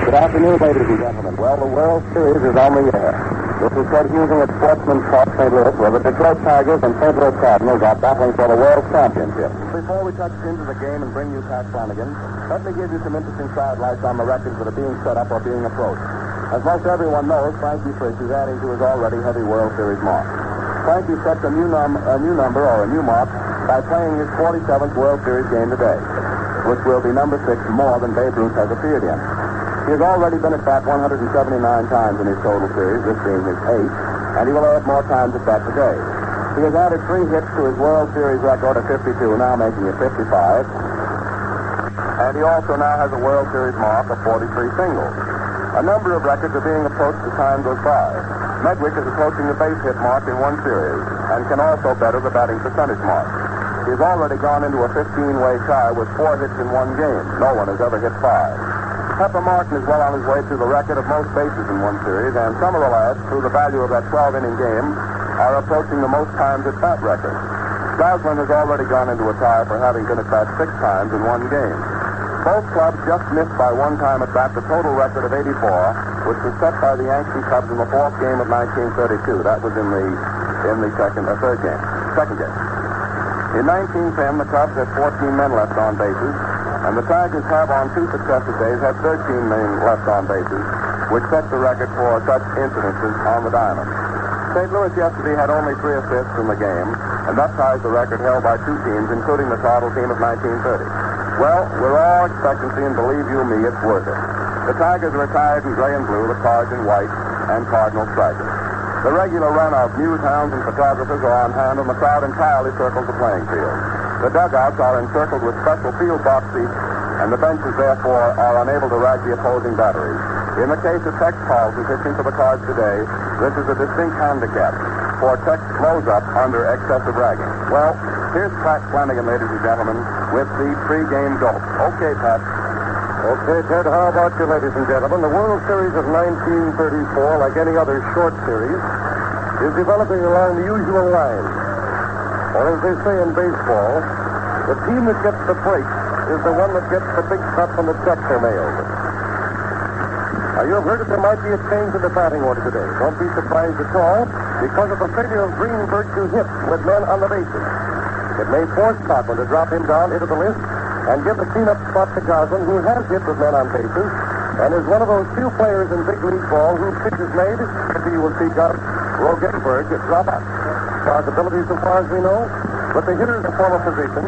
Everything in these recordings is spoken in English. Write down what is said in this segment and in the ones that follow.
Good afternoon, ladies and gentlemen. Well, the World Series is on the air. This is Ted Husing at Sportsman's Park, St. Louis, where the Detroit Tigers and St. Louis Cardinals are battling for the World Championship. Before we touch into the game and bring you Pat Flanagan, let me give you some interesting sidelights on the records that are being set up or being approached. As most everyone knows, Frankie Frisch is adding to his already heavy World Series mark. Frankie sets a new number or a new mark by playing his 47th World Series game today, which will be number 6 more than Babe Ruth has appeared in. He has already been at bat 179 times in his total series, this being his 8th, and he will add more times at bat today. He has added 3 hits to his World Series record of 52, now making it 55. And he also now has a World Series mark of 43 singles. A number of records are being approached as time goes by. Medwick is approaching the base hit mark in one series and can also better the batting percentage mark. He has already gone into a 15-way tie with 4 hits in one game. No one has ever hit 5. Pepper Martin is well on his way to the record of most bases in one series, and some of the lads, through the value of that 12-inning game, are approaching the most times at bat record. Goslin has already gone into a tie for having been at bat 6 times in one game. Both clubs just missed by 1 time at bat the total record of 84, which was set by the Yankees Cubs in the 4th game of 1932. That was in the second game. In 1910, the Cubs had 14 men left on bases, and the Tigers have on 2 successive days had 13 men left on bases, which sets the record for such incidences on the diamond. St. Louis yesterday had only 3 assists in the game, and that ties the record held by 2 teams, including the Cardinal team of 1930. Well, we're all expectancy, and believe you me, it's worth it. The Tigers are attired in gray and blue, the Cards in white, and Cardinal stripes. The regular run of news hounds and photographers are on hand, and the crowd entirely circles the playing field. The dugouts are encircled with special field box seats, and the benches, therefore, are unable to rag the opposing batteries. In the case of Tex Carlson pitching for the Cards today, this is a distinct handicap, for Tex blows up under excessive ragging. Well, here's Pat Flanagan, ladies and gentlemen, with the pre-game dope. Okay, Pat. Okay, Ted, how about you, ladies and gentlemen? The World Series of 1934, like any other short series, is developing along the usual lines. Or as they say in baseball, the team that gets the break is the one that gets the big cut when the checks are mailed. Now, you have heard that there might be a change in the batting order today. Don't be surprised at all, because of the failure of Greenberg to hit with men on the bases. It may force Cochran to drop him down into the list and give the cleanup spot to Goslin, who has hit with men on bases, and is one of those few players in big league ball whose pitch is made, if you will speak of, Rogenberg drop out. Possibilities so far as we know, but the hitter's former position,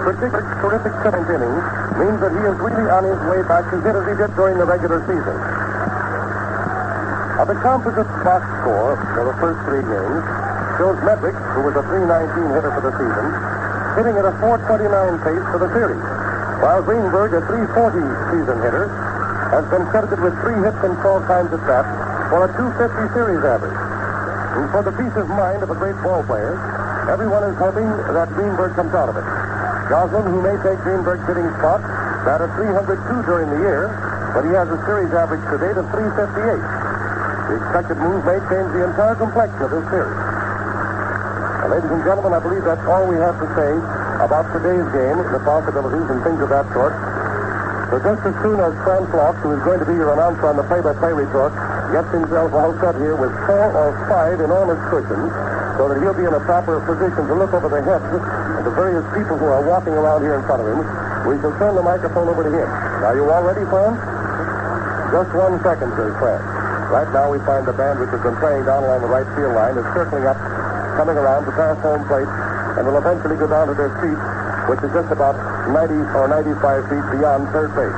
particularly terrific 7th inning, means that he is really on his way back to hit as he did during the regular season. The composite box score for the first 3 games shows Medwick, who was a .319 hitter for the season, hitting at a .429 pace for the series, while Greenberg, a .340 season hitter, has been credited with 3 hits and 12 times at bat for a .250 series average. And for the peace of mind of a great ball player, everyone is hoping that Greenberg comes out of it. Goslin, who may take Greenberg's hitting spot, batted .302 during the year, but he has a series average to date of .358. The expected move may change the entire complexion of this series. Now, ladies and gentlemen, I believe that's all we have to say about today's game, the possibilities and things of that sort. So just as soon as Frank Flock, who is going to be your announcer on the play-by-play report, gets himself all set here with 4 or 5 enormous cushions, so that he'll be in a proper position to look over the heads of the various people who are walking around here in front of him, we shall turn the microphone over to him. Are you all ready, Fran? Just 1 second, says Fran. Right now we find the band which has been playing down along the right field line is circling up, coming around to pass home plate, and will eventually go down to their seat, which is just about 90 or 95 feet beyond third base.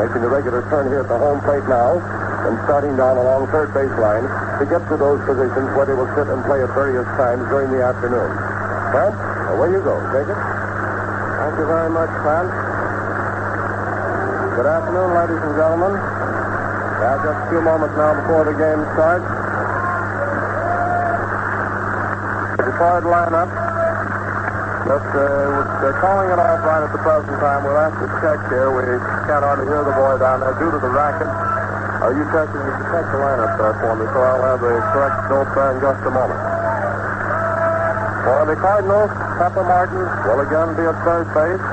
Making the regular turn here at the home plate now, and starting down along third base line to get to those positions where they will sit and play at various times during the afternoon. Fran, away you go. Take it. Thank you very much, Fran. Good afternoon, ladies and gentlemen. Just a few moments now before the game starts. The departed lineup. They're calling it off right at the present time. We'll have to check here. We can't hardly hear the boy down there due to the racket. Are you checking? You can check the lineup there for me, so I'll have the correct note there in just a moment. For the Cardinals, Pepper Martin will again be at third base.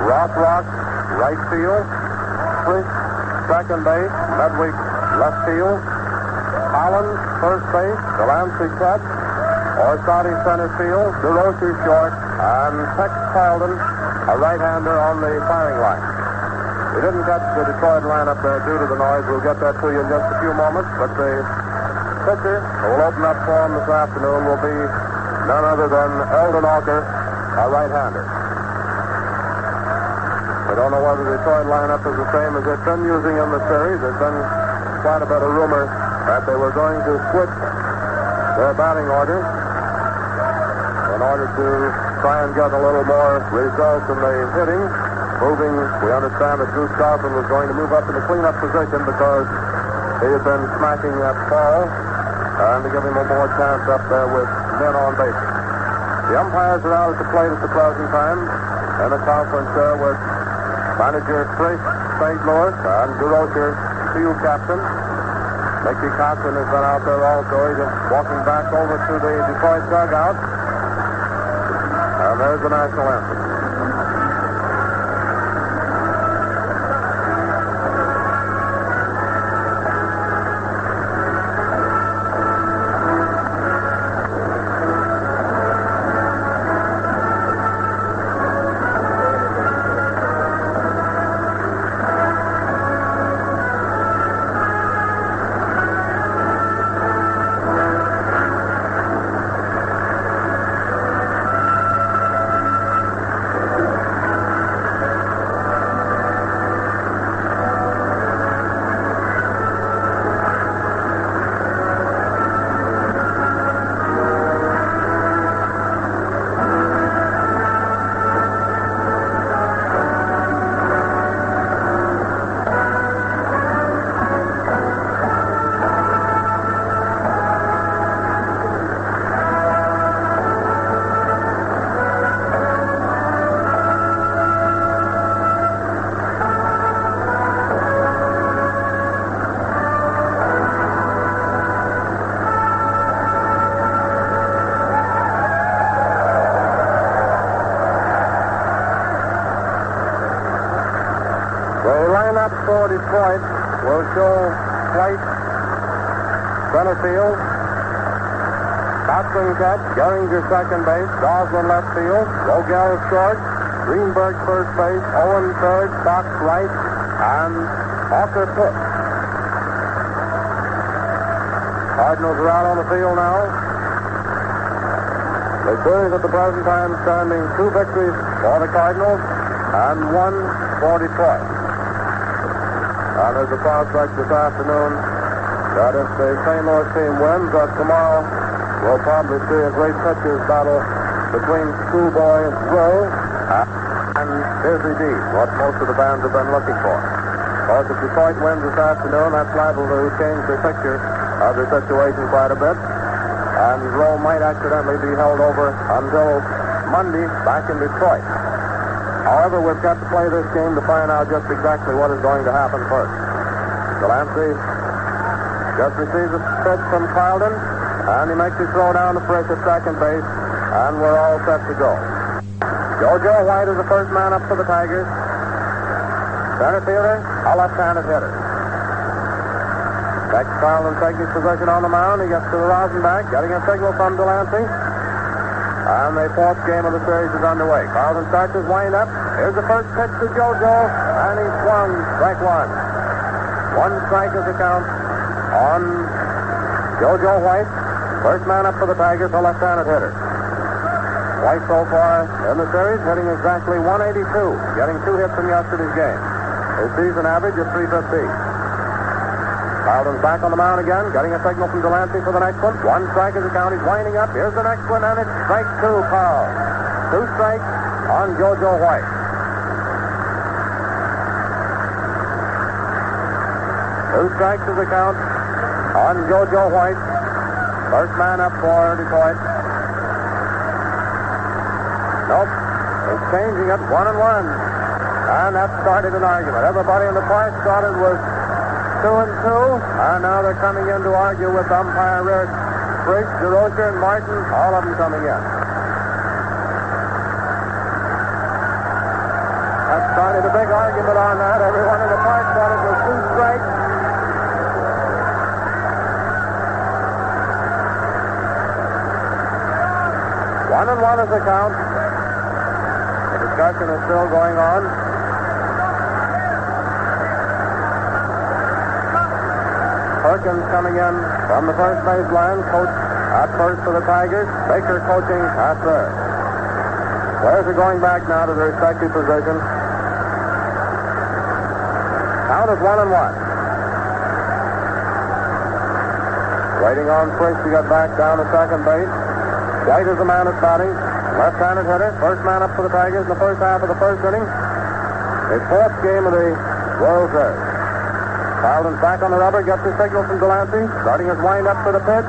Rock, right field. Frisch, second base. Medwick, left field. Collins, first base. Delancey, catch. Orsatti, center field. DeRocher, short. And Tex Carlton, a right-hander on the firing line. We didn't catch the Detroit lineup there due to the noise. We'll get that to you in just a few moments. But the pitcher who will open up for him this afternoon will be none other than Eldon Walker, a right-hander. We don't know whether the Detroit lineup is the same as they've been using in the series. There's been quite a bit of rumor that they were going to switch their batting order in order to try and get a little more results in the hitting. Moving, we understand that Goose Goslin was going to move up in the cleanup position because he had been smacking that ball and to give him a more chance up there with men on base. The umpires are out at the plate at the present time in a conference there with manager Chris St. Louis and DeRocher, field captain. Mickey Cotton has been out there also. He's walking back over to the Detroit dugout. And there's the national anthem. For Detroit will show White, center field. Cotton catch. Gehringer, second base. Goslin, left field. Rogel, short. Greenberg, first base. Owen, third. Fox, right. And Walker, pitch. Cardinals are out on the field now. The series at the present time standing 2 victories for the Cardinals and 1 for Detroit. And there's a prospect this afternoon that if the St. Louis team wins, that tomorrow we'll probably see a great pitchers battle between Schoolboy Rowe and Dizzy D, what most of the fans have been looking for. Of course, if Detroit wins this afternoon, that's liable to change the picture of the situation quite a bit. And Rowe might accidentally be held over until Monday back in Detroit. However, we've got to play this game to find out just exactly what is going to happen first. Delancey just receives a pitch from Carlton, and he makes his throw down to first at second base, and we're all set to go. JoJo White is the first man up for the Tigers. Center fielder, a left-handed hitter. Tex Carlton takes his position on the mound. He gets to the Rosenbach, getting a signal from Delancey. And the 4th game of the series is underway. Carlton starts his wind-up. Here's the first pitch to JoJo, and he swung, strike 1. 1 strike is the count on JoJo White. First man up for the Tigers, a left-handed hitter. White so far in the series hitting exactly 182, getting 2 hits in yesterday's game. His season average is 315. Carlton's back on the mound again, getting a signal from Delancey for the next one. 1 strike is the count. He's winding up. Here's the next one, and it's strike 2, Carl. 2 strikes on JoJo White. 2 strikes is the count on JoJo White. First man up for Detroit. Nope. He's changing it 1-1. And that started an argument. Everybody in the park thought it was 2-2, and now they're coming in to argue with umpire Rick Briggs, DeRocher, and Martin, all of them coming in. That started a big argument on that. Everyone in the park thought it was 2 strikes. 2-1 is the count. The discussion is still going on. Perkins coming in from the first baseline. Coach at first for the Tigers. Baker coaching at third. Players are going back now to their respective positions. Count is 1-1. Waiting on Frisch to get back down to second base. White is the man that's batting. Left-handed hitter. First man up for the Tigers in the first half of the first inning. His fourth game of the World Series. Carlton's back on the rubber. Gets the signal from Delancey. Starting his wind-up for the pitch.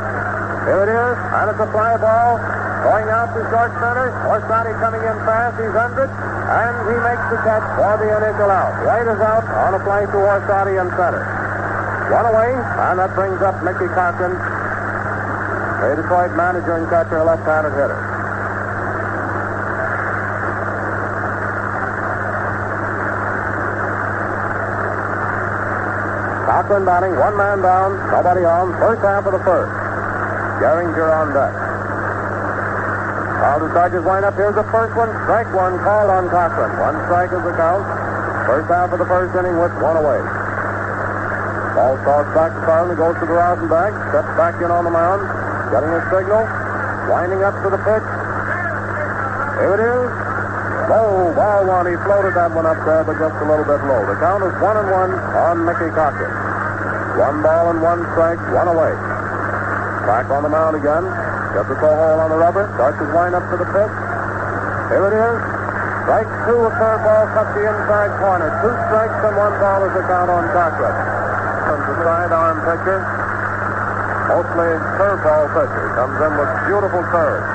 Here it is. And it's a fly ball. Going out to short center. Orsatti coming in fast. He's under it. And he makes the catch for the initial out. White is out on a fly to Orsatti in center. One away, and that brings up Mickey Cochran, a Detroit manager and catcher, a left-handed hitter. Cochran batting, one man down, nobody on, first half of the first. Gehringer on deck. Carlton Tigers wind up. Here's the first one. Strike one called on Cochran. One strike is the count. First half of the first inning with one away. Ball tossed back to Carlton, goes to the Rosenbach, steps back in on the mound, getting his signal, winding up to the pitch. Here it is. Low, ball one. He floated that one up there, but just a little bit low. The count is 1-1 on Mickey Cochran. 1 ball and 1 strike, 1 away. Back on the mound again. Gets the toe hole on the rubber, starts his wind up to the pitch. Here it is. Strike 2, a curveball, cuts the inside corner. 2 strikes and 1 ball is the count on Cochran. The sidearm pitcher, mostly curveball pitcher, comes in with beautiful curve.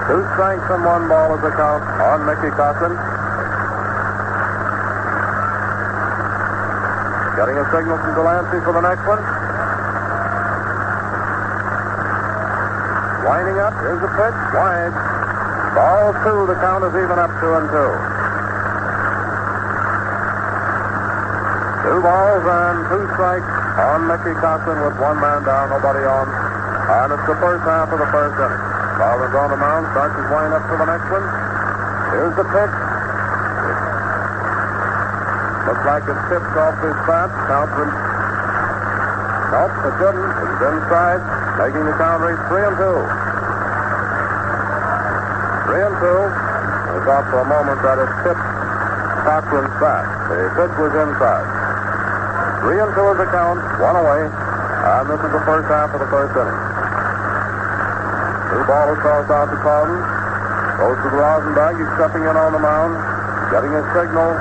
2 strikes and 1 ball is the count on Mickey Cochran. Getting a signal from Delancey for the next one. Winding up, here's the pitch, wide. Ball 2, the count is even up 2-2. 2 balls and 2 strikes on Mickey Cochran with 1 man down, nobody on. And it's the first half of the first inning. Carlton's on the mound, starts his wind up for the next one. Here's the pitch. Looks like it tipped off his bat. Count from... Nope, it didn't. It's inside, making the count reach 3-2. 3-2. We thought for a moment that it tipped Cochran's bat. The pitch was inside. 3-2 is the count, 1 away, and this is the first half of the first inning. 2 balls tossed out to Carlton. Goes to the Rosenbach. He's stepping in on the mound, getting his signal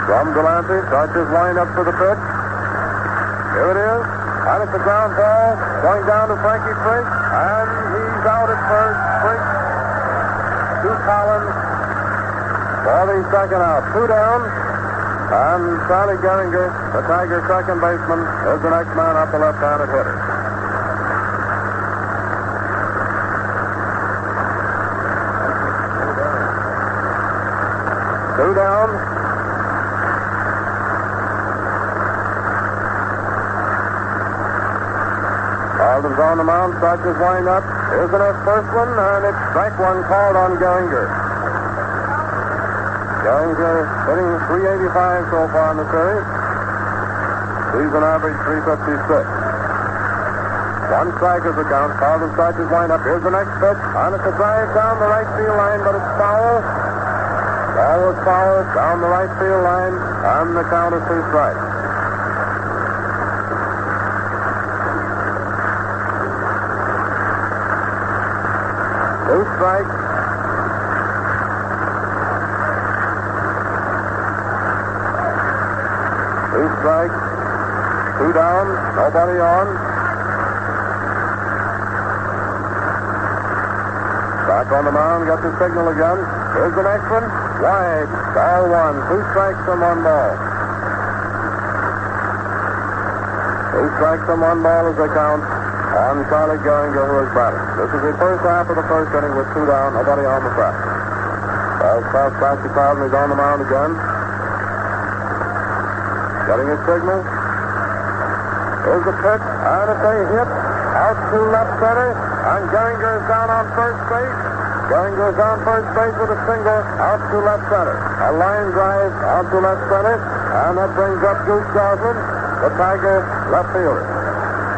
from Delancey. Starts his wind-up for the pitch. Here it is, and it's a ground ball going down to Frankie Frisch, and he's out at first. Frisch to Collins for the second out. 2 down. And Charlie Gehringer, the Tiger second baseman, is the next man up, the left-handed hitter. Two down. Carlton's on the mound, starts his wind-up. Here's the next first one, and it's strike 1 called on Gehringer. Gehringer hitting .385 so far in the series. Season average .356. 1 strike is the count. Carlton starts his wind-up. Here's the next pitch. And it's a drive down the right field line, but it's foul. Ball was foul down the right field line, and the count is 2 strikes. Two strikes. Two strikes, 2 down, nobody on. Back on the mound, got the signal again. Here's the next one, wide, ball 1, 2 strikes and 1 ball. 2 strikes and 1 ball is the count on Charlie Gehringer, who is batting. This is the first half of the first inning with 2 down, nobody on the track. Ball's passed back to Carlton, he's on the mound again. Getting his signal. Here's the pitch, and it's a hit out to left center. And Gehringer is down on first base. Gehringer is on first base with a single out to left center. A line drive out to left center. And that brings up Goose Goslin, the Tiger left fielder.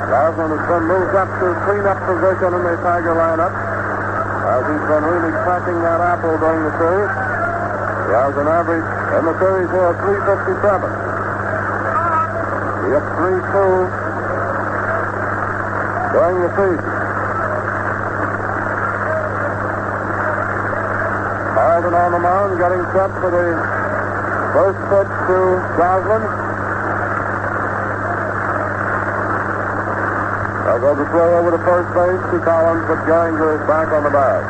Goslin has been moved up to cleanup position in the Tiger lineup, as he's been really cracking that apple during the series. He has an average in the series here of 357. He hit 3-2 during the season. Carlton on the mound, getting set for the first pitch to Goslin. There goes a throw over to first base to Collins, but Gehringer is back on the bag.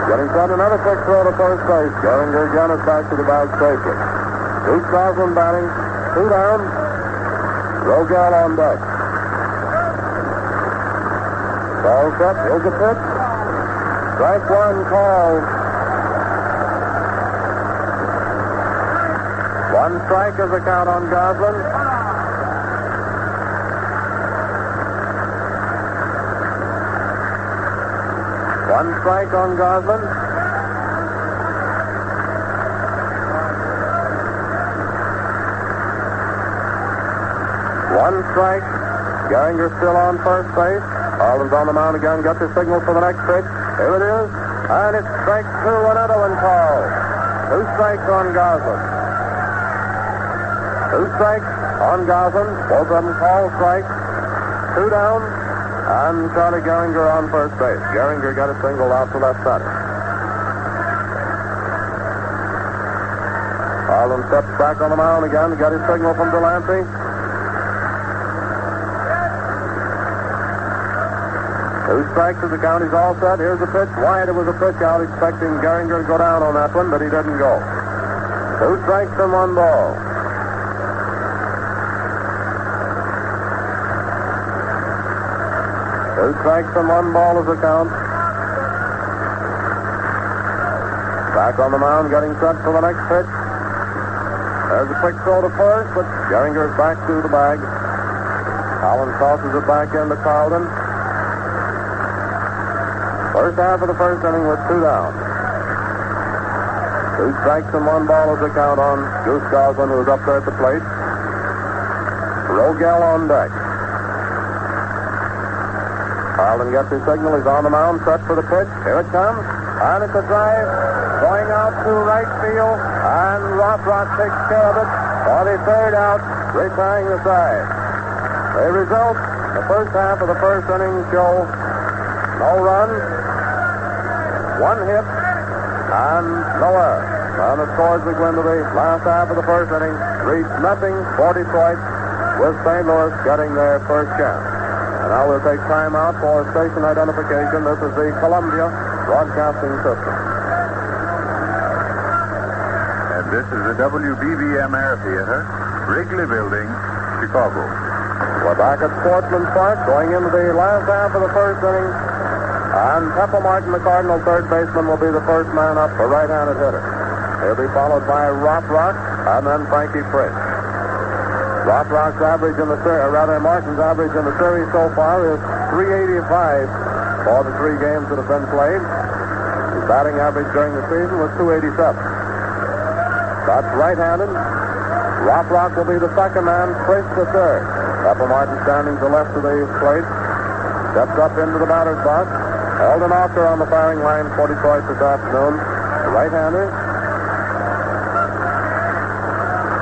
Getting set, another quick throw to first base. Gehringer again is back to the bag safely. Goose Goslin batting, 2 down. Rogel on deck. Ball set, here's the pitch. Strike one called. One strike is the count on Goslin. One strike on Goslin. One strike. Gehringer still on first base. Carlin's on the mound again. Got the signal for the next pitch. Here it is. And it's strike 2. Another one called. 2 strikes on Goslin. 2 strikes on Goslin. Both of them called strikes. 2 down. And Charlie Gehringer on first base. Gehringer got a single out to left center. Carlin steps back on the mound again. Got his signal from Delancey. 2 strikes as the count. He's all set. Here's the pitch. Wide. It was a pitch out, expecting Gehringer to go down on that one, but he didn't go. 2 strikes and 1 ball. Two strikes and 1 ball is the count. Back on the mound, getting set for the next pitch. There's a quick throw to first, but Gehringer is back to the bag. Collins tosses it back into Carlton. First half of the first inning with 2 down. 2 strikes and 1 ball is the count on Goose Goslin, who is up there at the plate. Rogel on deck. Carlton gets his signal. He's on the mound, set for the pitch. Here it comes. And it's a drive going out to right field. And Rothrock takes care of it for the 3rd out, retiring the side. The result, the first half of the first inning show no runs, 1 hit, and no error. And the scores we go into the last half of the first inning reach 0 for Detroit, with St. Louis getting their first chance. And now we'll take time out for station identification. This is the Columbia Broadcasting System. And this is the WBBM Air Theater, Wrigley Building, Chicago. We're back at Sportsman's Park, going into the last half of the first inning. And Pepper Martin, the Cardinal third baseman, will be the first man up, a right-handed hitter. He'll be followed by Rothrock and then Frankie Frisch. Rothrock's average in the series, Martin's average in the series so far is 385 for the 3 games that have been played. His batting average during the season was 287. That's right-handed. Rothrock will be the second man, Frisch the third. Pepper Martin standing to the left of the plate. Steps up into the batter's box. Eldon Ocker on the firing line for Detroit this afternoon. The right-hander.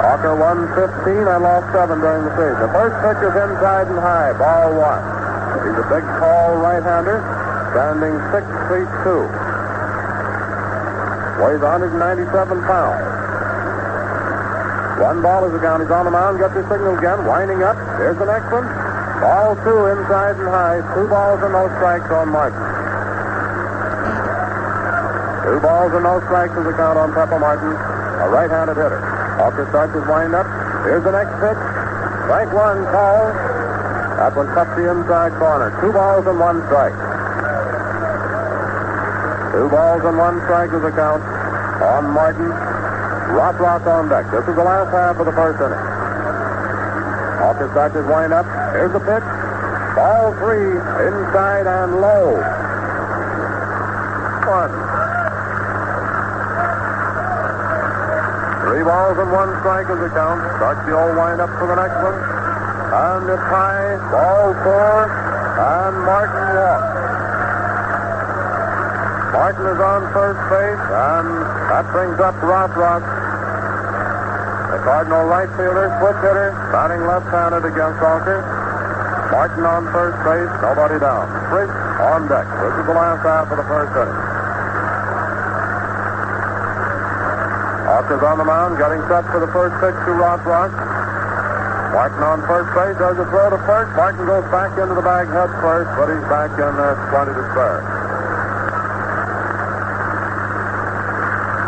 Ocker won 15 and lost 7 during the season. The first pitch is inside and high, ball 1. He's a big, tall right-hander, standing 6 feet 2. Weighs 197 pounds. 1 ball is the count. He's on the mound, gets his signal again, winding up. Here's the next one. Ball 2 inside and high. 2 balls and no strikes on Martin. 2 balls and no strikes is the count on Pepper Martin, a right-handed hitter. Ocker starts his windup. Here's the next pitch. Strike 1 called. That one cut the inside corner. 2 balls and 1 strike. 2 balls and 1 strike is the count on Martin. Rothrock on deck. This is the last half of the first inning. Hawker starts his windup. Here's the pitch. Ball 3, inside and low. 1. 3 balls and 1 strike is the count. Starts the old windup for the next one. And it's high. Ball 4. And Martin walks. Martin is on first base, and that brings up Rothrock, the Cardinal right fielder, switch hitter, batting left-handed against Hawker. Martin on first base, nobody down. Frisch on deck. This is the last half of the first inning. Hawker's on the mound, getting set for the first pitch to Rothrock. Martin on first base, does a throw to first. Martin goes back into the bag head first, but he's back in there, plenty to spare.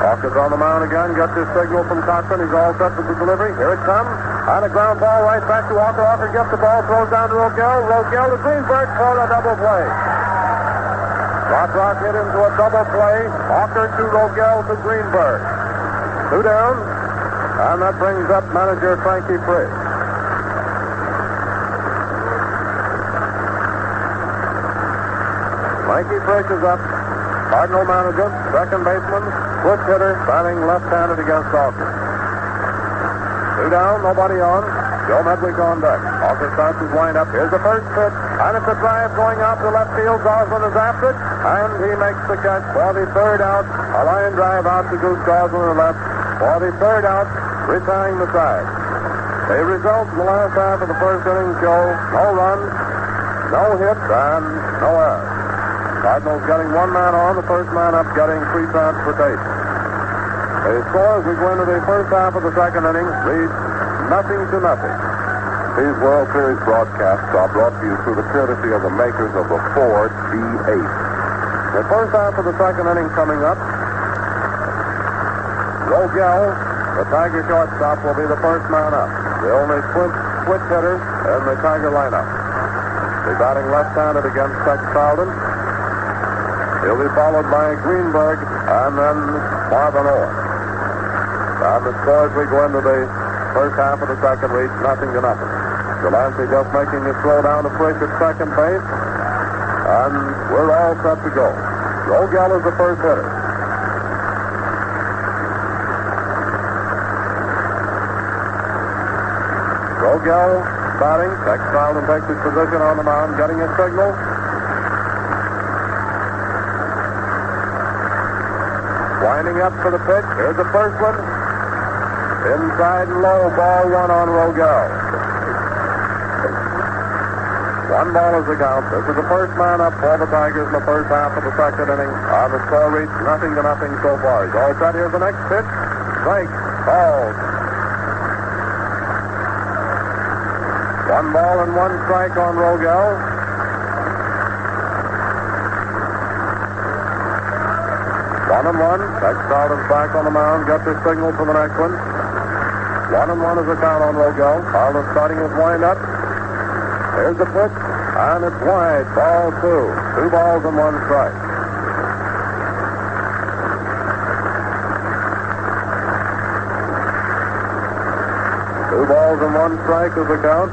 Hawker's on the mound again, gets his signal from Cochran. He's all set for the delivery. Here it comes. And a ground ball right back to Hawker. Hawker gets the ball, throws down to Rogel. Rogel to Greenberg for a double play. Rothrock hit into a double play. Hawker to Rogel to Greenberg. 2 down. And that brings up manager Frankie Frisch. Frankie Frisch is up. Cardinal manager, second baseman, switch hitter, batting left-handed against Hawker. 2 down, nobody on. Joe Medwick on deck. Hawker starts his windup. Here's the first pitch, and it's a drive going out to left field. Goslin is after it, and he makes the catch for the 3rd out. A line drive out to Goose Goslin to left for the 3rd out, retiring the side. The results in the last half of the first inning show no runs, no hits, and no errors. Cardinals getting 1 man on, the first man up getting 3 transportation. The score as we go into the first half of the second inning reads 0-0. These World Series broadcasts are brought to you through the courtesy of the makers of the Ford B8. The first half of the second inning coming up. Rogel, the Tiger shortstop, will be the first man up. The only switch hitter in the Tiger lineup. He's batting left-handed against Tex Carlton. He'll be followed by Greenberg and then Marvin Owen. And the score as we go into the first half of the second reads 0-0. Delancey just making his throw down to Frisch at second base. And we're all set to go. Rogel is the first hitter. Rogel batting. Tex Carlton takes his position on the mound, getting his signal. Winding up for the pitch. Here's the first one. Inside and low. Ball 1 on Rogel. 1 ball is the count. This is the first man up for the Tigers in the first half of the second inning. The score reads 0-0 so far. He's all set. Here's the next pitch. Strike. Called. 1 ball and 1 strike on Rogel. 1-1. Tex Carlton's back on the mound. Gets his signal for the next one. 1-1 is the count on Rogel. Carlton starting his windup. Here's the pitch, and it's wide. Ball 2. 2 balls and 1 strike. Two balls and 1 strike is the count.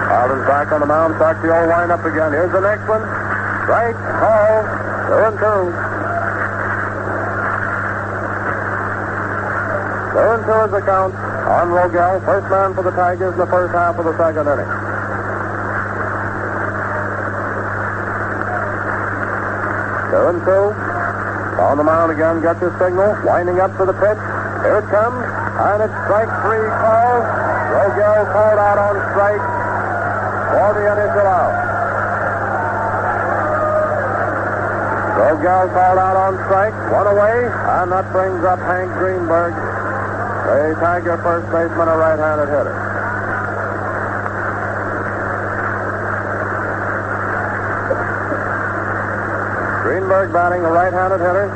Carlton's back on the mound. Starts the old windup again. Here's the next one. Strike. Call. 2-2. 2-2 is the count on Rogel. First man for the Tigers in the first half of the second inning. 2-2. On the mound again, gets his signal. Winding up for the pitch. Here it comes. And it's strike 3 call. Rogel called out on strike for the initial out. Rogel called out on strike, 1 away, and that brings up Hank Greenberg, the Tiger first baseman, a right-handed hitter. Greenberg batting, a right-handed hitter.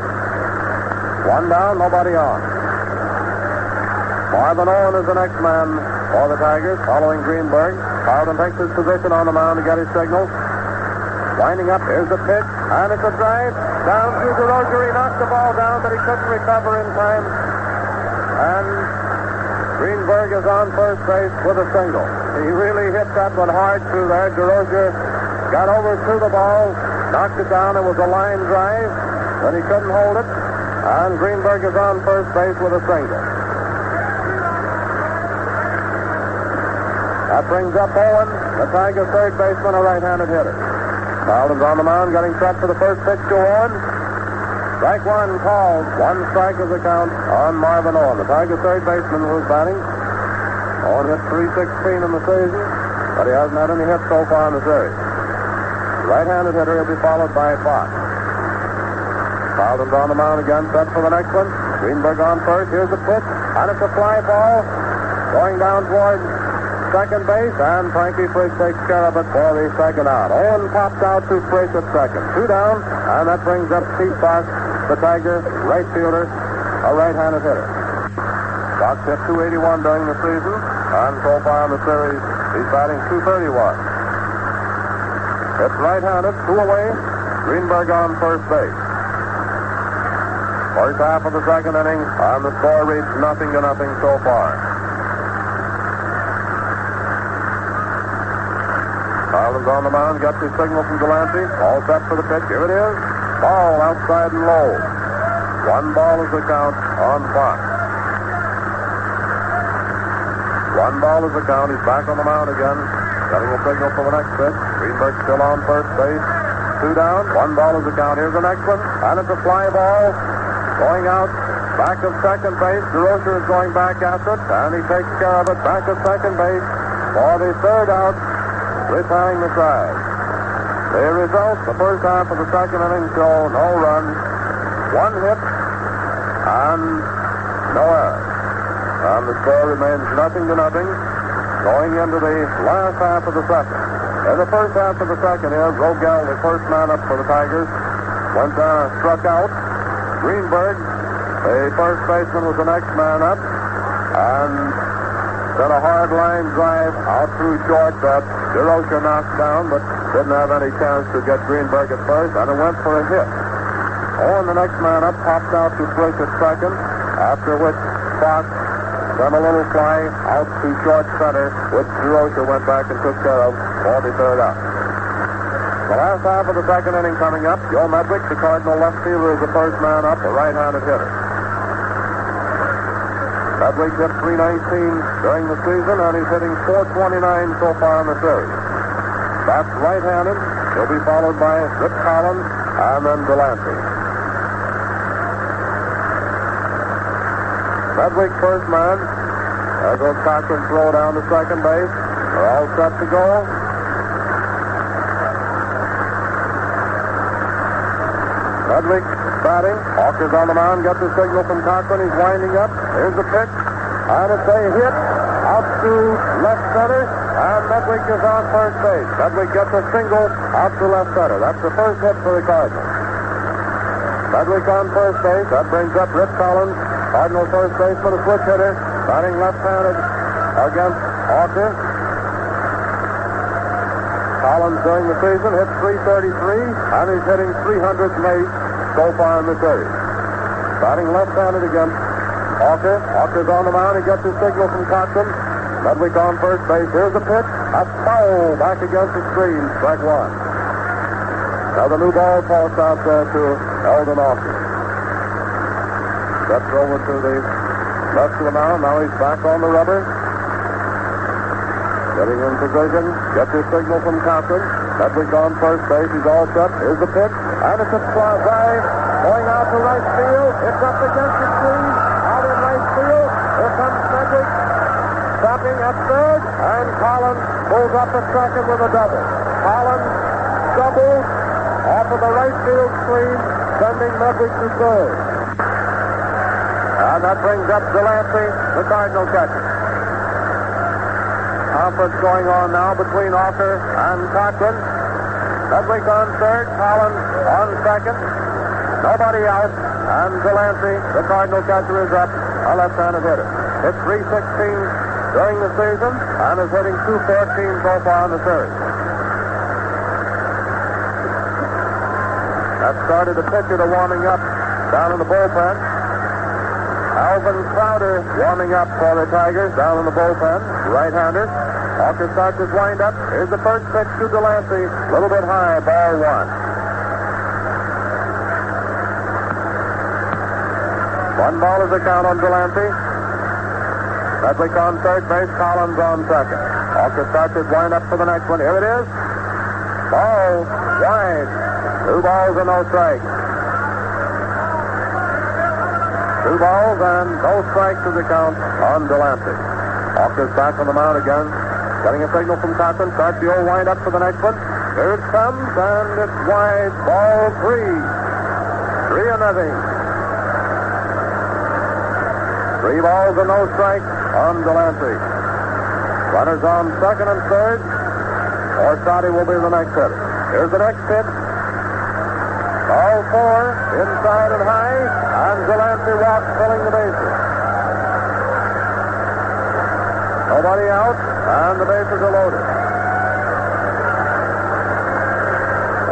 1 down, nobody on. Marvin Owen is the next man for the Tigers, following Greenberg. Carlton takes his position on the mound to get his signal. Winding up, here's the pitch, and it's a drive down to DeRozier. He knocked the ball down, but he couldn't recover in time. And Greenberg is on first base with a single. He really hit that one hard through there. DeRozier got over to the ball, knocked it down. It was a line drive, but he couldn't hold it. And Greenberg is on first base with a single. That brings up Owen, the Tigers' third baseman, a right-handed hitter. Carlton's on the mound, getting set for the first pitch to Owen. Strike one called. One strike is the count on Marvin Owen. The Tigers' third baseman was batting. Owen hit .316 in the season, but he hasn't had any hits so far in the series. Right-handed hitter, he'll be followed by Fox. Carlton's on the mound again, set for the next one. Greenberg on first. Here's the pitch, and it's a fly ball going down toward second base, and Frankie Frisch takes care of it for the second out. Owen pops out to Frisch at second. 2 down, and that brings up Pete Fox, the Tiger right fielder, a right-handed hitter. Fox hit .281 during the season, and so far in the series, he's batting .231. It's right-handed, 2 away. Greenberg on first base. First half of the second inning, and the score reads 0-0 so far. Carlton's on the mound, gets his signal from Delancey. All set for the pitch. Here it is. Ball outside and low. 1 ball is the count on Fox. 1 ball is the count. He's back on the mound again. Getting a signal for the next pitch. Greenberg still on first base. 2 down. 1 ball is the count. Here's the next one. And it's a fly ball going out back of second base. DeRozier is going back after it, and he takes care of it back of second base for the third out, retiring the side. The results, the first half of the second inning show no runs, 1 hit, and no errors. And the score remains 0-0 going into the last half of the second. In the first half of the second here, Rogel, the first man up for the Tigers, struck out. Greenberg, the first baseman, was the next man up, and sent a hard line drive out through short that DeRozier knocked down, but didn't have any chance to get Greenberg at first, and it went for a hit. Owen, the next man up, popped out to Frisch at second, after which Fox sent a little fly out to short center, which DeRozier went back and took care of for the third out. The last half of the second inning coming up. Joe Medwick, the Cardinal left fielder, is the first man up, a right-handed hitter. Medwick hit .319 during the season, and he's hitting .429 so far in the series. That's right-handed. He'll be followed by Rip Collins and then Delancey. Medwick, first man. There goes Cochran's throw down to second base. They're all set to go. Medwick batting. Hawker's on the mound, gets the signal from Cochran. He's winding up. Here's the pitch. And it's a hit out to left center. And Medwick is on first base. Medwick gets a single out to left center. That's the first hit for the Cardinals. Medwick on first base. That brings up Rip Collins, Cardinal first baseman, a switch hitter, batting left-handed against Hawker. Collins during the season hit .333, and he's hitting .308 so far in the series. Batting left-handed against Hawker. Hawker's on the mound. He gets his signal from Cochran. Medwick on first base. Here's the pitch. That's foul back against the screen. Strike 1. Now the new ball tossed out there to Eldon Hawker. Steps over to the left of the mound. Now he's back on the rubber. Getting in position. Gets his signal from Cochran. Medwick on first base. He's all set. Here's the pitch. And it's a drive going out to right field. It's up against the screen. Out in right field. Here comes Medwick. Stopping at third. And Collins pulls up at second with a double. Collins doubles off of the right field screen, sending Medwick to third. And that brings up Delancey, the Cardinal catcher. Conference going on now between Hawker and Cochran. Medwick on third, Collins on second. Nobody out, and Delancey, the Cardinal catcher, is up, a left-handed hitter. Hit .316 during the season, and is hitting .214 so far in the series. That started the pitcher to warming up down in the bullpen. Alvin Crowder warming up for the Tigers down in the bullpen, right-hander. Hawker starts his windup. Here's the first pitch to Delancey. A little bit high, ball one. One ball is the count on Delancey. Medwick on third base, Collins on second. Hawker starts his windup for the next one. Here it is. Ball wide. 2 balls and no strikes. 2 balls and no strikes to the count on Delancey. Hawker's back on the mound again. Getting a signal from Cochran. Starts the old wind up for the next one. Here it comes, and it's wide. Ball 3. 3-0. 3 balls and no strikes on Delancey. Runners on second and third. Orsatti will be the next hitter. Here's the next pitch. Ball 4, inside and high, and Delancey walks, filling the bases. Nobody out, and the bases are loaded.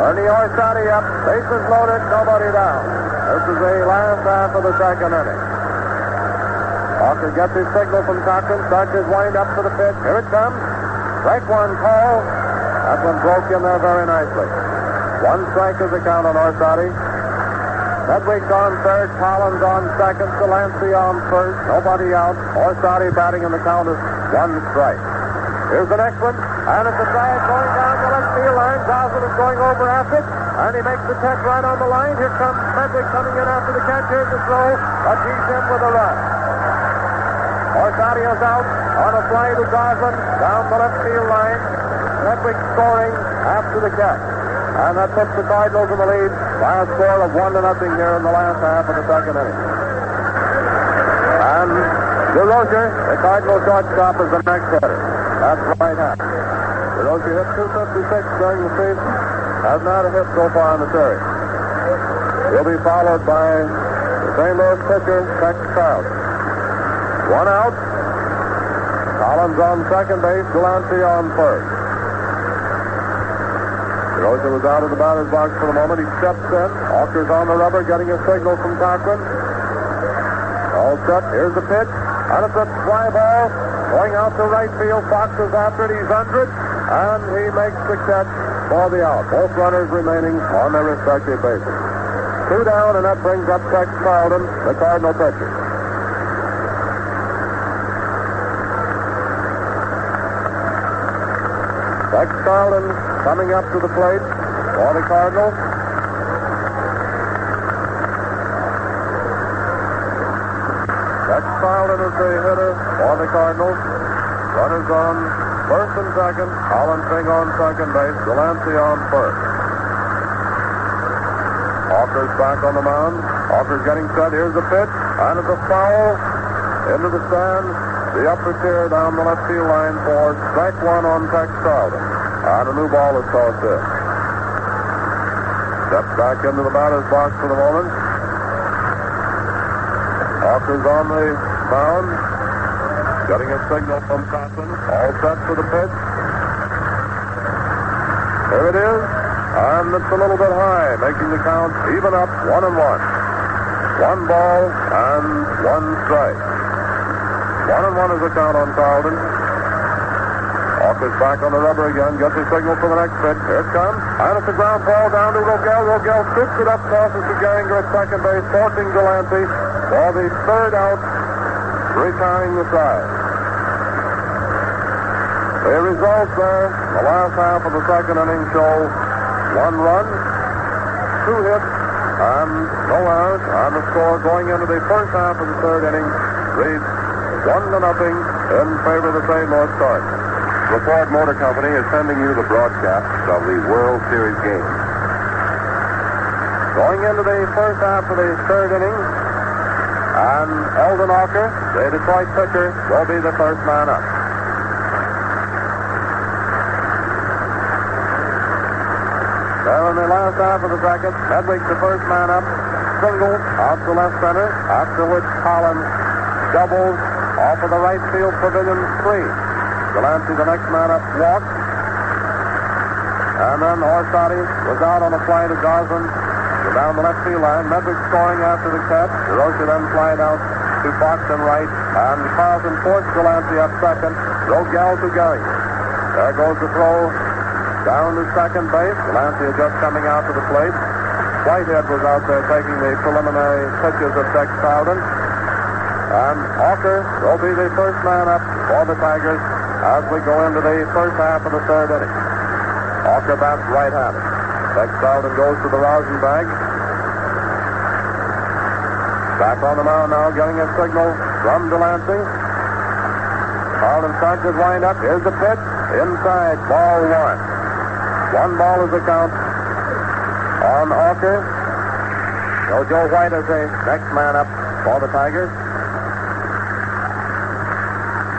Ernie Orsatti up, bases loaded, nobody down. This is the last half of the second inning. Hawker gets his signal from Cochran, starts his wind up for the pitch. Here it comes. Strike one call. That one broke in there very nicely. 1 strike is the count on Orsatti. Medwick on third, Collins on second, Delancey on first, nobody out. Orsatti batting in the count is 1 strike. Here's the next one, and it's a drive going down the left field line. Gosselin is going over after it, and he makes the catch right on the line. Here comes Medwick coming in after the catch. Here's the throw, but he's in with a run. Orsatti is out on a fly to Gosselin down the left field line. Medwick scoring after the catch. And that puts the Cardinals in the lead by a score of 1-0 here in the last half of the second inning. And DeRozier, the Cardinal shortstop, is the next hitter. That's right half. DeRozier hit .256 during the season. Hasn't had a hit so far in the series. He'll be followed by the St. Louis pitcher, Tex Trout. 1 out. Collins on second base, Delancey on first. DeRozier was out of the batter's box for the moment. He steps in. Hawker's on the rubber, getting a signal from Cochran. All set. Here's the pitch. And it's a fly ball. Going out to right field. Fox is after it. He's under it. And he makes the catch for the out. Both runners remaining on their respective bases. 2 down, and that brings up Tex Carlton, the Cardinal pitcher. Tex Carlton coming up to the plate for the Cardinals. Tex Carlton is the hitter for the Cardinals. Runners on first and second. Collins on second base. Delancey on first. Hawker's back on the mound. Hawker's getting set. Here's the pitch. And it's a foul into the stands. The upper tier down the left field line for strike 1 on Tex Carlton. And a new ball is tossed in. Steps back into the batter's box for the moment. Hawker's on the mound. Getting a signal from Cochran. All set for the pitch. Here it is. And it's a little bit high, making the count even up 1-1. 1 ball and 1 strike. 1-1 is the count on Carlton. Hawker's back on the rubber again. Gets his signal for the next pitch. Here it comes. And it's a ground ball down to Rogel. Rogel scoops it up, tosses to Gehringer at second base, forcing Delancey for the 3rd out, retiring the side. The results there, the last half of the second inning show 1 run, 2 hits, and no errors. And the score going into the first half of the 3rd inning reads 1-0 in favor of the St. Louis Cardinals. The Ford Motor Company is sending you the broadcast of the World Series game. Going into the first half of the 3rd inning, and Eldon Hawker, the Detroit pitcher, will be the first man up. Now in the last half of the second, Medwick the first man up, single out to left center, after which Collins doubles off of the right field pavilion screen. Delancey, the next man up, walked. And then Orsatti was out on a fly to Gosselin down the left field line. Medwick scoring after the catch. DeRozier then flied out to Fox and right, and Carlson forced Delancey up second. Rogel to Gehringer. There goes the throw down to second base. Delancey is just coming out to the plate. Whitehead was out there taking the preliminary pitches of Tex Carlton. And Hawker will be the first man up for the Tigers as we go into the first half of the third inning. Hawker bats right-handed. Tex Carlton goes to the rosin bag. Back on the mound now, getting a signal from Delancey. Carlton starts his wind-up. Here's the pitch. Inside, ball one. One ball is the count on Hawker. Joe White is the next man up for the Tigers.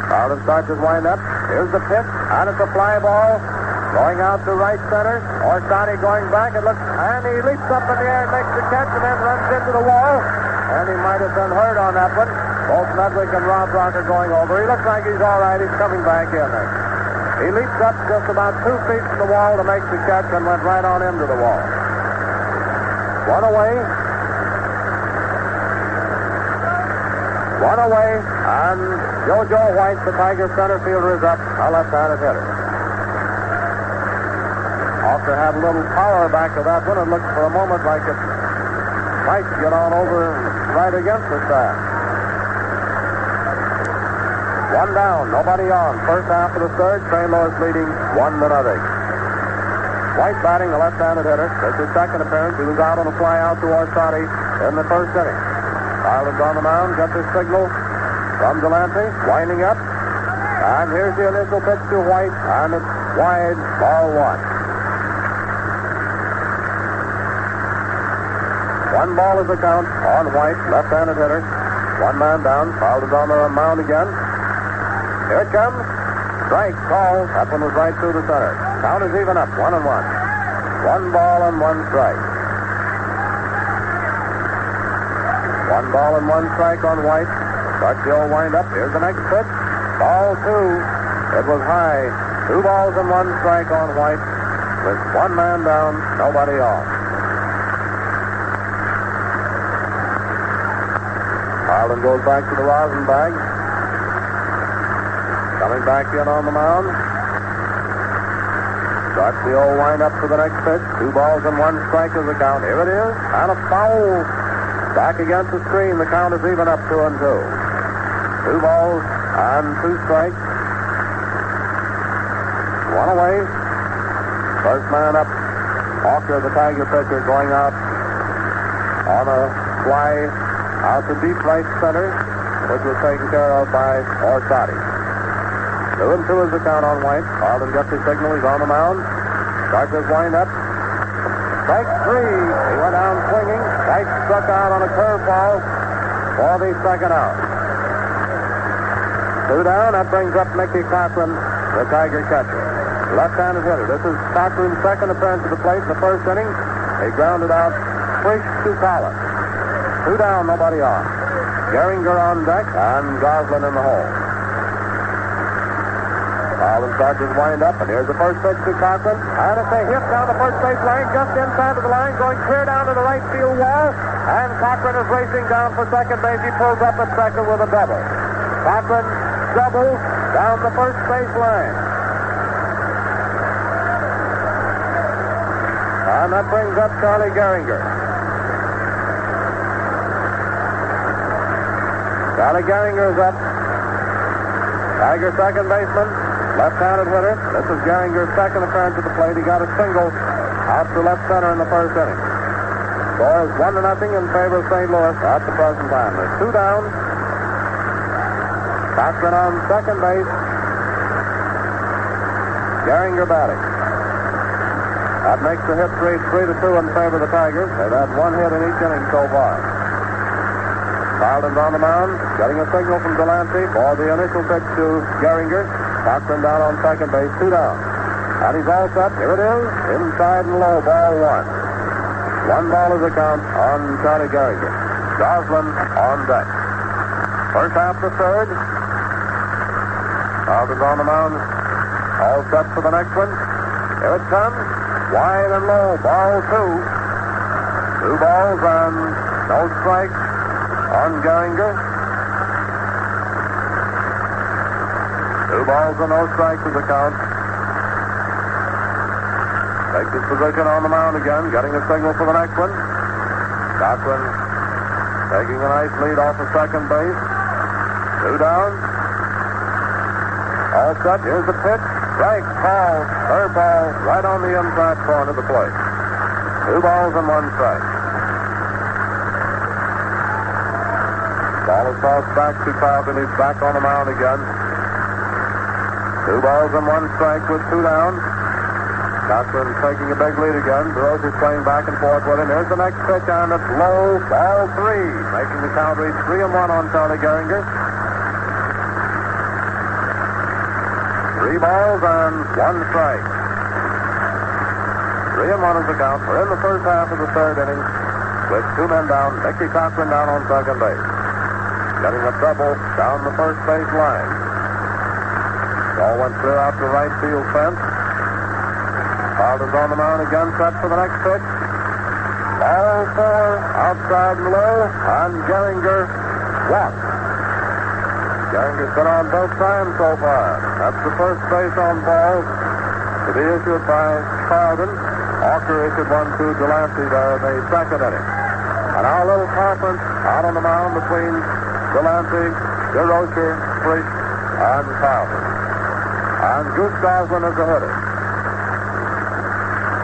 Carlton starts his wind-up. Here's the pitch, and it's a fly ball. Going out to right center. Orsatti going back. And he leaps up in the air and makes the catch and then runs into the wall. And he might have been hurt on that one. Both Medwick and Rob Rock are going over. He looks like he's all right. He's coming back in there. He leaped up just about 2 feet from the wall to make the catch and went right on into the wall. One away. One away. And Joe White, the Tiger center fielder, is up. A left-handed hitter. Hawker had a little power back to that one. It looked for a moment like it might get on over right against the staff. One down, nobody on. First half of the third, St. Louis leading 1-0. White batting, the left-handed hitter. That's his second appearance. He was out on a fly out to Orsatti in the first inning. Carlin's on the mound, gets his signal from Delancey, winding up. And here's the initial pitch to White, and it's wide, ball one. One ball is the count on White, left-handed hitter. One man down. Carlton's on the mound again. Here it comes. Strike call. That one was right through the center. Count is even up, 1-1. 1 ball and 1 strike. 1 ball and 1 strike on White. Starts the old wind-up. Here's the next pitch. Ball 2. It was high. 2 balls and 1 strike on White. With one man down, nobody on. Carlton goes back to the rosin bag. Coming back in on the mound. Starts the old wind-up for the next pitch. 2 balls and 1 strike is the count. Here it is. And a foul. Back against the screen. The count is even up 2-2. 2 balls and 2 strikes. One away. First man up. Hawker, the Tiger pitcher, going out on a fly out to deep right center, which was taken care of by Orsatti. 2-2 is the count on White. Carlton gets his signal. He's on the mound. Starts his wind-up. Strike 3. He went down swinging. White struck out on a curveball for the second out. 2 down. That brings up Mickey Cochran, the Tiger catcher. Left-handed hitter. This is Cochran's second appearance at the plate in the first inning. He grounded out Frisch to Collins. 2 down, nobody on. Gehringer on deck and Goslin in the hole. Carlton starts his wind-up, and here's the first pitch to Cochran. And it's a hit down the first base line, just inside of the line, going clear down to the right field wall. And Cochran is racing down for second base. He pulls up at second with a double. Cochran doubles down the first base line. And that brings up Charlie Gehringer. Charlie Gehringer is up. Tiger second baseman, left-handed hitter. This is Gehringer's second appearance at the plate. He got a single out to left center in the first inning. Score is 1-0 in favor of St. Louis at the present time. There's 2 down. Cochran on second base. Gehringer batting. That makes the hit 3-2 in favor of the Tigers. They've had 1 hit in each inning so far. Carlton's on the mound, getting a signal from Delancey for the initial pitch to Gehringer. Cochran down on second base, 2 down. And he's all set. Here it is. Inside and low, ball 1. 1 ball is the count on Charlie Gehringer. Goslin on deck. First half of the third. Carlton's on the mound. All set for the next one. Here it comes. Wide and low, ball 2. 2 balls and no strikes on Gehringer. balls and no strikes is the count. Takes his position on the mound again, getting a signal for the next one. Cochran taking a nice lead off of second base. 2 down. All set. Here's the pitch. Strike, ball, third ball, right on the inside corner of the plate. 2 balls and 1 strike. Ball is tossed back to Carlton. He's back on the mound again. 2 balls and 1 strike with 2 down. Cochran taking a big lead again. DeRoche is playing back and forth with him. Here's the next pitch, and it's low. Ball 3, making the count reach 3-1 on Charlie Gehringer. 3 balls and 1 strike. 3-1 is the count. We're in the first half of the third inning with 2 men down. Mickey Cochran down on second base. Getting a double down the first base line. Ball went clear out to right field fence. Carlton's on the mound again, set for the next pitch. Ball 4, outside and low, and Gehringer walks. Gehringer's been on both times so far. That's the first base on ball to be issued by Carlton. Walker issued one to Delancey there in the second inning. And now a little conference out on the mound between Delancey, DeRoche, Frisch, and Carlton. And Goose Goslin is the hitter.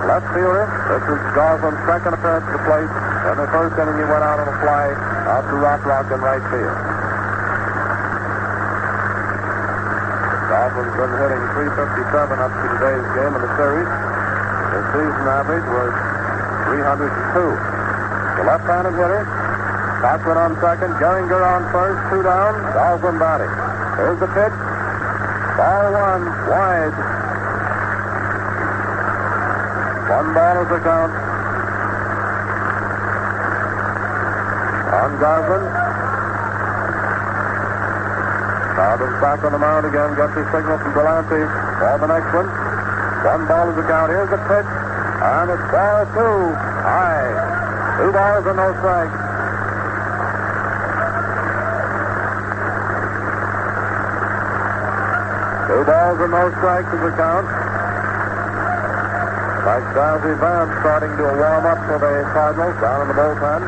Left fielder. This is Goslin's second appearance at the plate. In the first inning, he went out on a fly out to Rock in right field. Goslin's been hitting .357 up to today's game in the series. His season average was .302. The left-handed hitter. Cochran on second. Gehringer on first. 2 down. Goslin batting. Here's the pitch. Ball 1, wide. 1 ball is the count. On Goslin. Carlton's back on the mound again. Gets his signal from Delancey for the next one. 1 ball is the count. Here's the pitch. And it's ball 2. High. 2 balls and no strikes. Two balls and no strikes is the count. Like Darcy Vance starting to warm up for the Cardinals down in the bullpen.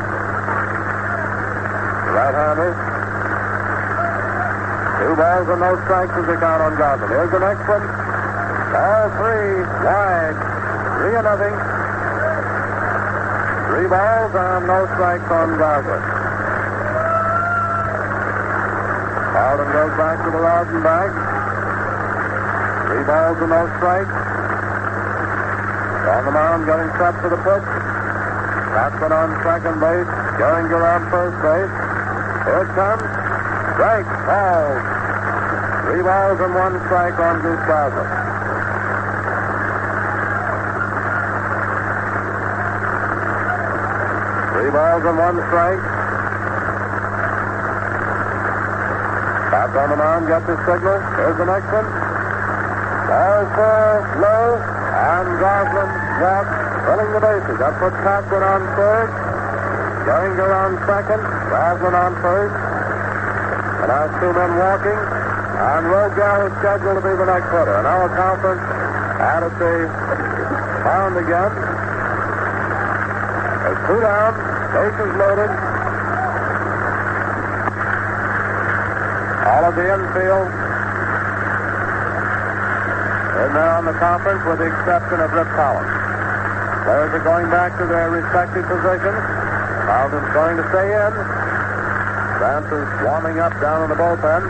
Right-hander. 2 balls and no strikes is the count on Goslin. Here's the next one. Ball 3, wide. 3-0. 3 balls and no strikes on Goslin. Carlton goes back to the rosin bag. 3 balls and no strikes. On the mound, getting set for the pitch. Cochran on second base. Gehringer on first base. Here it comes. Strike. Balls. 3 balls and 1 strike on Goose Goslin. Three balls and 1 strike. Back on the mound, gets his signal. Here's the next one. Ball 4, low, and Goslin walks, filling the bases. That puts Cochran on third. Gehringer on second. Goslin on first. And now 2 men walking. And Rogel is scheduled to be the next hitter. And now a conference out at the mound again. There's 2 down. Bases loaded. All of the infield in there on the conference with the exception of Rip Collins. Players are going back to their respective positions. Carlton's going to stay in. Vance is warming up down in the bullpen.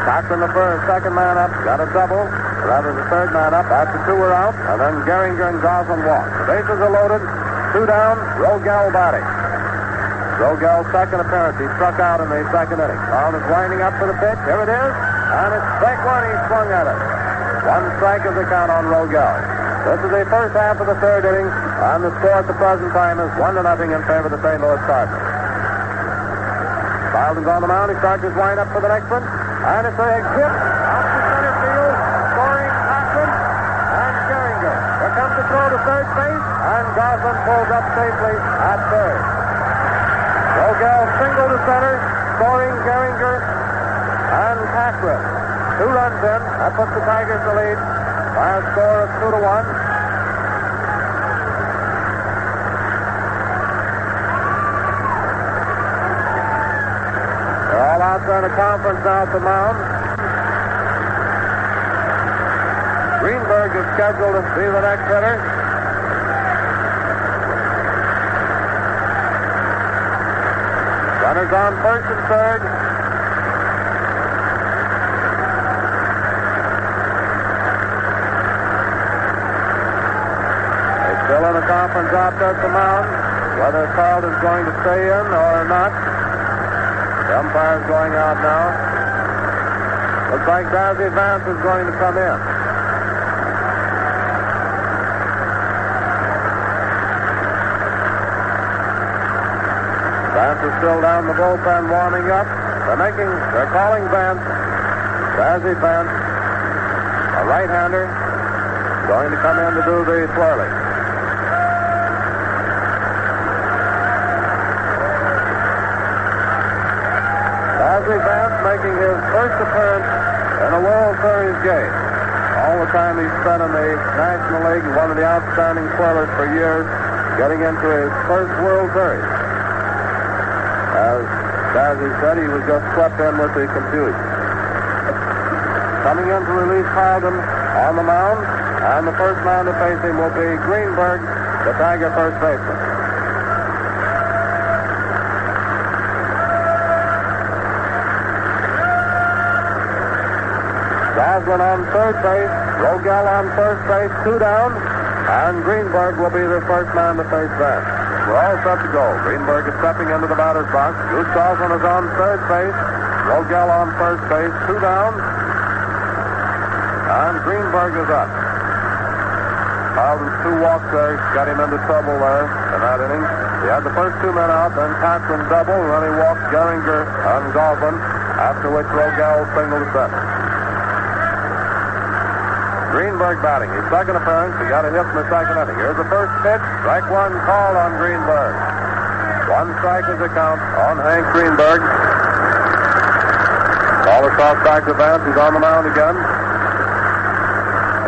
Cochran the first, second man up, got a double. Rather, the third man up after 2 were out, and then Gehringer and Goslin walk. The bases are loaded. 2 down, Rogel batting. Rogel's second appearance. He struck out in the second inning. Carlton is winding up for the pitch. Here it is. And it's strike 1. He swung at it. 1 strike is the count on Rogel. This is the first half of the third inning, and the score at the present time is 1-0 in favor of the St. Louis Cardinals. Carlton's on the mound. He starts his wind up for the next one. And it's a hit out to center field, scoring Cochran and Gehringer. Here comes the throw to third base, and Goslin pulls up safely at third. Rogel single to center, scoring Gehringer, and Catherine. 2 runs in. That puts the Tigers to lead by a score of 2-1. They're all out there in a conference now at the mound. Greenberg is scheduled to be the next hitter. Runners on first and third. They're still in a conference out there at the mound. Whether Carlton's going to stay in or not. The umpire's going out now. Looks like Daffy Vance is going to come in. Vance is still down the bullpen warming up. They're calling Vance. Daffy Vance, a right-hander, going to come in to do the twirling. Daffy Vance making his first appearance in a World Series game. All the time he's spent in the National League, one of the outstanding twirlers for years, getting into his first World Series. As Daffy said, he was just swept in with the confusion. Coming in to relieve Carlton on the mound, and the first man to face him will be Greenberg, the Tiger first baseman. Goslin on third base, Rogel on first base, 2 down, and Greenberg will be the first man to face Vance. We're all set to go. Greenberg is stepping into the batter's box. Goose Goslin is on third base, Rogel on first base, 2 down, and Greenberg is up. Carlton's 2 walks there got him into trouble there in that inning. He had the first 2 men out, then Catherine double, and then he walked Gehringer and Goslin, after which Rogel singled to center. Greenberg batting. His second appearance. He got a hit in the second inning. Here's the first pitch. Strike 1 called on Greenberg. 1 strike is the count on Hank Greenberg. Caller toss back to Vance. He's on the mound again.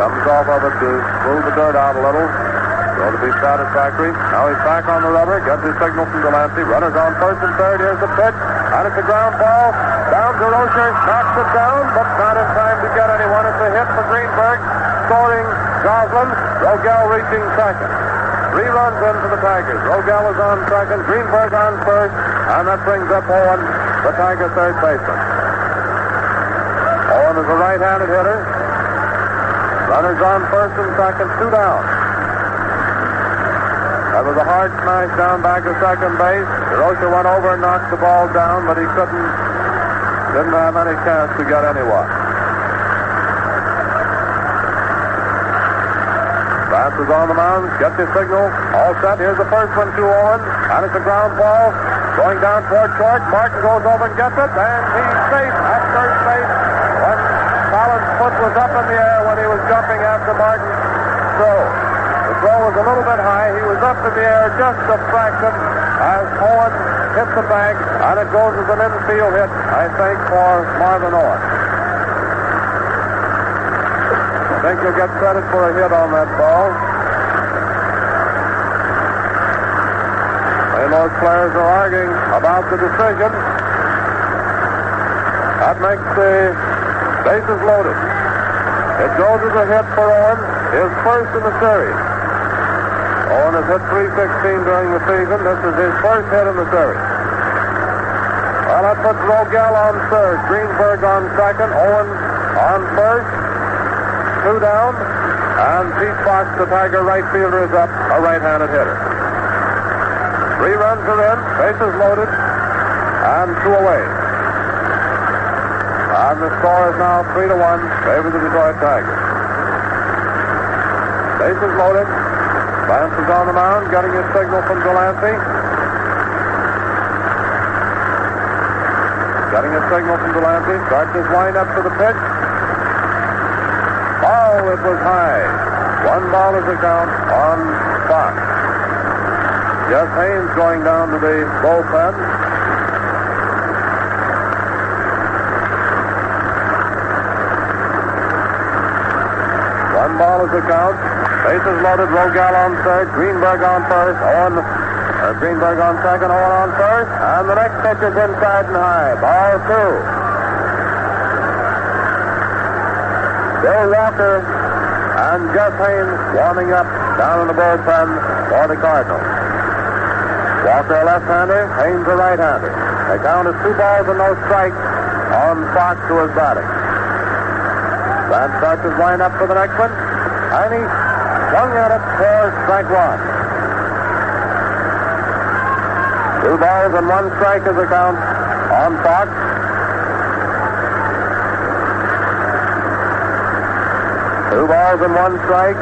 Comes off of it to smooth the dirt out a little. Going to be satisfactory. Now he's back on the rubber. Gets his signal from Delancey. Runners on first and third. Here's the pitch. And it's a ground ball. Down to Rocher. Knocks it down, but not in time to get anyone. It's a hit for Greenberg. Scoring Goslin. Rogel reaching second. 3 runs in for the Tigers. Rogel is on second. Greenberg on first. And that brings up Owen, the Tiger third baseman. Owen is a right-handed hitter. Runners on first and second. 2 down. That was a hard smash down back to second base. DeRocher went over and knocked the ball down, but he didn't have any chance to get anyone. Vance is on the mound, gets his signal, all set. Here's the first one to Owen, and it's a ground ball going down toward short. Martin goes over and gets it, and he's safe at third base when Collins' foot was up in the air when he was jumping after Martin's throw. The throw was a little bit high. He was up in the air just a fraction as Owen hit the bag, and it goes as an infield hit, I think, for Marvin Owen. I think he'll get credit for a hit on that ball. And those players are arguing about the decision. That makes the bases loaded. It goes as a hit for Owen, his first in the series. Owen has hit .316 during the season. This is his first hit in the series. Well, that puts Rogel on third, Greenberg on second, Owen on first, 2 down, and Pete Fox, the Tiger right fielder, is up, a right-handed hitter. 3 runs are in, bases loaded, and 2 away. And the score is now 3-1, favor the Detroit Tigers. Bases loaded. Vance is on the mound, getting his signal from Delancey. Getting his signal from Delancey. Starts his windup for the pitch. Oh, it was high. 1 ball is the count on Fox. Jeff Haynes going down to the bullpen. ball is the count. Bases loaded, Rogel on third, Greenberg on first, Greenberg on second, Owen on first, and the next pitch is inside and high. Ball two. Bill Walker and Gus Haynes warming up down in the bullpen for the Cardinals. Walker a left-hander, Haynes a right-hander. The count is 2 balls and no strikes on Fox, who is batting. Van starts his line-up for the next one, and he swung at it for strike one. 2 balls and 1 strike is the count on Fox. Two balls and 1 strike.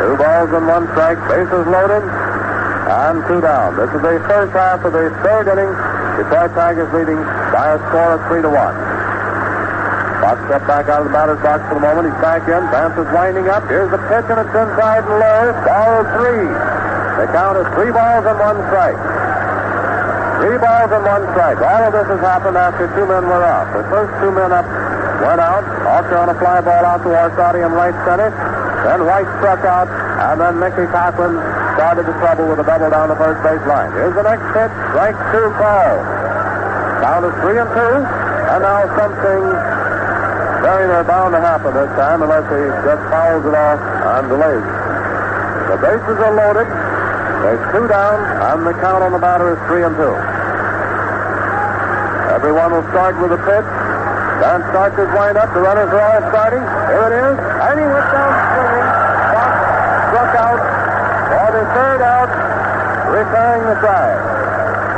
2 balls and 1 strike. Bases loaded and 2 down. This is the first half of the third inning. Detroit Tigers leading by a score of 3-1. Fox stepped back out of the batter's box for the moment. He's back in. Vance is winding up. Here's the pitch, and it's inside and low. Ball 3. The count is 3 balls and 1 strike. 3 balls and 1 strike. All of this has happened after 2 men were out. The first 2 men up went out. Hawker on a fly ball out to Orsatti in right center. Then White struck out, and then Mickey Cochran started the trouble with a double down the first base line. Here's the next pitch. Strike 2 call. Count is 3-2, and now something very near bound to happen this time unless he just fouls it off and delays. The bases are loaded. There's 2 down, and the count on the batter is 3-2. Everyone will start with a pitch. Then starts his windup. The runners are all starting. Here it is. And he went down swinging. Fox struck out for the 3rd out, repairing the side.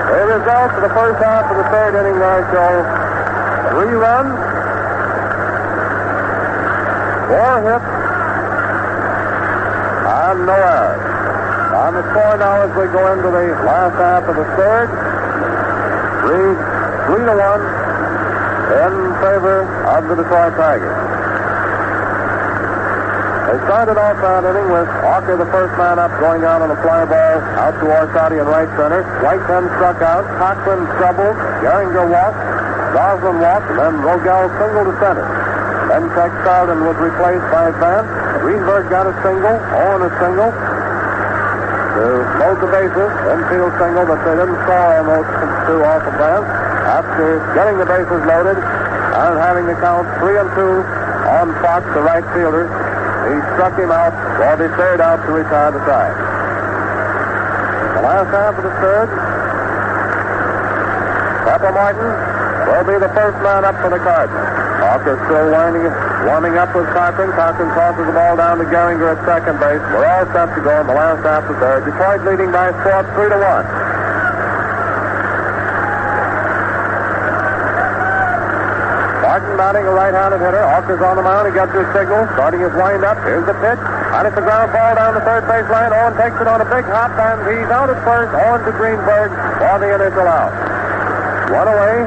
The results of the first half of the 3rd inning there show 3 runs, 4 hits, and no errors. On the score now as we go into the last half of the 3rd, 3-1 in favor of the Detroit Tigers. They started off that inning with Hawker, the first man up, going out on a fly ball out to Orsatti in right center. White then struck out. Cochran troubled. Gehringer walked. Goslin walked, and then Rogel singled to center. Then Tex Sarden was replaced by Vance. Greenberg got a single. Owen a single to load the bases. Infield single, but they didn't score on those 2 off of Vance. After getting the bases loaded and having the count 3-2 on Fox, the right fielder, he struck him out for the 3rd out to retire the side. The last half of the 3rd, Pepper Martin will be the first man up for the Cardinals. Hawker still warming up with Cochran. Cochran tosses the ball down to Gehringer at second base. We're all set to go in the last half of the 3rd. Detroit leading by a score of 3-1. Martin batting, a right-handed hitter. Hawker's on the mound. He gets his signal, starting his wind-up. Here's the pitch. And it's a ground ball down the 3rd base line. Owen takes it on a big hop, and he's out at first. Owen to Greenberg for the initial out. 1 away.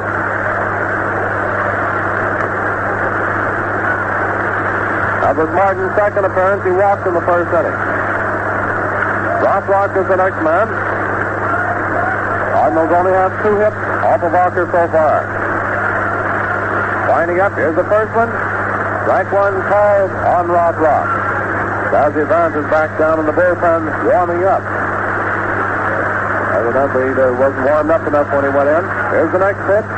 That was Martin's second appearance. He walked in the first inning. Rothrock is the next man. Cardinals only have 2 hits off of Hawker so far. Winding up, here's the first one. Strike 1 called on Rothrock. Dazzy Vance is back down in the bullpen, warming up. Evidently, he wasn't warmed up enough when he went in. Here's the next pitch.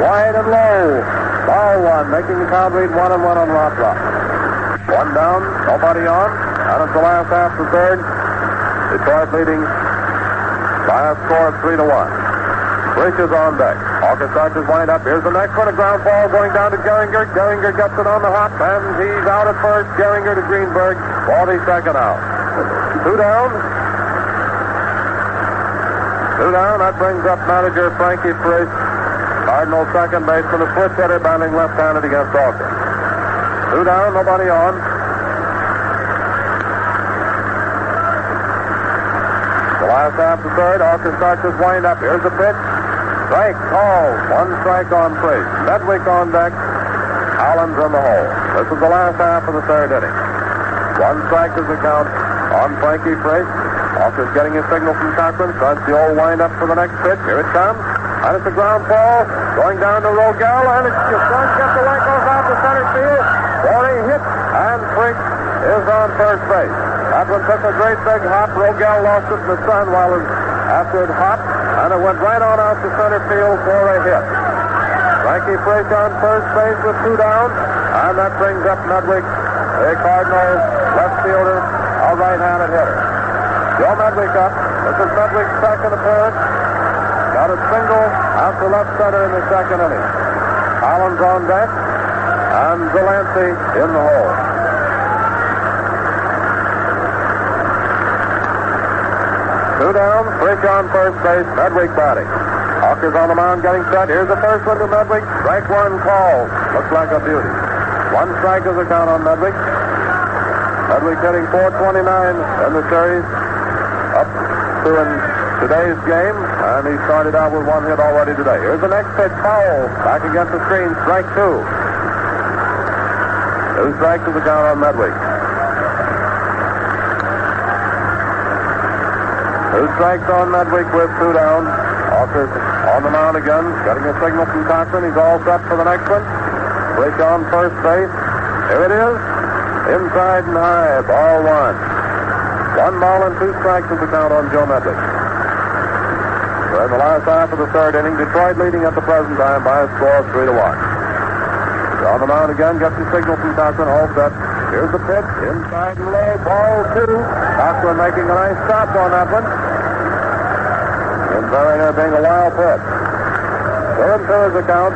Wide and low. Ball 1, making the count read 1-1 on Rothrock. 1 down, nobody on. And it's the last half of the 3rd. Detroit leading by a score of 3-1. Rich is on deck. Hawker starts his wind up. Here's the next one. A ground ball going down to Gehringer. Gehringer gets it on the hop, and he's out at first. Gehringer to Greenberg for the 2nd out. 2 down. 2 down. That brings up manager Frankie Frisch. Cardinal second baseman, a switch hitter batting left-handed against Hawker. 2 down, nobody on. The last half of the 3rd. Hawker starts his wind up. Here's the pitch. Strike called. 1 strike on Frisch. Medwick on deck. Collins in the hole. This is the last half of the 3rd inning. 1 strike is the count on Frankie Frisch. Hawker's getting his signal from Cochran. Starts the old wind up for the next pitch. Here it comes. And it's a ground ball going down to Rogel, and it's just going to get the leg goes out to center field for a hit, and Frink is on first base. That one took a great big hop. Rogel lost it in the sun after it hopped, and it went right on out to center field for a hit. Frankie Frink on first base with 2 down, and that brings up Medwick, a Cardinals left fielder, a right-handed hitter. Joe Medwick up. This is Medwick's second appearance. Got a single out to left center in the second inning. Collins on deck, and Delancey in the hole. Two down, Frink on first base, Medwick batting. Hawker's on the mound getting set. Here's the first one to Medwick. Strike one called. Looks like a beauty. 1 strike is the count on Medwick. Medwick hitting .429 in the series up to in today's game, and he started out with 1 hit already today. Here's the next pitch, foul. Back against the screen, strike 2. 2 strikes is the count on Medwick. 2 strikes on Medwick with 2 down. Hawker on the mound again, getting a signal from Cochran. He's all set for the next one. Frink on first base. Here it is. Inside and high, ball 1. 1 ball and 2 strikes is the count on Joe Medwick. We're in the last half of the third inning. Detroit leading at the present time by a score of 3-1. On the mound again, gets the signal from Cochran, all set. Here's the pitch, inside and low, ball 2. Cochran making a nice stop on that one. Inverringer being a wild pitch. 2-2 is the count.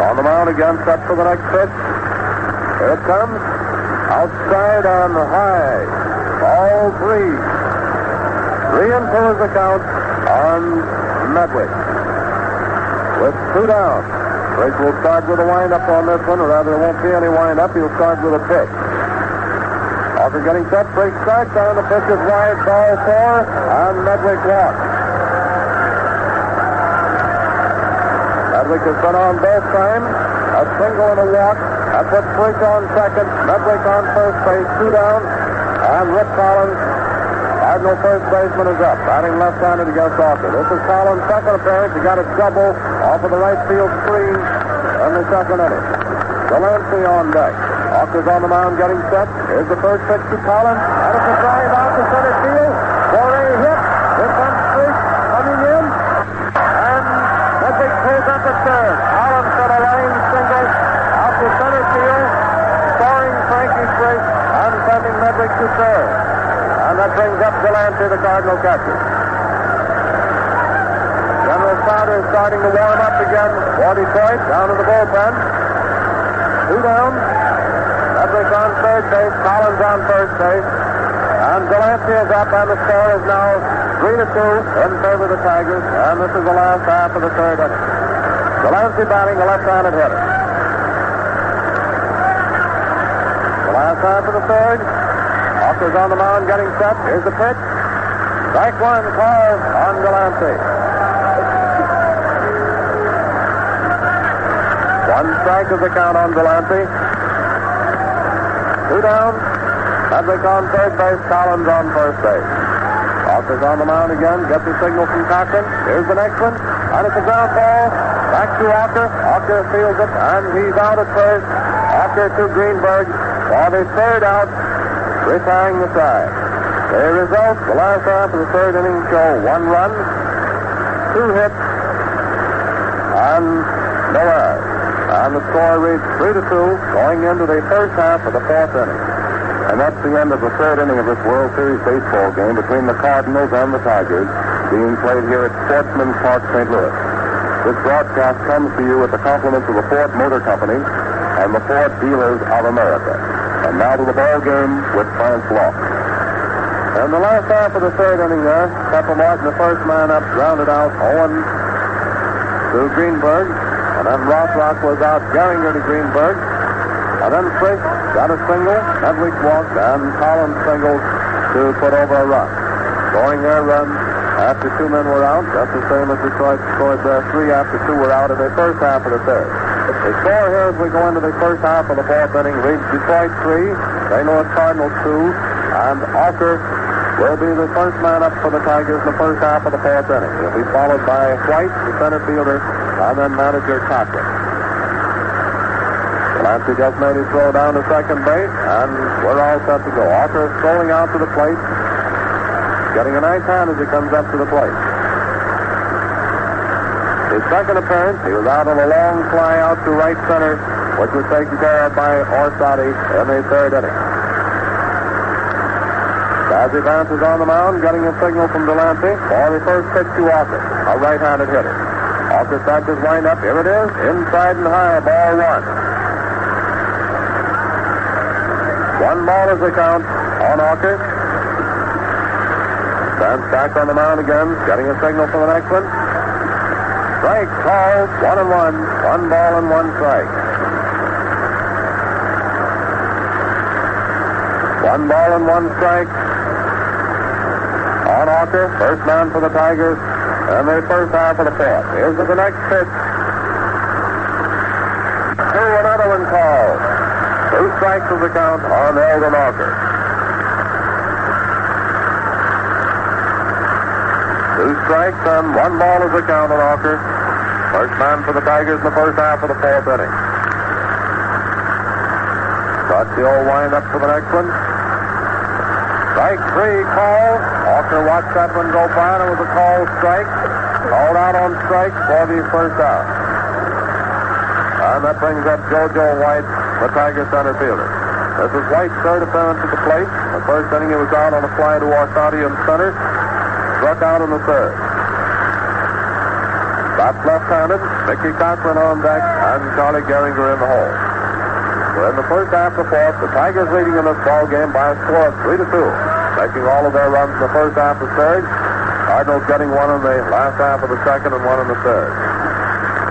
On the mound again, set for the next pitch. Here it comes. Outside on high. Ball 3. 3-2 is the count on Medwick. With 2 down. Frink will start with a windup on this one, or rather there won't be any windup. He'll start with a pitch. Hawker getting set. Frink strikes down. The pitch is wide. Ball 4. And Medwick walks. Medwick has been on both times. A single and a walk. That puts Frink on second. Medwick on first base. 2 down. And Rip Collins, Cardinal first baseman, is up. Batting left-handed against Hawker. This is Collins' second appearance. He got a double off of the right field screen in the second inning. Delancey on deck. Hawker's on the mound getting set. Here's the first pitch to Collins. And it's a drive out to center field for a hit. Here comes Frink coming in. And Medwick plays up at third. Collins got a line single out to center field, scoring Frankie Frink and sending Medwick to third. And that brings up Delancey, the Cardinal catcher. General Sauter is starting to warm up again for Detroit, down in the bullpen. 2 down. Medwick on third base, Collins on first base. And Delancey is up, and the score is now 3-2 in favor of the Tigers. And this is the last half of the third inning. Delancey batting, a left-handed hitter. The last half of the third. Hawker's on the mound getting set. Here's the pitch. Strike 1 called on Delancey. 1 strike is the count on Delancey. 2 down. Medwick on third base. Collins on first base. Hawker's on the mound again. Gets the signal from Cochran. Here's the next one. And it's a ground ball. Back to Hawker. Hawker fields it. And he's out at first. Hawker to Greenberg for the third out, retiring the side. The results, the last half of the third inning show 1 run, 2 hits, and no errors. And the score reads 3-2 going into the first half of the fourth inning. And that's the end of the third inning of this World Series baseball game between the Cardinals and the Tigers, being played here at Sportsman's Park, St. Louis. This broadcast comes to you with the compliments of the Ford Motor Company and the Ford Dealers of America. And now to the ball game with Frank Block. In the last half of the third inning there, Pepper Martin, the first man up, grounded out Owen to Greenberg. And then Rothrock was out Gehringer to Greenberg. And then Frink got a single. Medwick walked, and Collins singled to put over a run. Scoring their run after 2 men were out, just the same as Detroit scored their 3 after 2 were out in the first half of the third. The score here as we go into the first half of the fourth inning reads Detroit 3, St. Louis Cardinals 2, and Hawker will be the first man up for the Tigers in the first half of the fourth inning. He'll be followed by White, the center fielder, and then manager Cochran. Delancey just made his throw down to second base, and we're all set to go. Walker strolling out to the plate, getting a nice hand as he comes up to the plate. His second appearance, he was out on a long fly out to right center, which was taken care of by Orsatti in the third inning. Daffy Vance is on the mound, getting a signal from Delancey for the first pitch to Walker, a right-handed hitter. Walker starts his wind-up. Here it is, inside and high, ball one. 1 ball is the count on Walker. Vance back on the mound again, getting a signal for the next one. Strike called, 1-1. 1 ball and 1 strike. 1 ball and 1 strike on Walker, first man for the Tigers, and the first half of the fourth. Here's the next pitch. Another one called. 2 strikes is the count on Eldon Walker. 2 strikes and 1 ball is the count on Walker. First man for the Tigers in the first half of the fourth inning. Got the old wind up for the next one. Strike 3 call. Walker watched that one go by, and it was a call strike. Called out on strike for the first out. And that brings up JoJo White, the Tiger center fielder. This is White's third appearance at the plate. The first inning he was out on a fly to Orsatti in center. Struck out in the third. That's left-handed. Mickey Cochran on deck, and Charlie Gehringer in the hole. So in the first half of the fourth, the Tigers leading in this ball game by a score of 3-2, making all of their runs in the first half of the third. Cardinals getting one in the last half of the second and one in the third.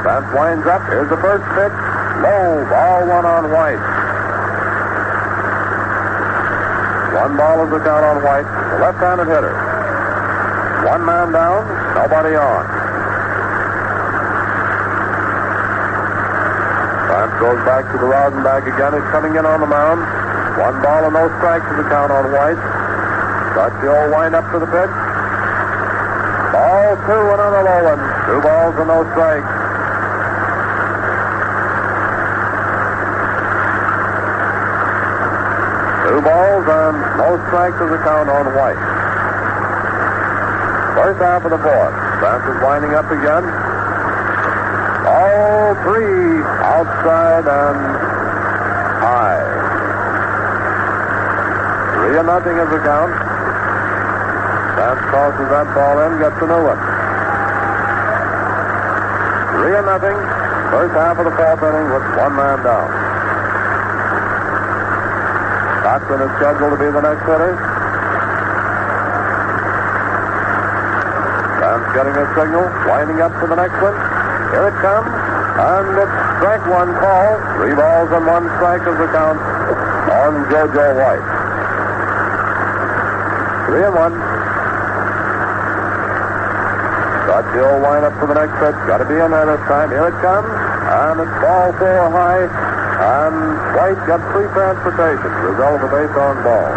Vance winds up. Here's the first pitch. Low. Ball one on White. 1 ball is the count on White, the left-handed hitter. 1 man down, nobody on. Vance goes back to the rosin bag again. He's coming in on the mound. 1 ball and no strikes is the count on White. Starts the old wind up for the pitch. Ball 2, another low one. 2 balls and no strikes. Two balls and no strikes is the count on White. First half of the fourth. Vance is winding up again. All 3 outside and high. 3-0 is the count. Vance tosses that ball in, gets a new one. 3-0. First half of the fourth inning with 1 man down. Cochran is scheduled to be the next hitter. Vance getting a signal, winding up for the next one. Here it comes, and it's strike 1 call. 3 balls and 1 strike is the count on JoJo White. 3-1. Got the old wind up for the next pitch. Got to be in there this time. Here it comes, and it's ball 4 high. And White got free transportation, result of the base on ball.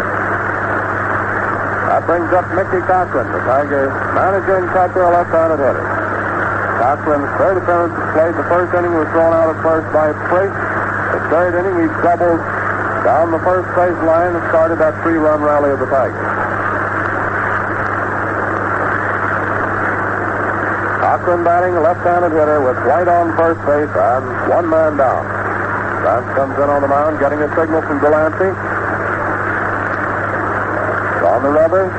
That brings up Mickey Cochran, the Tigers manager and catcher, a left-handed hitter. Cochran's third appearance at the plate. The first inning was thrown out at first by Price. The third inning, he doubled down the first base line and started that 3-run rally of the Tigers. Cochran batting, a left-handed hitter with White on first base and 1 man down. Vance comes in on the mound, getting a signal from Delancey. On the rubber.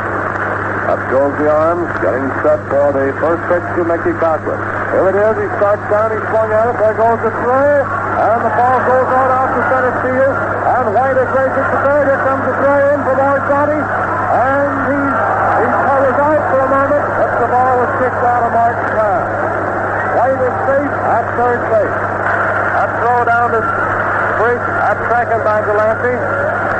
Up goes the arms, getting set for the first pitch to Mickey Cochran. Here it is. He starts down. He swung at it. There goes the throw. And the ball goes right out to center field. And White is racing to third. Here comes the throw in for Orsatti. And he covers out for a moment. But the ball was kicked out of Martin's hand. White is safe at third base. That throw down to Freak at second by Delancey.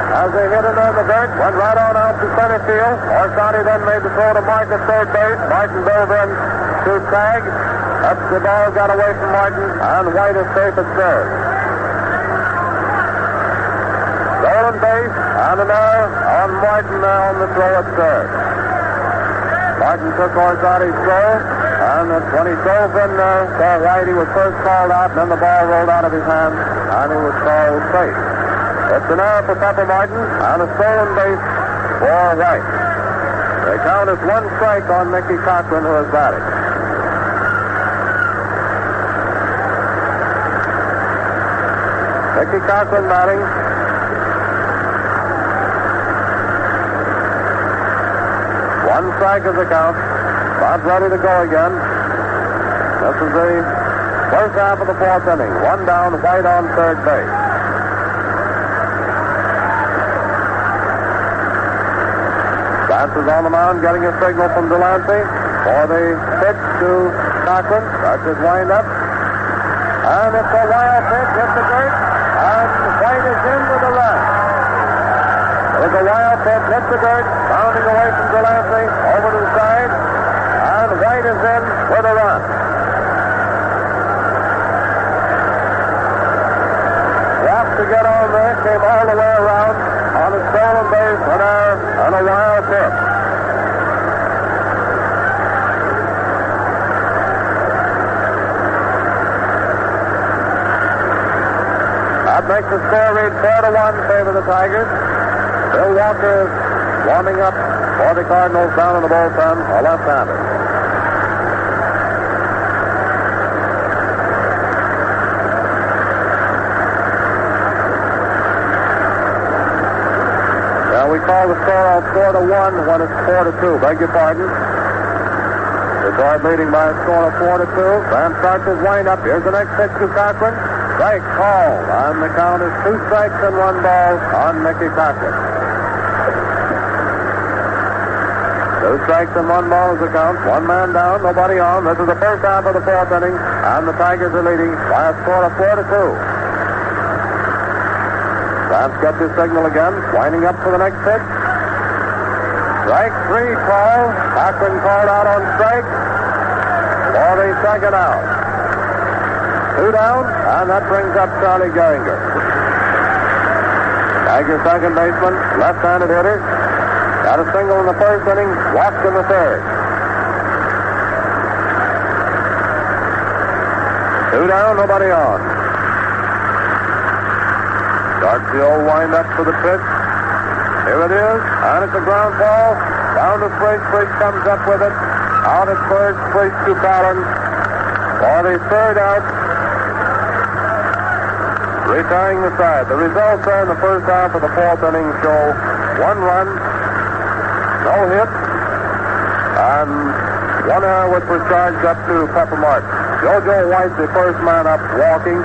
As they hit it in the dirt, went right on out to center field. Orsatti then made the throw to Martin at third base. Martin dove in to tag. Up the ball got away from Martin, and White is safe at third. So stolen base, and an error on Martin now on the throw at third. Martin took Orsatti's throw, and when he drove in to right, he was first called out, and then the ball rolled out of his hand, and he was called safe. It's an error for Pepper Martin, and a stolen base for White. They count as one strike on Mickey Cochran, who has batted. Mickey Cochran batting. One strike is the count. About ready to go again. This is the first half of the fourth inning. One down, White on third base. Vance is on the mound, getting a signal from Delancey for the pitch to Cochran. That's his windup. And it's a wild pitch, hits the dirt, and White is in with a run. There's a wild pitch, hits the dirt, bounding away from Delancey, over to the side, and White is in with a run. Walked to get on there, came all the way around on a stolen base, an error, and a wild pitch. That makes the score read 4-1 in favor of the Tigers. Bill Walker is warming up for the Cardinals down in the bullpen, a left-hander. We call the score out 4-1 when it's 4-2. Beg your pardon. Detroit leading by a score of 4-2. Van starts his windup. Here's the next pitch to Cochran. Strike called. And the count is 2 strikes and 1 ball on Mickey Cochran. 2 strikes and 1 ball is the count. 1 man down, nobody on. This is the first half of the fourth inning, and the Tigers are leading by a score of 4-2. Vance gets his signal again, winding up for the next pitch. Strike 3 call. Cochran called out on strike for the second out. 2 down, and that brings up Charlie Gehringer. Tiger second baseman, left-handed hitter. Got a single in the first inning, walked in the third. 2 down, nobody on. Starts the old wind-up for the pitch. Here it is, and it's a ground ball. Down to Spriggs. Spriggs comes up with it. Out at first, Spriggs to Collins for the third out. Retiring the side. The results there in the first half of the fourth inning show 1 run, no hit, and 1 error which was charged up to Pepper Martin. JoJo White, the first man up, walking.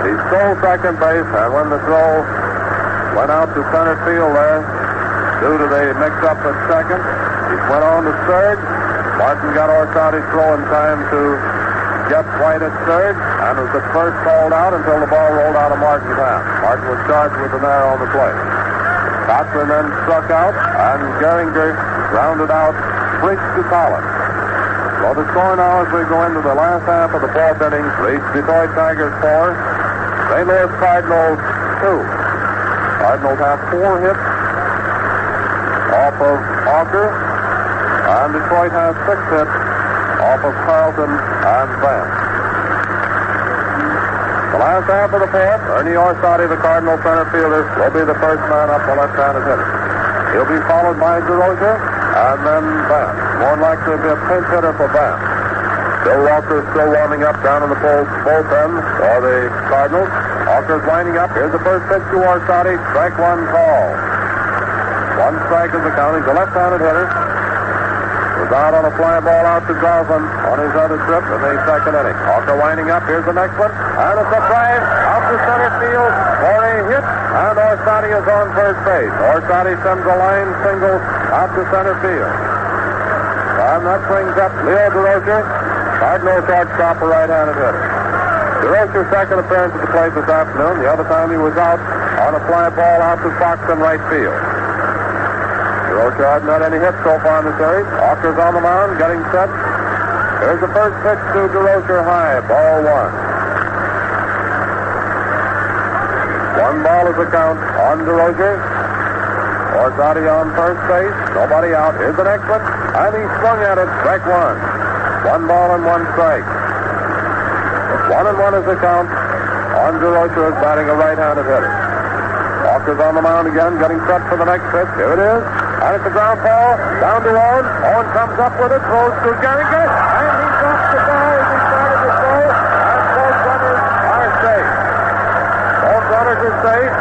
He stole second base, and when the throw went out to center field there, due to the mix-up at second, he went on to third. Martin got Orsatti's throw in time to get White at third, and was the first called out until the ball rolled out of Martin's hand. Martin was charged with an error on the plate. Cochran then struck out, and Gehringer rounded out Spriggs to Collins. So the score now as we go into the last half of the fourth inning reads Detroit Tigers 4, St. Louis Cardinals 2. Cardinals have 4 hits off of Hawker, and Detroit has 6 hits off of Carlton and Vance. The last half of the fourth, Ernie Orsatti, the Cardinal center fielder, will be the first man up, the left-handed hitter. He'll be followed by DeRosa and then Vance. More than likely to be a pinch hitter for Vance. Bill Walker is still warming up down in the bullpen for the Cardinals. Walker's winding up. Here's the first pitch to Orsatti. Strike 1 call. 1 strike is the count. He's a left-handed hitter. Was out on a fly ball out to Goslin on his other trip in the second inning. Walker winding up. Here's the next one. And it's a drive out to center field for a hit. And Orsatti is on first base. Orsatti sends a line single out to center field. And that brings up Leo DeRosa, Cardinal shortstop, a right-handed hitter. DeRosa's second appearance at the plate this afternoon. The other time he was out on a fly ball out to Fox in right field. DeRosa hasn't had any hits so far in the series. Walker's on the mound, getting set. Here's the first pitch to DeRosa high, ball 1. 1 ball is the count on DeRozier. Orsatti on first base. Nobody out. Here's the next one. And he swung at it. Strike one. 1 ball and 1 strike. 1-1 is the count on DeRozier is batting a right-handed hitter. Walker's on the mound again, getting set for the next pitch. Here it is. And it's a ground ball. Down to Owen. Owen comes up with it. Throws to Gehringer. And he drops the ball as he started to throw. And both runners are safe. Both runners are safe.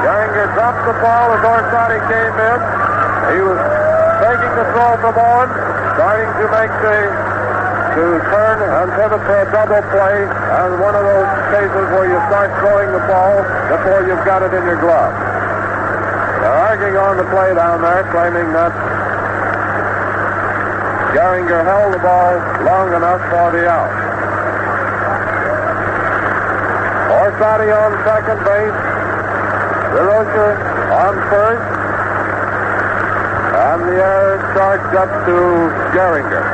Gehringer dropped the ball as Orsatti came in. He was taking the throw from Owen, starting to make to turn and pivot for a double play, and one of those cases where you start throwing the ball before you've got it in your glove. They're arguing on the play down there, claiming that Gehringer held the ball long enough for the out. Orsatti on second base. DeRozier on first. And the air charged up to Gehringer.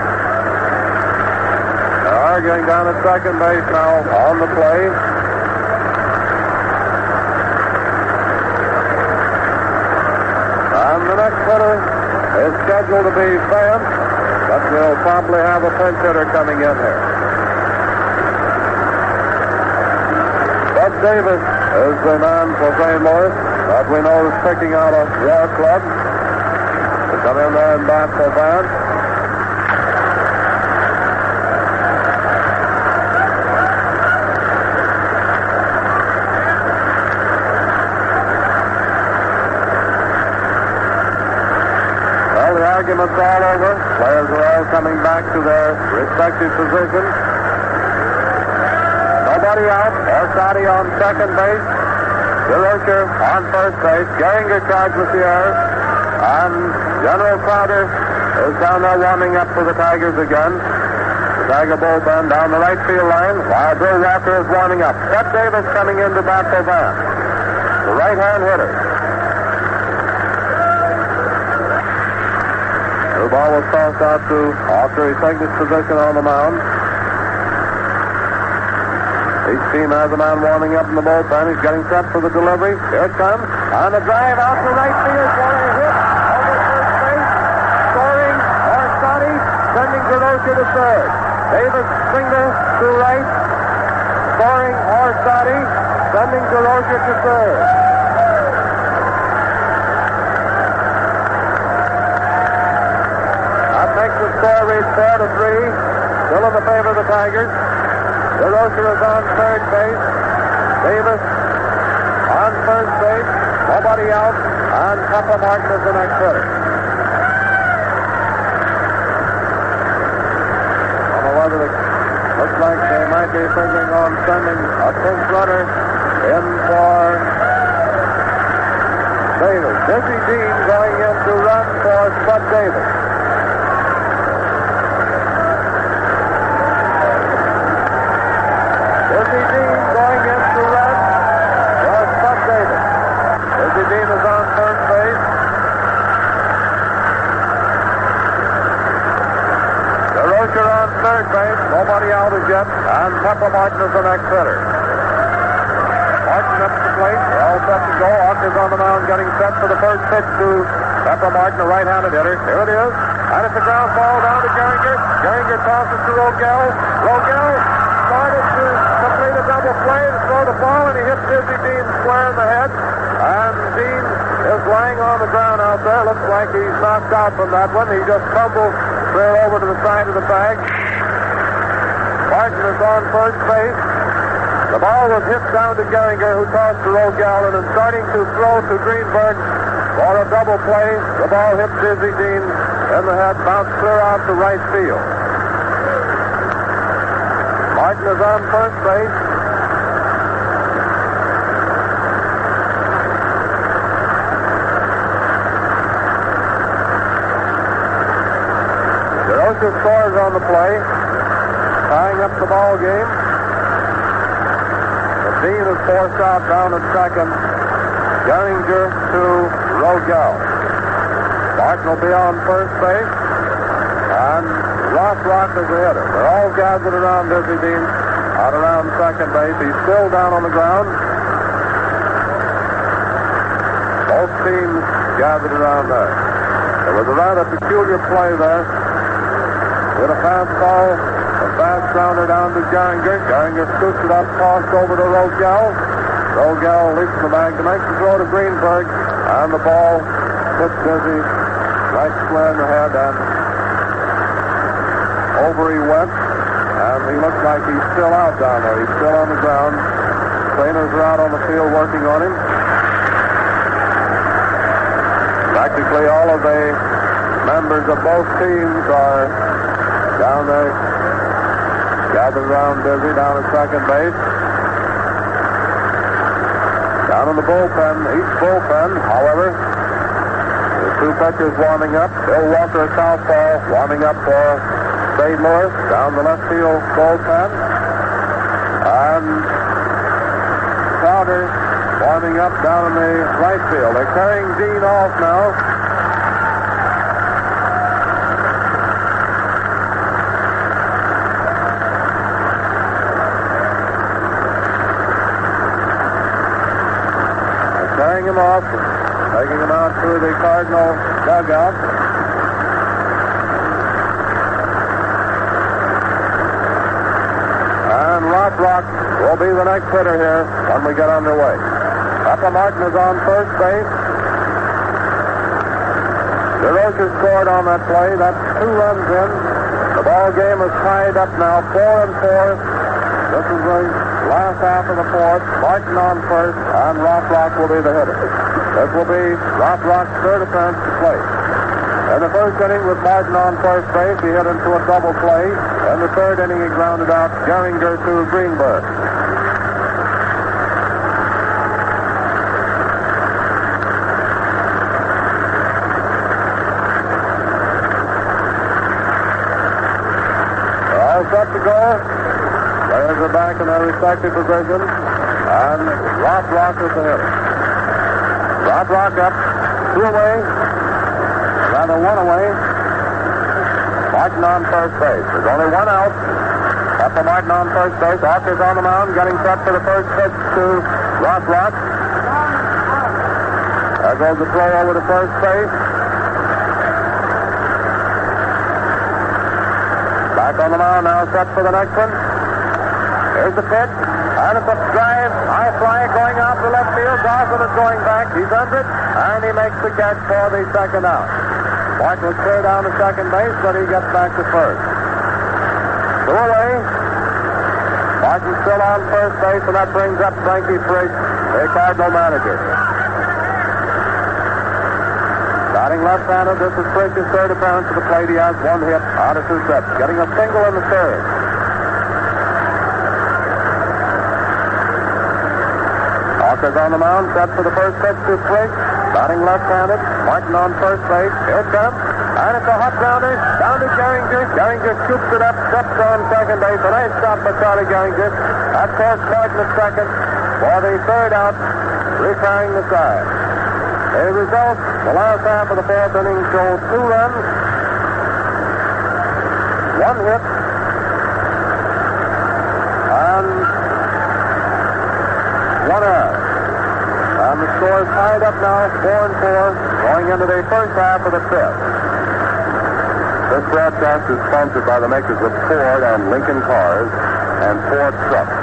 They're arguing down at second base now on the play. And the next hitter is scheduled to be Vance, but we'll probably have a pinch hitter coming in here. Bud Davis is the man for St. Louis that we know is picking out a war club to come in there and bat for Vance. Well, the argument's all over. Players are all coming back to their respective positions. Nobody out. Orsatti on second base. DeRozier on first base. Gehringer charged with the air. And General Crowder is down there warming up for the Tigers again. The Tiger bullpen down the right field line while Bill Walker is warming up. Bud Davis coming in to bat for Vance, the right-hand hitter. The ball was tossed out to Walker. He takes his position on the mound. Each team has a man warming up in the bullpen. He's getting set for the delivery. Here it comes. On the drive out to right field for a hit. Over first base. Scoring. Orsatti sending DeRozier to third. Davis finger to right. Scoring. Orsatti sending DeRozier to third. That makes the score read 4-3. Still in the favor of the Tigers. DeRozier is on third base. Davis on first base. Nobody out. And Papa Martin is the next hitter. I don't know whether it looks like they might be figuring on sending a pinch runner in for Davis. Dizzy Dean going in to run for Spud Davis. Dizzy Dean going in to run for Spud Davis. Dizzy Dean is on first base. DeRozier on third base. Nobody out as yet. And Papa Martin is the next hitter. Martin up to the plate. They're all set to go. Walker's on the mound getting set for the first pitch to Papa Martin, a right-handed hitter. Here it is. And it's a ground ball down to Gehringer. Gehringer tosses to Rogel. Rogel started to complete a double play to throw the ball, and he hit Dizzy Dean square in the head. And Dean is lying on the ground out there. Looks like he's knocked out from that one. He just tumbled clear over to the side of the bag. Martin is on first base. The ball was hit down to Gehringer, who tossed to Rogel, and is starting to throw to Greenberg for a double play. The ball hit Dizzy Dean in the head, bounced clear out to right field. Martin is on first base. DeRozier scores on the play, tying up the ball game. The Dean is forced out down at second. Gehringer to Rogel. Martin will be on first base. And Rock is the hitter. They're all gathered around Dizzy Dean out around second base. He's still down on the ground. Both teams gathered around there. There was a rather peculiar play there. With a fastball, a fast grounder down to Geringer. Geringer scoots it up, tossed over to Rogel. Rogel leaps the bag to make the throw to Greenberg. And the ball hits Dizzy right square in the head, and over he went. And he looks like he's still out down there. He's still on the ground. Trainers are out on the field working on him. Practically all of the members of both teams are down there, gathered around Dizzy down at second base. Down in the bullpen, each bullpen, however, the two pitchers warming up. Bill Walker, southpaw, warming up for St. Louis down the left field bullpen. And Crowder warming up down in the right field. They're carrying Dean off now. They're carrying him off, taking him out through the Cardinal dugout. And Rock will be the next hitter here when we get underway. Papa Martin is on first base. DeRocha scored on that play. That's 2 runs in. The ball game is tied up now, 4-4. This is the last half of the fourth. Martin on first, and Rock will be the hitter. This will be Rock's third appearance to play. In the first inning with Martin on first base, he hit into a double play. In the third inning, he grounded out Geringer to Greenberg. They're all set to go. Players are back in their respective positions, and Rock is the hitter. Rock up, 2 away. Rather 1 away. Martin on first base. There's only 1 out. After Martin on first base, Hawker's on the mound, getting set for the first pitch to Rock. There goes the throw over to first base. Back on the mound now, set for the next one. Here's the pitch. And it's a drive. High fly going out to left field. Dawson is going back. He's under it. And he makes the catch for the second out. Martin was clear down to second base, but he gets back to first. 2 away. Martin still on first base, and that brings up Frankie Frigg, the Cardinal manager. Batting left-handed, this is Frigg's third appearance at the plate. He has 1 hit out of 2 steps, getting a single in the third. Hawker's on the mound, set for the first pitch to Frigg. Batting left-handed, Martin on first base. Here it comes. And it's a hot grounder down to Geringer. Geringer scoops it up, steps on second base. A nice stop by Charlie Geringer. That forced Martin at second for the third out, retiring the side. The result, the last half of the fourth inning showed 2 runs, 1 hit, and 1 error. And the score is tied up now, 4-4, going into the first half of the fifth. This broadcast is sponsored by the makers of Ford and Lincoln cars and Ford trucks.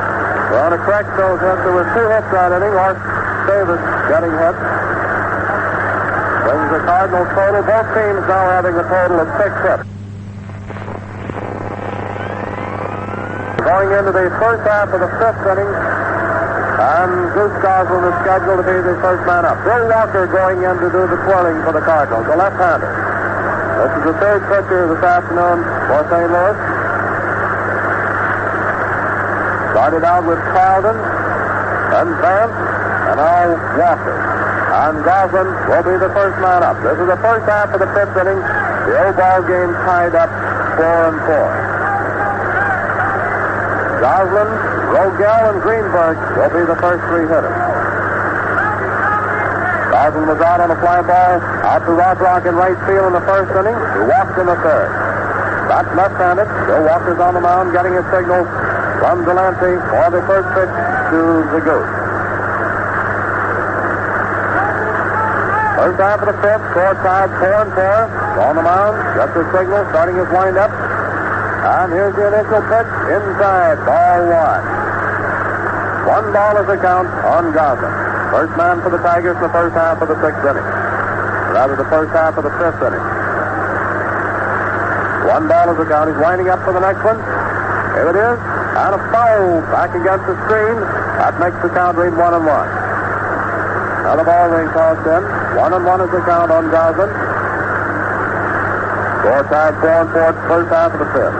Well, to correct those hits, there were 2 hits that inning. Art Davis getting hit. Brings the Cardinals total. Both teams now having a total of 6 hits. Going into the first half of the fifth inning, and Goose Goslin is scheduled to be the first man up. Bill Walker going in to do the twirling for the Cardinals, the left-hander. This is the third pitcher this afternoon for St. Louis. Started out with Carlton, then Vance, and now Walker. And Goslin will be the first man up. This is the first half of the fifth inning. The old ball game tied up 4-4. Goslin, Rogel, and Greenberg will be the first 3 hitters. Goslin was out on a fly ball, out to Rock in right field in the first inning. He walked in the third. That's left-handed. Bill Walker's on the mound, getting his signal from Delancey for the first pitch to the Goose. First half of the fifth, score tied 4-4. On the mound, gets the signal, starting his windup. And here's the initial pitch inside, ball one. 1 ball is the count on Goslin. First man for the Tigers in the first half of the sixth inning. Rather, the first half of the fifth inning. 1 ball is the count. He's winding up for the next one. Here it is. And a foul back against the screen. That makes the count read 1-1. Now the ball being tossed in. 1-1 is the count on Goslin. Score tied 4-4, first half of the fifth.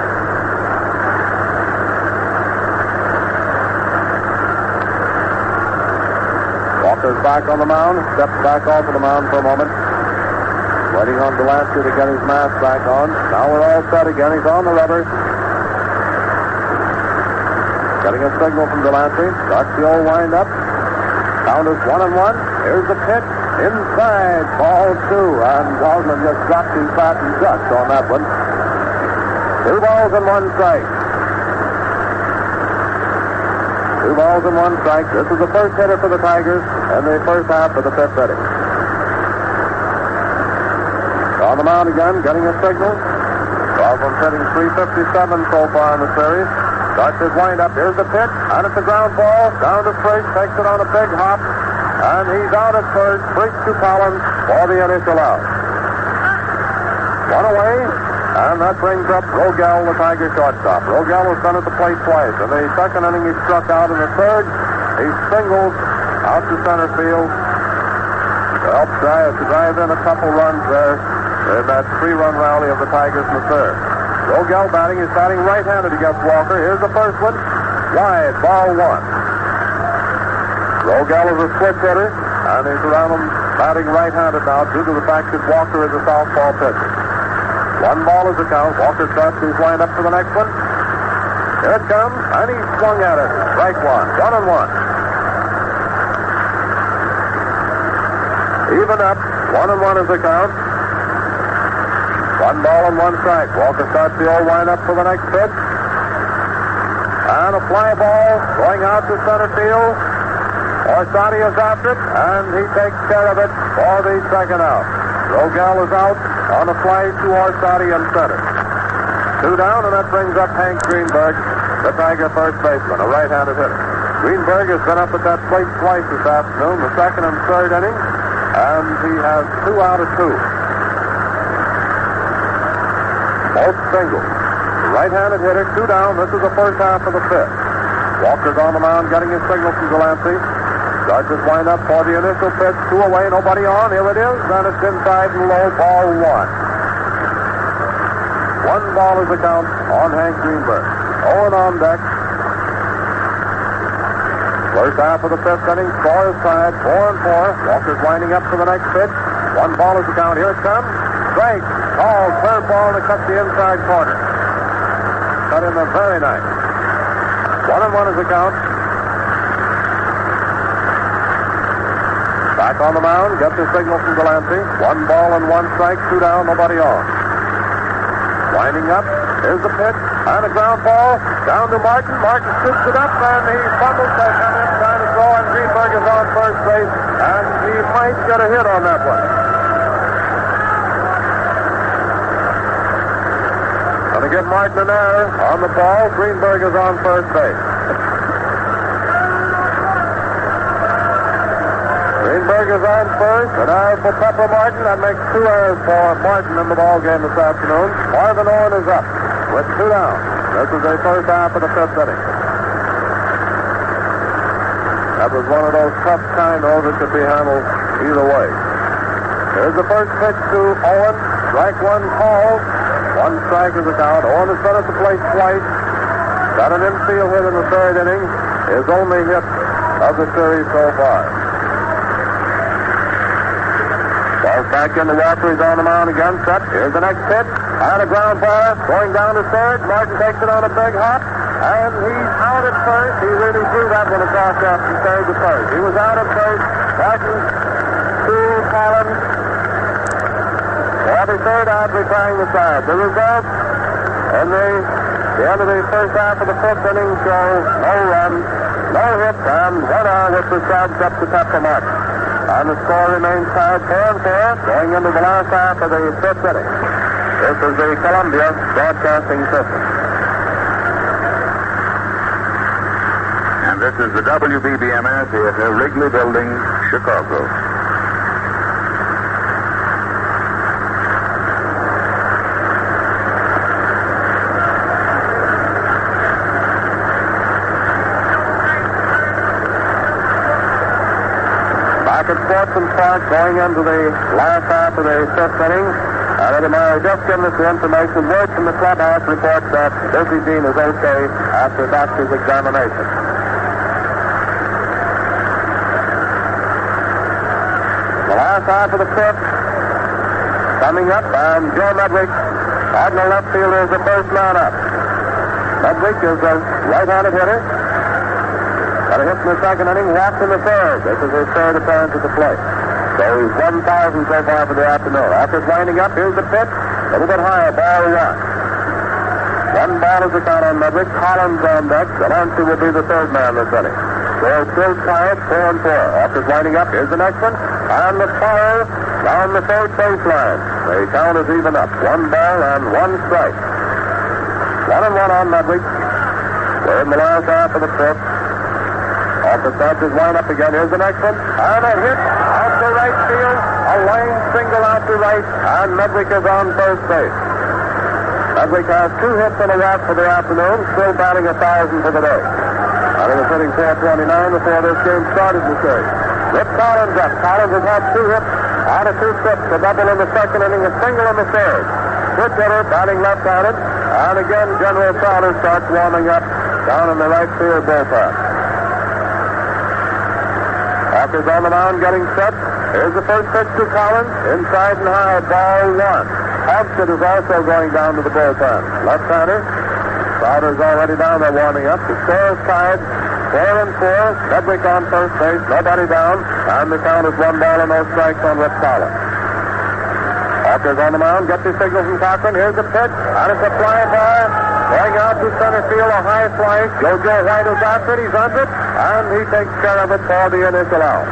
Walker's back on the mound. Steps back off of the mound for a moment. Waiting on Delancey to get his mask back on. Now we're all set again. He's on the rubber. Getting a signal from Delancey. Starts the old wind-up. Count is 1-1. Here's the pitch. Inside. Ball two. And Goslin just dropped his bat and ducks on that one. 2 balls and 1 strike. 2 balls and 1 strike. This is the first hitter for the Tigers in the first half of the fifth inning. On the mound again, getting a signal. Goslin's hitting .357 so far in the series. Starts his windup. Here's the pitch, and it's a ground ball. Down to first, takes it on a big hop, and he's out at first. Breaks to Collins for the initial out. 1 away, and that brings up Rogel, the Tiger shortstop. Rogel has been at the plate twice. In the second inning, he struck out. In the third, he singles out to center field to help drive in a couple runs there in that 3-run rally of the Tigers in the third. Rogel batting. He's batting right-handed against Walker. Here's the first one. Wide, ball 1. Rogel is a switch hitter, and he's around him batting right-handed now due to the fact that Walker is a southpaw pitcher. 1 ball is the count. Walker starts his windup for the next one. Here it comes, and he swung at it. Strike 1. 1-1. Even up. 1-1 is the count. 1 ball and 1 strike. Walker starts the old windup for the next pitch. And a fly ball going out to center field. Orsatti is after it, and he takes care of it for the second out. Rogel is out on a fly to Orsatti in center. 2 down, and that brings up Hank Greenberg, the Tiger first baseman, a right-handed hitter. Greenberg has been up at that plate twice this afternoon, the second and third inning, and he has 2 out of 2. Both singles. Right-handed hitter, 2 down. This is the first half of the fifth. Walker's on the mound getting his signal from Delancey. Starts his windup for the initial pitch. 2 away, nobody on. Here it is. And it's inside and low, ball 1. 1 ball is the count on Hank Greenberg. Owen on deck. First half of the fifth inning. Score is tied, 4-4. Walker's winding up for the next pitch. 1 ball is the count. Here it comes. Strike. Called. Curveball to cut the inside corner. Cut in there very nice. 1-1 is the count. Back on the mound. Gets his signal from Delancey. 1 ball and 1 strike. 2 down. Nobody on. Winding up. Here's the pitch. And a ground ball. Down to Martin. Martin scoops it up, and he fumbles that come in trying to throw, and Greenberg is on first base, and he might get a hit on that one. Going to give Martin an error on the ball. Greenberg is on first base. Greenberg is on first, and as for Pepper Martin, that makes 2 errors for Martin in the ball game this afternoon. Marvin Owen is up with 2 down. This is the first half of the fifth inning. That was one of those tough kind of that could be handled either way. Here's the first pitch to Owen. Strike 1 called. 1 strike is the count. Owen has been at the plate twice. Got an infield hit in the third inning. His only hit of the series so far. Ball's back in the Walker. He's on the mound again. Set. Here's the next pitch. And a ground ball going down to third. Martin takes it on a big hop. And he's out at first. He really threw that one across from third to first. He was out at first. Martin to Collins. For the third out, replying the side. The result in the end of the first half of the fifth inning shows no runs, no hits, and 1 out, which was charged up to Pepper Martin. And the score remains tied 4-4 going into the last half of the fifth inning. This is the Columbia Broadcasting System. And this is the WBBM Air Theater, Wrigley Building, Chicago. Back at Sportsman Park, going into the last half of the fifth inning. Eddie Meyer just given us the information. Word from the clubhouse reports that Busy Dean is okay after doctor's examination. The last half of the fifth coming up, and Joe Medwick, Cardinal left fielder, is the first man up. Medwick is a right-handed hitter. Got a hit in the second inning, walked in the third. This is his third appearance at the plate. So he's 1,000 so far for the afternoon. After winding up, here's the pitch. A little bit higher, ball one. One ball is the count on Medwick. Collins on deck. Delancey will be the third man this inning. So still tied, 4-4. After winding up, here's the next one. And the fire down the third baseline. The count is even up. One ball and one strike. 1-1 on Medwick. We're in the last half of the fifth. Off the start is wind up again. Here's the next one. And a hit out to right field. A line single out to right. And Medwick is on first base. Medwick has 2 hits in a walk for the afternoon. Still batting 1,000 for the day. And he was hitting 429 before this game started the series. Rip Collins up. Collins has had 2 hits out of 2 trips. A double in the second inning, a single in the third. Switch hitter, batting left-handed. And again, General Crowder starts warming up down in the right field bullpen. Hawker's on the mound, getting set. Here's the first pitch to Collins. Inside and high, ball one. Hobson is also going down to the bullpen. Left-hander. Crowder's already down there warming up. The score is tied 4-4. Medwick on first base. Nobody down. And the count is 1 ball and no strikes on Rip Collins. Hawker's on the mound. Gets the signal from Cochran. Here's the pitch. And it's a fly ball. Going out to center field, a high fly. Jojo White is after it. He's under it. And he takes care of it for the initial out.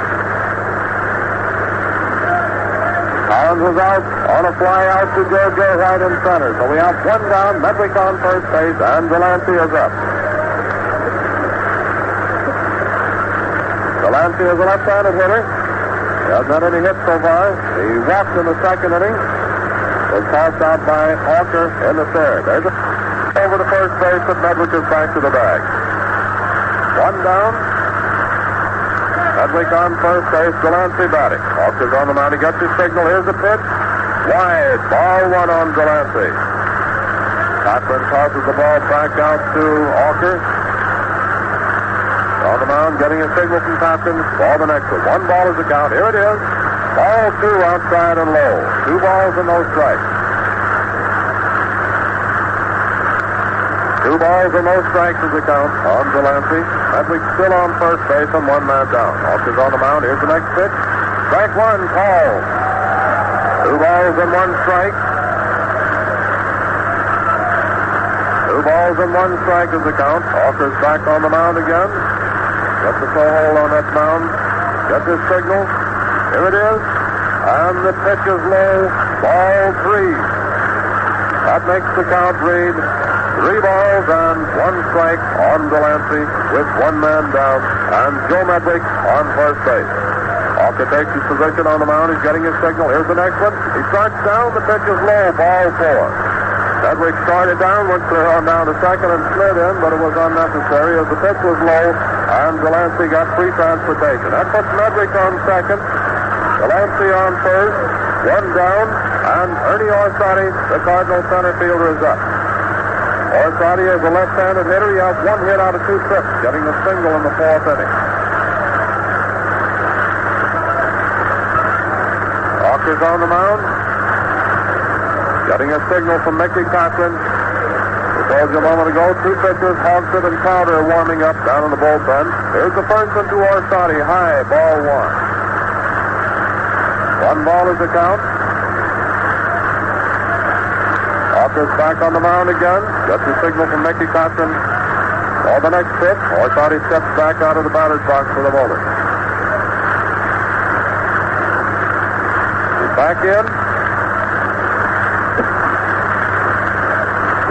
Collins was out on a fly out to Jojo White in center. So we have 1 down. Medwick on first base. And Delancey is up. Delancey is a left-handed hitter. He hasn't had any hits so far. He walked in the second inning. Was tossed out by Hawker in the third. There's a over to first base, but Medwick is back to the bag. 1 down. Medwick on first base. Delancey batting. Hawker's on the mound. He gets his signal. Here's the pitch. Wide. Ball 1 on Delancey. Cochran tosses the ball back out to Hawker. On the mound, getting a signal from Cochran. Ball the next one. 1 ball is the count. Here it is. Ball 2 outside and low. 2 balls and no strikes. 2 balls and no strikes is the count on Delancey. Medwick still on first base and 1 man down. Hawker's on the mound. Here's the next pitch. Strike 1, called. 2 balls and 1 strike. 2 balls and 1 strike is the count. Hawker's back on the mound again. Gets the throw hole on that mound. Gets his signal. Here it is. And the pitch is low. Ball 3. That makes the count read 3 balls and 1 strike on Delancey with 1 man down. And Joe Medwick on first base. Hawker takes his position on the mound. He's getting his signal. Here's the next one. He starts down. The pitch is low. Ball 4. Medwick started down, went on down to second and slid in, but it was unnecessary as the pitch was low, and Delancey got free transportation. That puts Medwick on second, Delancey on first, 1 down, and Ernie Orsatti, the Cardinal center fielder, is up. Orsatti is a left-handed hitter. He has 1 hit out of 2 trips, getting a single in the 4th inning. Hawker's on the mound. Getting a signal from Mickey Cochran. We told you a moment ago, 2 pitchers, Hogford and Crowder, warming up down in the bullpen. Here's the first one to Orsatti. High, ball 1. 1 ball is the count. Hawker's back on the mound again. Gets the signal from Mickey Cochran. For the next pitch, Orsatti steps back out of the batter's box for the bowler. Back in.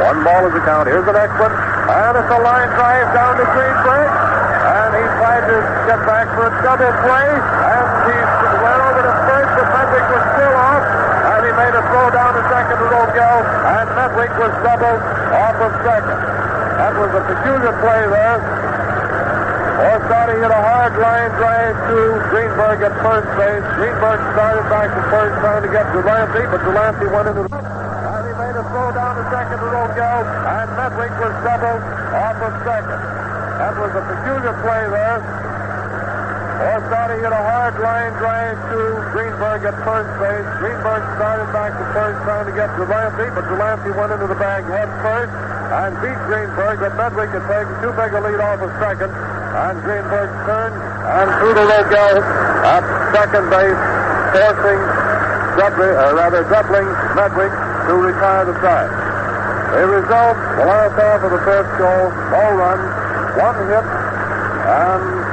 1 ball is the count. Here's the next one. And it's a line drive down to Greenberg. And he tried to get back for a double play. And he went over to first, but Medwick was still off. And he made a throw down to second to Rogel. And Medwick was doubled off of second. That was a peculiar play there. Orsatti hit a hard line drive to Greenberg at first base. Greenberg started back to first trying to get Delancey, but Delancey went into the... And he made a throw down to second to Rogel. And Medwick was doubled off of second. That was a peculiar play there. Orsatti hit a hard line drive to Greenberg at first base. Greenberg started back to first trying to get Delancey, but Delancey went into the bag head first and beat Greenberg, but Medwick had taken too big a lead off of second. And Greenberg turned and threw to Rogel at second base, forcing doubling Medwick to retire the side. The result, the last half of the first show, no runs, 1 hit, and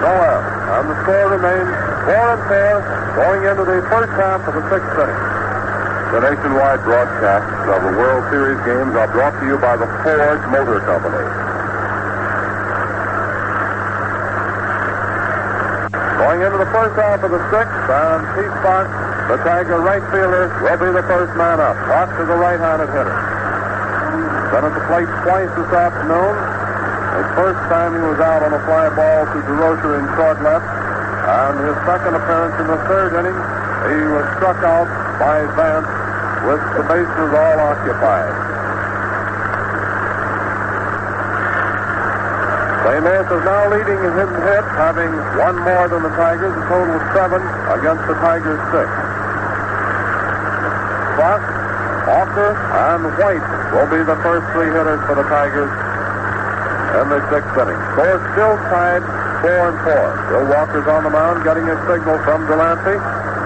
no out. And the score remains 4-4 going into the first half of the 6th inning. The nationwide broadcasts of the World Series games are brought to you by the Ford Motor Company. Going into the first half of the 6th, and Pete Fox, the Tiger right fielder, will be the first man up. Fox is a right-handed hitter. Been at the plate twice this afternoon. His first time he was out on a fly ball to DeRocher in short left, and his second appearance in the 3rd inning, he was struck out by Vance with the bases all occupied. St. Louis is now leading in hit, having 1 more than the Tigers, a total of 7 against the Tigers' 6. Fox, Walker, and White will be the first 3 hitters for the Tigers in the 6th inning. Score still tied 4-4. Bill Walker's on the mound, getting a signal from Delancey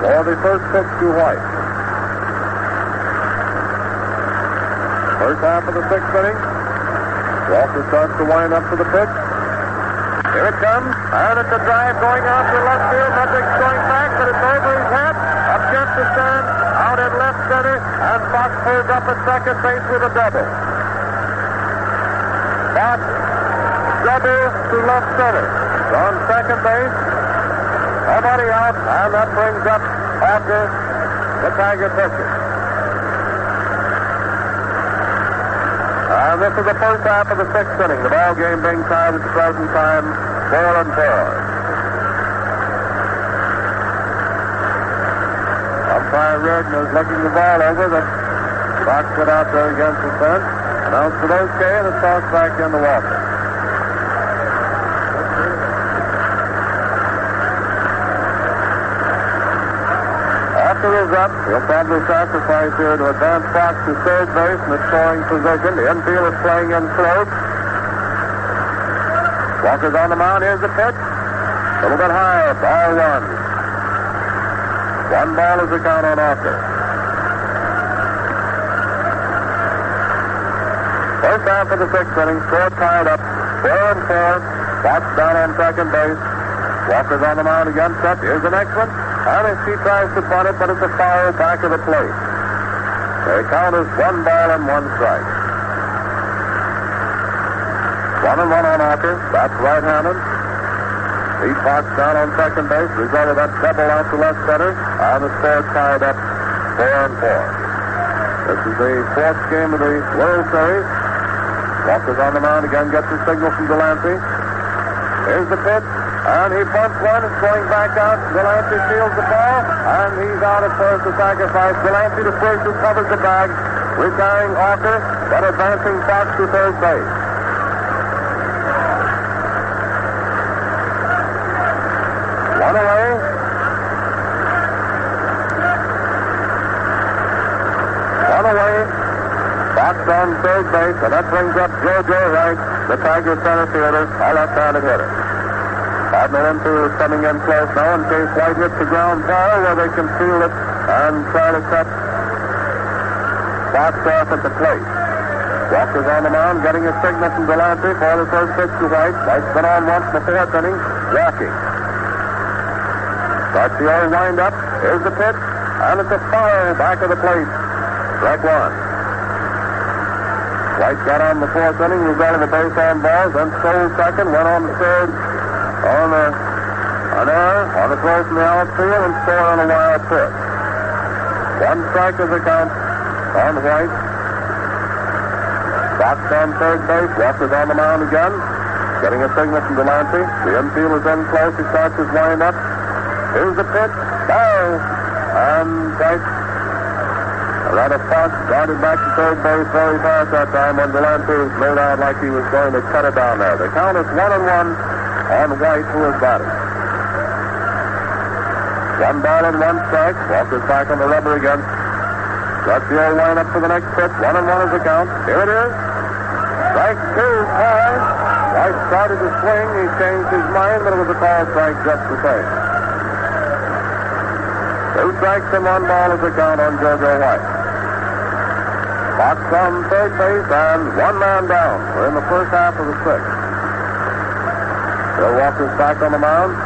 for the first pitch to White. First half of the 6th inning. Walker starts to wind up to the pitch. Here it comes, and it's a drive going out to left field. Medwick's going back, but it's over his head. Up against the stand, out at left center, and Fox pulls up at second base with a double. Fox double to left center. On second base, nobody out, and that brings up after the Tiger pitcher. And this is the first half of the 6th inning. The ball game being tied at the present time, 4-4. Umpire Reardon is looking the ball over. The Fox got out there against the fence. Announced it okay, and it's tossed back into Walker. After is up, he'll probably sacrifice here to advance Fox to third base in the scoring position. The infield is playing in close. Walker's on the mound. Here's the pitch. A little bit higher. Ball 1. 1 ball is the count on Walker. First half of the 6th inning. Score tied up 4-4. Fox down on second base. Walker's on the mound again. Set. Here's the next one. And he tries to bunt it, but it's a foul back of the plate. The count is 1 ball and 1 strike. 1-1 on Walker. That's right-handed. Pete Fox down on second base. Result of that double out to left center. And the score tied up 4-4. This is the 4th game of the World Series. Walker's on the mound again. Gets the signal from Delancey. Here's the pitch. And he bunts one. It's going back out. Delancey fields the ball. And he's out at first to sacrifice. Delancey to first, who covers the bag. Retiring Walker, but advancing Fox to third base. One away. One away. Fox on third base. And that brings up Joe Wright, the Tiger center fielder, a left-handed hitter. Cardinal infield is coming in close now in case White hits the ground ball where they can field it and try to cut Fox off at the plate. Walker's on the mound, getting a signal from Delancey for the first pitch to White. White's been on once in the 4th inning, walking. Starts the old wind-up. Here's the pitch. and it's a foul back of the plate. Strike one. White got on the fourth inning, resulted in a base on balls, then stole second, went on to third on an error on the throw from the outfield, and scored on a wild pitch. One strike is the count on White. Fox on third base, Walker's on the mound again, getting a signal from Delancey. The infield is in close, he starts his wind-up. Here's the pitch, ball, and White. Rather Fox darted back to third base very fast that time when Delancey made out like he was going to cut it down there. The count is 1-1 on White, who is batting. 1 ball and 1 strike. Walker's back on the rubber again. That's the old line up for the next pitch. 1-1 is the count. Here it is. Strike two, high. White started to swing. He changed his mind, but it was a call strike just the same. 2 strikes and 1 ball is the count on JoJo White. Fox on third base and 1 man down. We're in the first half of the 6th. Bill Walker's back on the mound.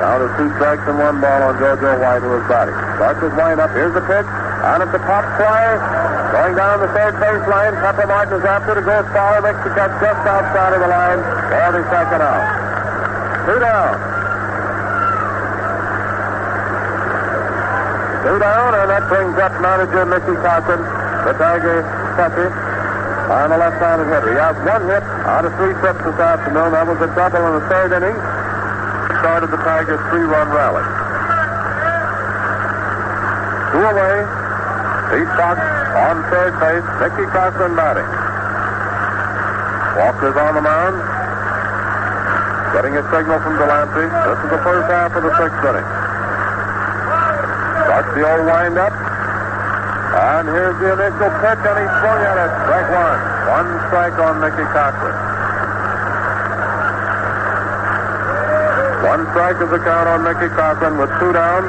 Count is 2 strikes and 1 ball on JoJo White, who is batting. Starts his wind-up. Here's the pitch. And it's a pop fly. Going down the third baseline. Pepper Martin is after it. Goes far. Makes the catch just outside of the line. For the second out. 2 down. 2 down, and that brings up manager Mickey Cochran, the Tiger catcher, on a left-handed hitter. He has 1 hit out of 3 trips this afternoon. That was a double in the 3rd inning. Started the Tigers' 3-run rally. 2 away. Pete Fox on third base. Mickey Cochran batting. Walker's on the mound. Getting a signal from Delancey. This is the first half of the 6th inning. Starts the old wind-up. And here's the initial pitch, and he swung at it. Strike 1. 1 strike on Mickey Cochran. 1 strike is the count on Mickey Cochran with 2 down.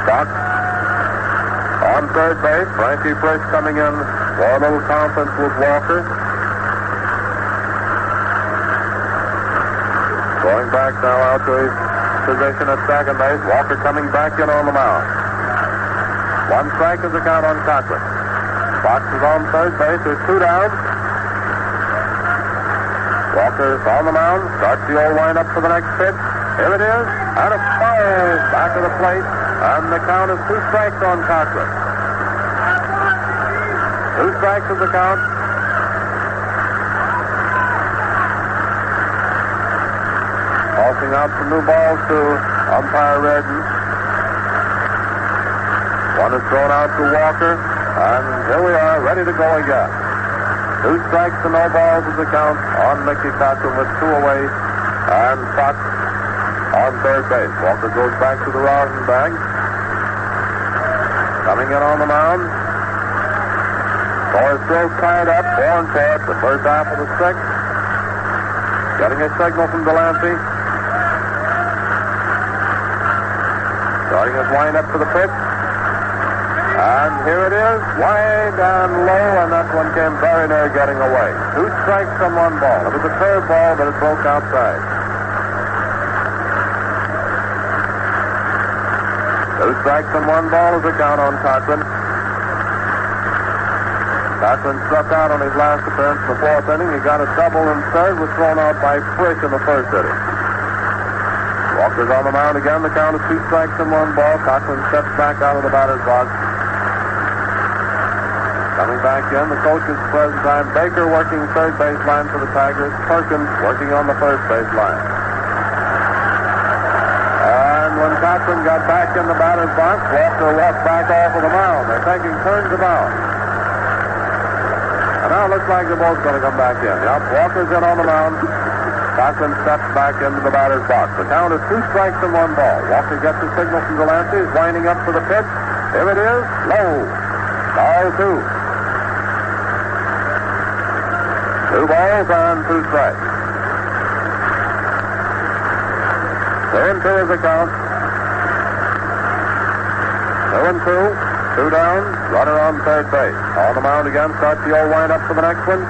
Fox on third base. Frankie Frisch coming in for a little conference with Walker. Going back now out to his position at second base. Walker coming back in on the mound. 1 strike is the count on Cochran. Fox is on third base. There's 2 down. Walker's on the mound. Starts the old wind-up for the next pitch. Here it is. And a foul back of the plate. And the count is 2 strikes on Cochran. 2 strikes is the count. Tossing out some new balls to umpire Redden. 1 is thrown out to Walker. And here we are, ready to go again. 2 strikes to no balls is the count on Mickey Cochran with 2 away. And Fox on third base. Walker goes back to the rosin bag. Coming in on the mound. Score is still tied up. 4-4. The first half of the 6th. Getting a signal from Delancey. Starting his wind-up for the pitch. And here it is. Wide and low, and that one came very near getting away. 2 strikes from 1 ball. It was a curve ball, but it broke outside. 2 strikes and 1 ball is the count on Cochran. Cochran struck out on his last appearance in the 4th inning. He got a double in 3rd, was thrown out by Frisch in the 1st inning. Walker's on the mound again. The count is 2 strikes and 1 ball. Cochran steps back out of the batter's box. Coming back in, the coach is present time. Baker working third baseline for the Tigers. Perkins working on the first baseline. And when Cochran got back in the batter's box, Walker walked back off of the mound. They're taking turns about. And now it looks like they're both going to come back in. Yep, Walker's in on the mound. Cochran steps back into the batter's box. The count is 2 strikes and 1 ball. Walker gets the signal from Delancey. He's winding up for the pitch. Here it is. Low. Ball 2. 2 balls and 2 strikes. 2-2 is the count. 2-2. 2 down. Runner on third base. On the mound again. Starts the old wind-up for the next one.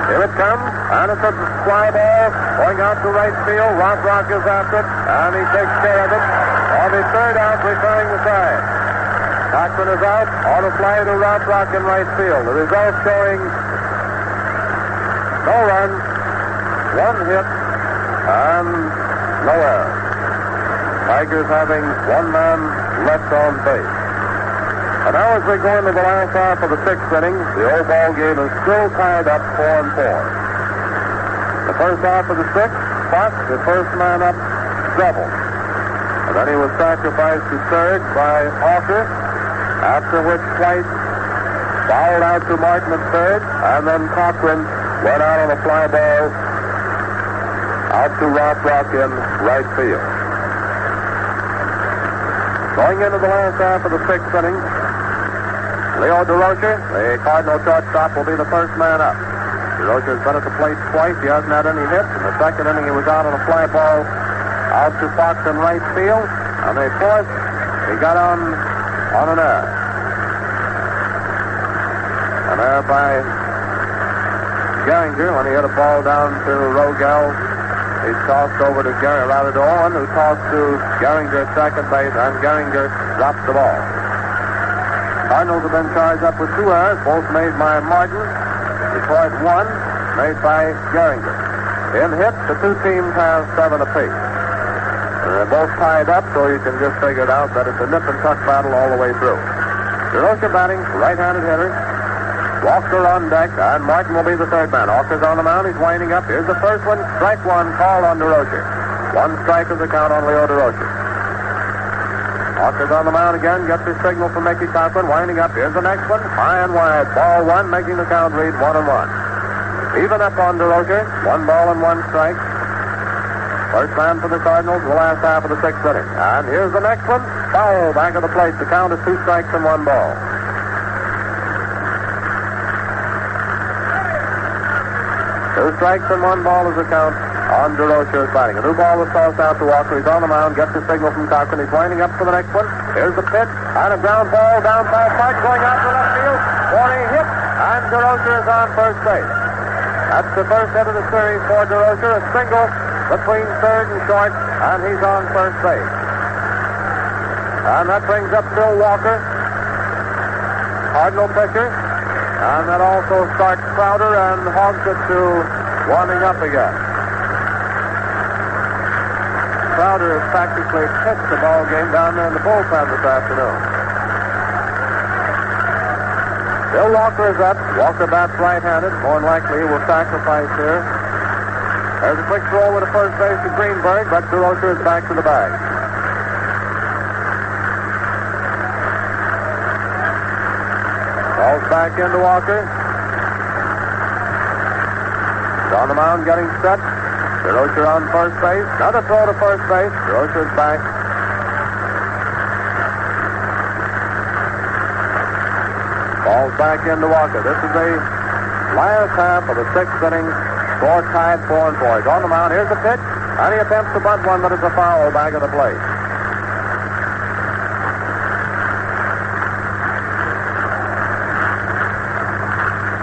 Here it comes. And it's a fly ball going out to right field. Rock is after it. And he takes care of it. on the third out, returning the side. Cochran is out on a fly to Rock in right field. The result showing no runs, one hit, and no error. Tigers having one man left on base. And now as we go into the last half of the sixth inning, the old ball game is still tied up 4-4. The first half of the sixth, Fox, the first man up, doubled. And then he was sacrificed to third by Hawker, after which White fouled out to Martin at third, and then Cochran went out on a fly ball out to Rock in right field. Going into the last half of the sixth inning, Leo DeRocher, the Cardinal shortstop, will be the first man up. DeRocher's been at the plate twice. He hasn't had any hits. In the second inning, he was out on a fly ball out to Fox in right field. On the fourth, he got on an error. An error by Gehringer when he hit a ball down to Rogel. He tossed over to Owen, who tossed to Gehringer at second base, and Gehringer dropped the ball. Cardinals have been charged up with two errors, both made by Martin. Detroit one, made by Gehringer. In hits, the two teams have 7 apiece. And they're both tied up, so you can just figure it out that it's a nip and tuck battle all the way through. DeRocher batting, right-handed hitter. Walker on deck, and Martin will be the third man. Walker's on the mound, he's winding up. Here's the first one, strike one, called on DeRocher. One strike is the count on Leo DeRocher. Walker's on the mound again, gets his signal from Mickey Cochran, winding up. Here's the next one, high and wide, ball one, making the count read 1-1. Even up on DeRocher, 1 ball and 1 strike. First man for the Cardinals in the last half of the sixth inning. And here's the next one, foul back of the plate. The count is 2 strikes and 1 ball. Two strikes and 1 ball is the count on DeRocher's batting. A new ball was tossed out to Walker. He's on the mound, gets the signal from Cochran. He's winding up for the next one. Here's the pitch, and a ground ball down by Park, going out to left field for a hit, and DeRocher is on first base. That's the first hit of the series for DeRocher, a single between third and short, and he's on first base. And that brings up Bill Walker, Cardinal pitcher, and that also starts Crowder and hogs it to warming up again. Crowder has practically pitched the ball game down there in the bullpen this afternoon. Bill Walker is up. Walker bats right-handed. More than likely he will sacrifice here. There's a quick throw with a first base to Greenberg, but DeRocher is back to the bag. Calls back into Walker. He's on the mound getting set. DeRocher on first base. Another throw to first base. DeRocher's back. Balls back into Walker. This is the last half of the sixth inning. Score tied 4-4. He's on the mound. Here's the pitch. And he attempts to bunt one, but it's a foul back of the plate.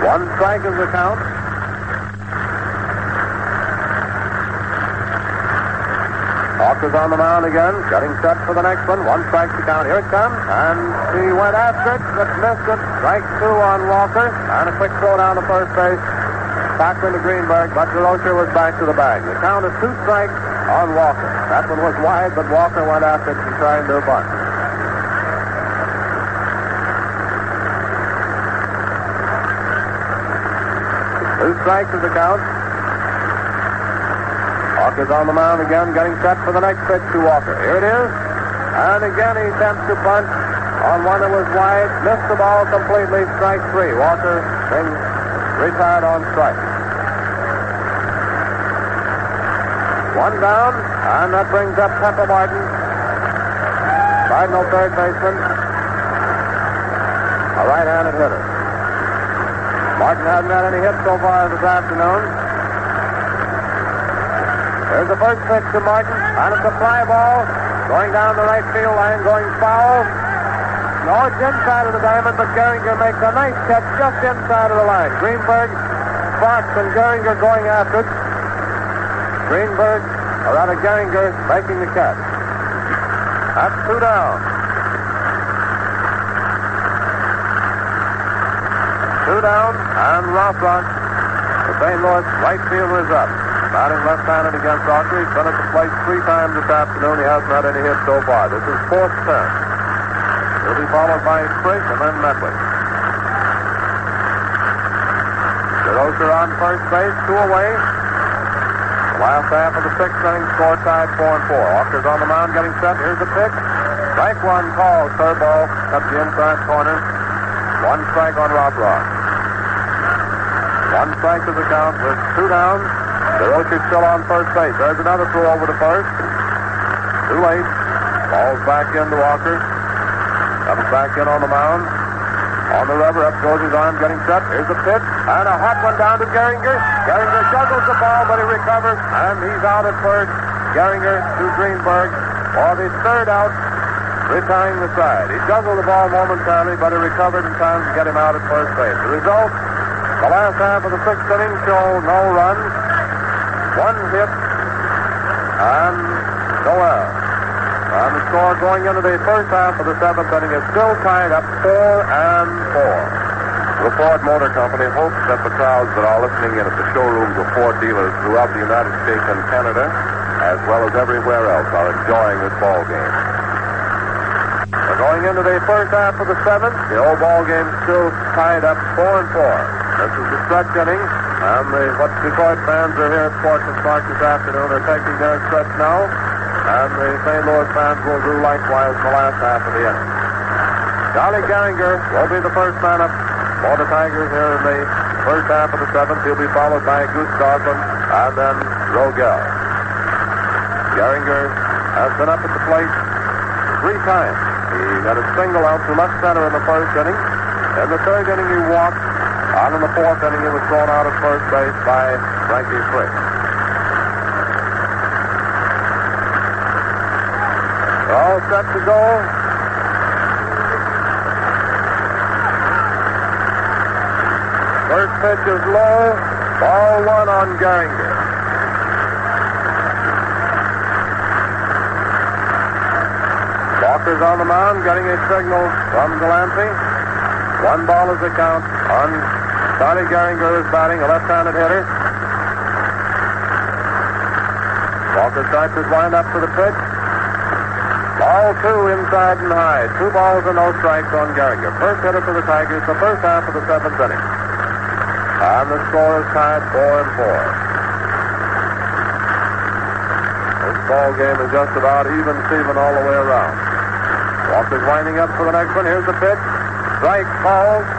One strike is the count. Walker's on the mound again, getting set for the next one. One strike to count. Here it comes, and he went after it, but missed it. Strike 2 on Walker, and a quick throw down to first base. Cochran to Greenberg, but DeRocher was back to the bag. The count is 2 strikes on Walker. That one was wide, but Walker went after it and tried to bunt. Two strikes is the count. Walker's on the mound again, getting set for the next pitch to Walker. Here it is. And again he attempts to bunt on one that was wide. Missed the ball completely. Strike 3. Walker being retired on strike. One down, and that brings up Pepper Martin, Cardinal third baseman, a right-handed hitter. Martin hasn't had any hits so far this afternoon. There's the first pitch to Martin, and it's a fly ball going down the right field line, going foul. No, it's inside of the diamond, but Gehringer makes a nice catch just inside of the line. Greenberg, Fox, and Gehringer going after it. Greenberg, or rather Gehringer, making the catch. That's 2 down. 2 down, and Rothrock, the St. Louis right fielder, is up. Batting left-handed against Auker. He's been at the plate 3 times this afternoon. He hasn't had any hits so far. This is 4th turn. He'll be followed by Frisch and then Medwick. DeRocher on first base, 2 away. The last half of the 6th inning, score tied 4-4. Auker's on the mound, getting set. Here's the pitch. Strike 1 called. Curveball up the inside corner. 1 strike on Rothrock. 1 strike to the count with 2 down. DeRocher's still on first base. There's another throw over to first. Too late. Ball's back into Walker. Comes back in on the mound. On the rubber, up goes his arm, getting set. Here's the pitch, and a hot one down to Gehringer. Gehringer juggles the ball, but he recovers, and he's out at first. Gehringer to Greenberg for the 3rd out, retiring the side. He juggled the ball momentarily, but he recovered in time to get him out at first base. The result, the last half of the 6th inning show no runs, 1 hit, and no error. And the score going into the first half of the 7th inning is still tied up 4-4. The Ford Motor Company hopes that the crowds that are listening in at the showrooms of Ford dealers throughout the United States and Canada, as well as everywhere else, are enjoying this ball game. We're going into the first half of the 7th. The old ball game still tied up 4-4. This is the stretch inning, and what Detroit fans are here at Sportsman's Park this afternoon are taking their stretch now. And the St. Louis fans will do likewise in the last half of the inning. Charlie Gehringer will be the first man up for the Tigers here in the first half of the 7th. He'll be followed by Goose Goslin and then Rogel. Gehringer has been up at the plate 3 times. He had a single out to left center in the first inning. In the 3rd inning, he walked. And in the 4th inning, he was thrown out at first base by Frankie Frisch. All set to go. First pitch is low. Ball 1 on Gehringer. Walker's on the mound, getting a signal from Delancey. 1 ball is the count on Charlie Gehringer, is batting, a left-handed hitter. Walker starts his wind-up for the pitch. Ball 2 inside and high. 2 balls and no strikes on Gehringer. First hitter for the Tigers, the first half of the 7th inning. And the score is tied 4-4. This ball game is just about even Steven all the way around. Walker's winding up for the next one. Here's the pitch. Strike calls.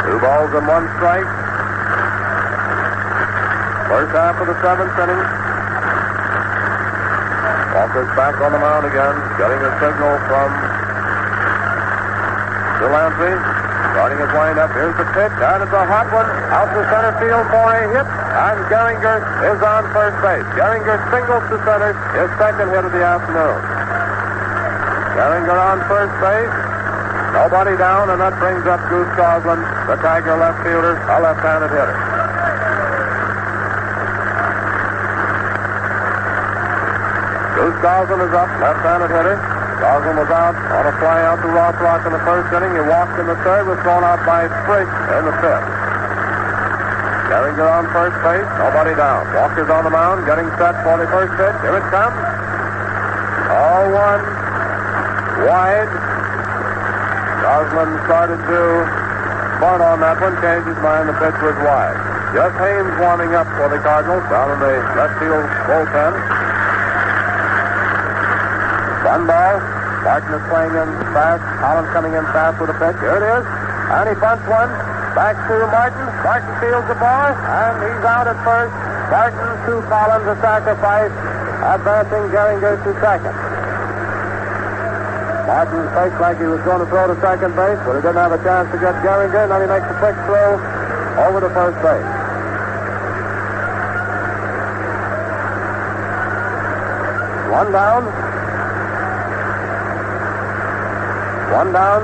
2 balls and 1 strike. First half of the 7th inning. Walker's back on the mound again, getting a signal from Delancey. Starting his wind-up. Here's the pitch, and it's a hot one out to center field for a hit, and Gehringer is on first base. Gehringer singles to center, his 2nd hit of the afternoon. Gehringer on first base. Nobody down, and that brings up Goose Goslin, the Tiger left fielder, a left-handed hitter. Goose Goslin is up, left-handed hitter. Goslin was out on a fly out to Rothrock in the first inning. He walked in the 3rd, was thrown out by Frisch in the 5th. Gehringer on first base, nobody down. Walker's on the mound, getting set for the first pitch. Here it comes. 0-1, wide. Goslin started to bunt on that one, changed his mind, the pitch was wide. Jeff Hames warming up for the Cardinals down in the left field bullpen. 1 ball. Martin is playing in fast. Collins coming in fast with a pitch. Here it is. And he bunts one. Back to Martin. Martin fields the ball. And he's out at first. Martin to Collins, a sacrifice. Advancing Gehringer to 2nd. Martin faked like he was going to throw to second base, but he didn't have a chance to get Gehringer. And then he makes a quick throw over to first base. One down.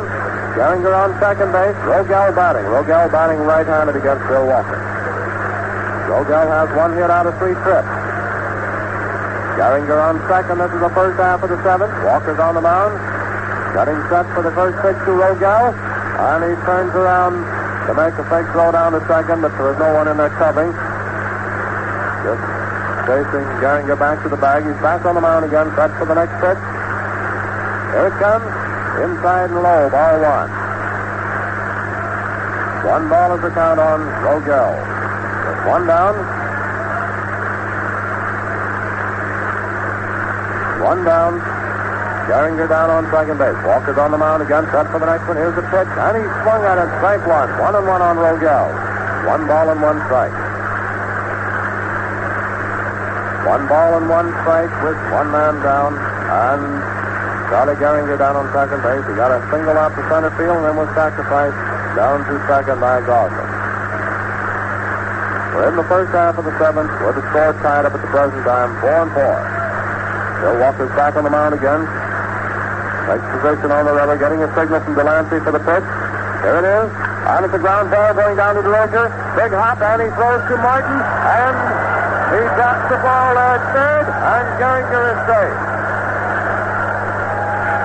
Gehringer on second base. Rogel batting. Rogel batting right-handed against Bill Walker. Rogel has 1 hit out of 3 trips. Gehringer on second. This is the first half of the seventh. Walker's on the mound. Getting set for the first pitch to Rogel. And he turns around to make a fake throw down to second, but there was no one in there covering. Just chasing Gehringer back to the bag. He's back on the mound again, set for the next pitch. Here it comes. Inside and low, ball one. 1 ball is the count on Rogel. With one down. One down. Gehringer down on second base. Walker's on the mound again, set for the next one. Here's the pitch, and he swung at it. Strike one. 1-1 on Rogel. 1 ball and 1 strike. 1 ball and 1 strike with 1 man down, and Charlie Gehringer down on second base. He got a single out to center field and then was sacrificed down to second by Gosling. We're in the first half of the seventh with the score tied up at the present time, 4-4. Bill Walker's back on the mound again. Takes position on the rubber, getting a signal from Delancey for the pitch. Here it is. And it's a ground ball going down to DeRocher. Big hop, and he throws to Martin, and he drops the ball at third, and Gehringer is safe.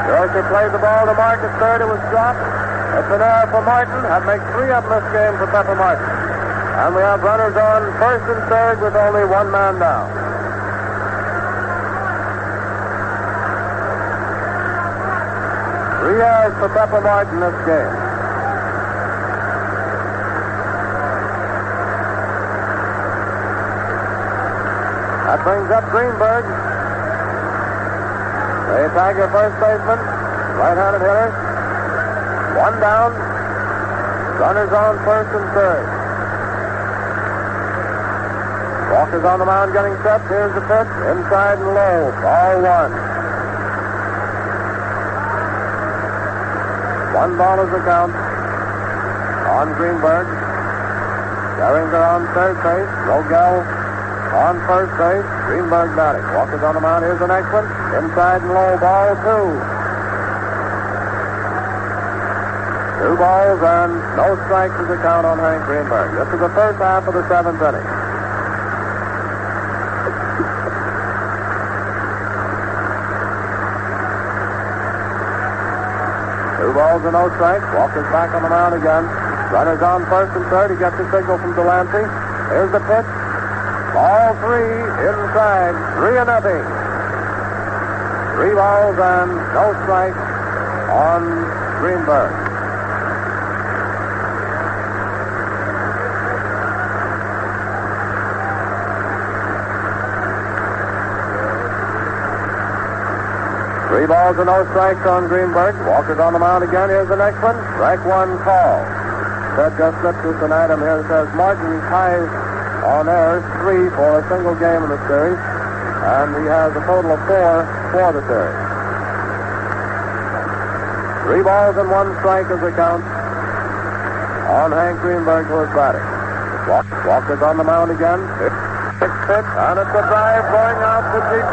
DeRocher played the ball to Mark at third. It was dropped. It's an error for Martin. That makes 3 of them this game for Pepper Martin. And we have runners on first and third with only 1 man down. Three errors for Pepper Martin this game. That brings up Greenberg. The Tiger first baseman, right-handed hitter. 1 down. Runners on first and third. Walker's on the mound getting set. Here's the pitch. Inside and low. Ball 1. 1 ball is the count on Greenberg. Gehringer on third base. Rogel on first base. Greenberg batting. Walker's on the mound. Here's the next one. Inside and low. Ball 2. 2 balls and no strikes is the count on Hank Greenberg. This is the first half of the 7th inning. Balls and no strikes. Walker's back on the mound again. Runners on first and third. He gets a signal from Delancey. Here's the pitch. Ball 3 inside. 3-0. 3 balls and no strikes on Greenberg. Three balls and no strikes on Greenberg. Walker's on the mound again. Here's the next one. Strike 1 call. Ted just slipped us an item here that says Martin ties on errors 3 for a single game in the series, and he has a total of 4 for the series. 3 balls and 1 strike is the count on Hank Greenberg who is batting. Walker's on the mound again. Sixth pitch, and it's a drive going out to deep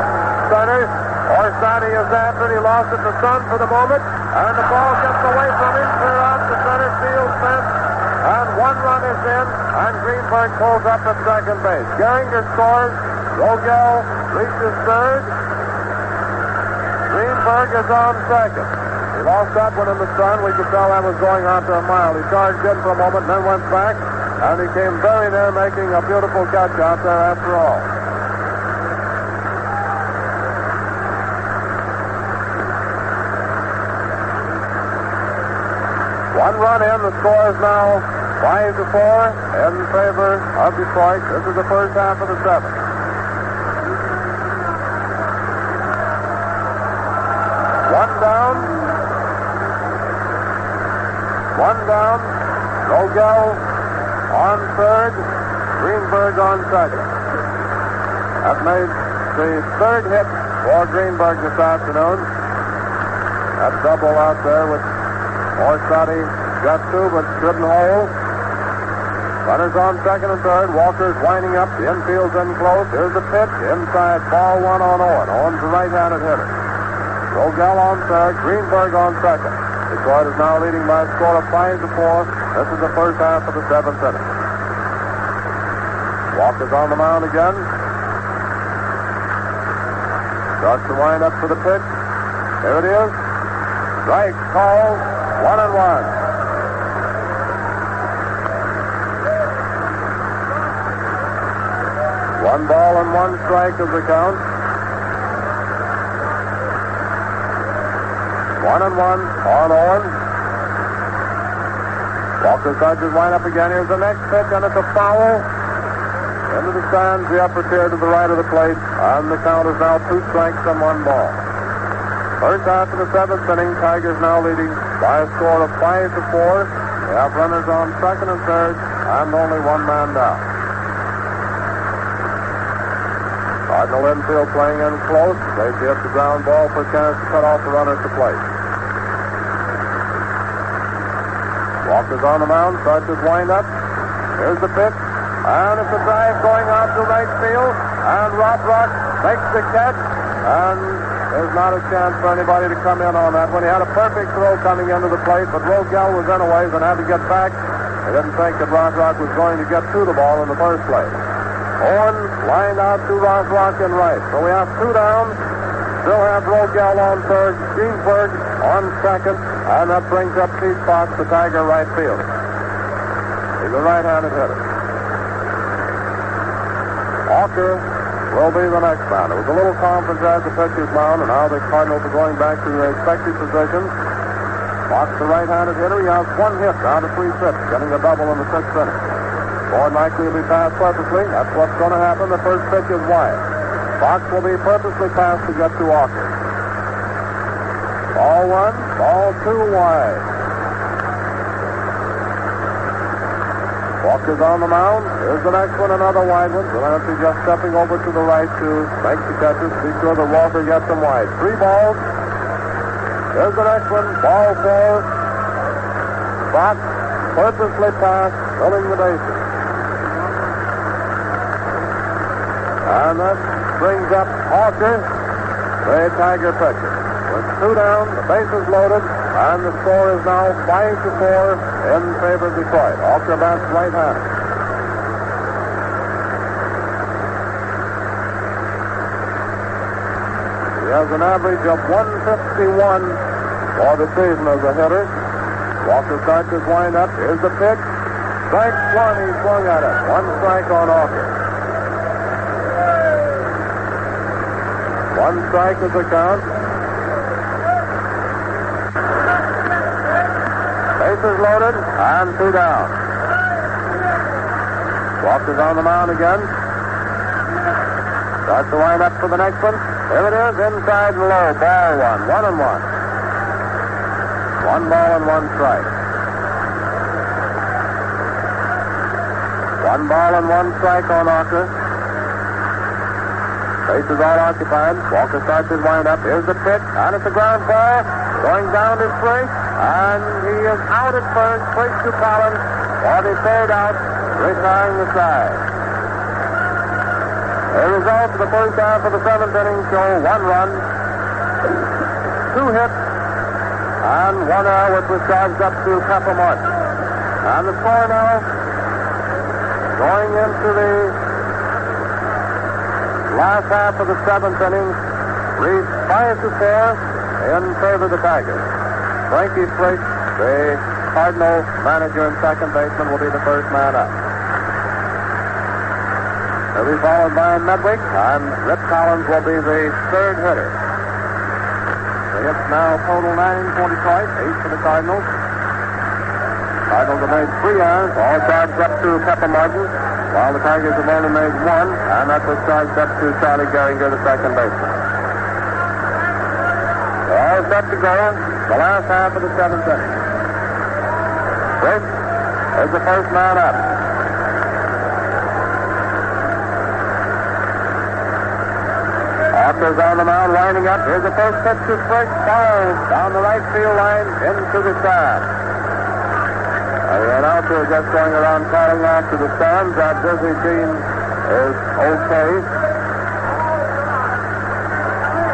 center. Orsatti is after it. He lost it to Sun for the moment. And the ball gets away from him, clear out the center field fence. And 1 run is in. And Greenberg pulls up at second base. Gehringer scores. Rogel reaches third. Greenberg is on second. He lost that one in the sun. We could tell that was going on to a mile. He charged in for a moment and then went back. And he came very near making a beautiful catch out there after all. One run in. The score is now 5-4 in favor of Detroit. This is the first half of the 7th. One down. Rogel on third. Greenberg on second. That made the 3rd hit for Greenberg this afternoon. That double out there with Orsatti got 2 but couldn't hold. Runners on second and third. Walker's winding up. The infield's in close. Here's the pitch. Inside. Ball 1 on Owen. Owen's a right-handed hitter. Rogel on third. Greenberg on second. Detroit is now leading by a score of 5-4. This is the first half of the 7th inning. Walker's on the mound again. Starts to wind up for the pitch. There it is. Strike called. 1-1. One ball and one strike is the count. 1-1 on Owen. Walker starts to wind up again. Here's the next pitch, and it's a foul. Into the stands, the upper tier to the right of the plate, and the count is now 2 strikes and 1 ball. First half of the 7th inning, Tigers now leading by a score of 5-4. They have runners on second and third, and only one man down. Cardinal infield playing in close. Daffy hits the ground ball for a chance to cut off the runner at the plate. Walker's on the mound, starts his windup. Here's the pitch, and it's a drive going out to right field, and Rothrock makes the catch, and there's not a chance for anybody to come in on that one. He had a perfect throw coming into the plate, but Rogel was in a ways and had to get back. He didn't think that Rothrock was going to get to the ball in the first place. Owen lined out to Rothrock in right. So we have 2 down. Still have Rogel on third, Ginsberg on second, and that brings up Pete Fox, the Tiger right fielder. He's a right-handed hitter. Walker will be the next man. There was a little conference at the pitcher's mound, and now the Cardinals are going back to their expected positions. Fox, the right-handed hitter, he has 1 hit down to 3 trips, getting a double in the 6th inning. More than likely will be passed purposely. That's what's going to happen. The first pitch is wide. Fox will be purposely passed to get to Walker. Ball 1, ball 2 wide. Walker's on the mound. Here's the next one, another wide one. Delancey just stepping over to the right to make the catches. Be sure that Walker gets them wide. 3 balls. Here's the next one, ball 4. Fox purposely passed, filling the bases. And that brings up Hawker, the Tiger pitcher. With 2 down, the bases loaded, and the score is now 5-4 in favor of Detroit. Hawker bats right-handed. He has an average of 151 for the season as a hitter. Walker starts his wind-up. Here's the pitch. Strike 1, he swung at it. 1 strike on Hawker. 1 strike is the count. Bases loaded and 2 down. Walker's on the mound again. Starts to wind up for the next one. Here it is, inside and low. Ball 1, 1-1. 1 ball and 1 strike. 1 ball and 1 strike on Walker. Bases all occupied. Walker starts his wind-up. Here's the pitch, and it's a ground ball. Going down to Frick, and he is out at first. Frick to Collins for the 3rd out, retiring the side. The results of the first half of the 7th inning show 1 run, 2 hits, and 1 error, which was charged up to Pepper Martin. And the score now, going into the last half of the 7th inning, reads 5-4 in favor of the Tigers. Frankie Frick, the Cardinal manager and second baseman, will be the first man up. He'll be followed by Medwick, and Rip Collins will be the 3rd hitter. The hits now total 9 for Detroit, 8 for the Cardinals. Cardinals have made 3 errors, all charged up to Pepper Martin, while the Tigers have only made 1, and that was charged up to Charlie Gehringer, the second baseman. They're all set to go, the last half of the 7th inning. Frick is the first man up. Walker's on the mound, lining up. Here's the first pitch to Frick, fouled down the right field line into the stand. The announcer is just going around calling out to the stands. That Disney team is okay.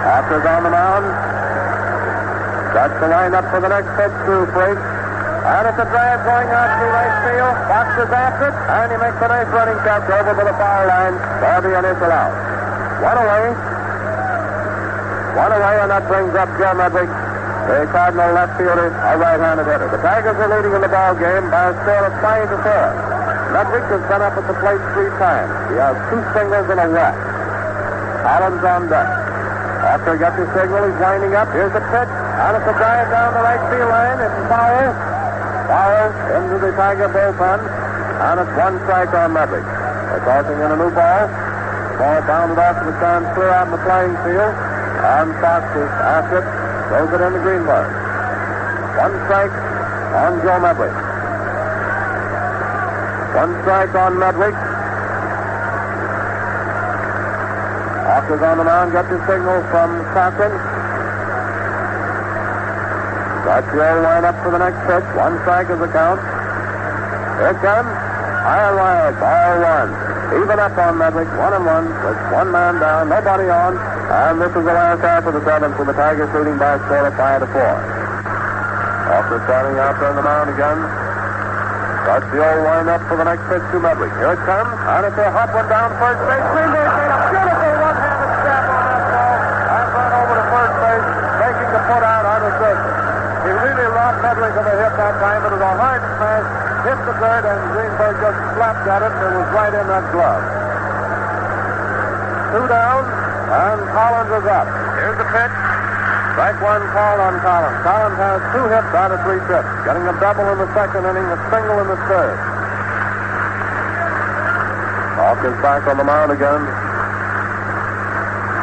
Walker's on the mound. Starts to line up for the next pitch to Frick. And it's a drive going out to right field. Fox is after it, and he makes a nice running catch over to the foul line for the initial out. 1 away. One away, and that brings up Joe Medwick, the Cardinal left fielder, a right-handed hitter. The Tigers are leading in the ball game by a score of 5-4. Medwick has been up at the plate 3 times. He has 2 singles and a walk. Collins on deck. After he got the signal, he's winding up. Here's the pitch. And it's a drive down the right field line. It's foul. Foul into the Tiger bullpen. And it's 1 strike on Medwick. They're tossing in a new ball. Ball bounded off to the stand clear out in the playing field. And Fox is after it. Throws it into Greenberg. 1 strike on Joe Medwick. 1 strike on Medwick. Hawkers on the mound, got the signal from Cochran. Garcia line up for the next pitch. 1 strike is the count. Here it comes. High and wide, ball 1. Even up on Medwick, 1-1 with 1 man down, nobody on. And this is the last half of the 7th with the Tigers leading by a score of 5-4. Hawkers starting out there on the mound again. Garcia line up for the next pitch to Medwick. Here it comes, and it's a hot one down first base. Greenberg made a beautiful one-handed stab on that ball and ran over to first base, making the put out on the surface. He really robbed Medwick of a hit that time. It was a hard smash, hit the third, and Greenberg just slapped at it, and it was right in that glove. 2 down, and Collins is up. Here's the pitch. Strike 1 call on Collins. Collins has 2 hits out of 3 trips, getting a double in the second inning, a single in the third. Hawkins back on the mound again.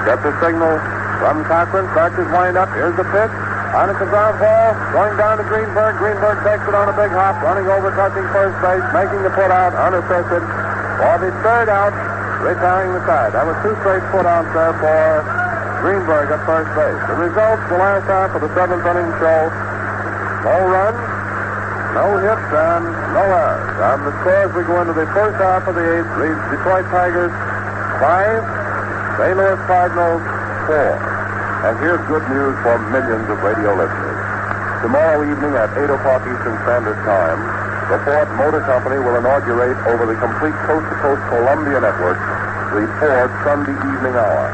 Get the signal from Cochran. Starts his wind up. Here's the pitch. And it's a ground ball going down to Greenberg. Greenberg takes it on a big hop, running over, touching first base, making the put out unassisted for the third out, retiring the side. That was 2 straight put outs there for Greenberg at first base. The results, the last half of the 7th inning show, no runs, no hits, and no errors. And the score as we go into the first half of the 8th reads Detroit Tigers 5, St. Louis Cardinals 4. And here's good news for millions of radio listeners. Tomorrow evening at 8 o'clock Eastern Standard Time, the Ford Motor Company will inaugurate over the complete coast-to-coast Columbia network the Ford Sunday evening hour.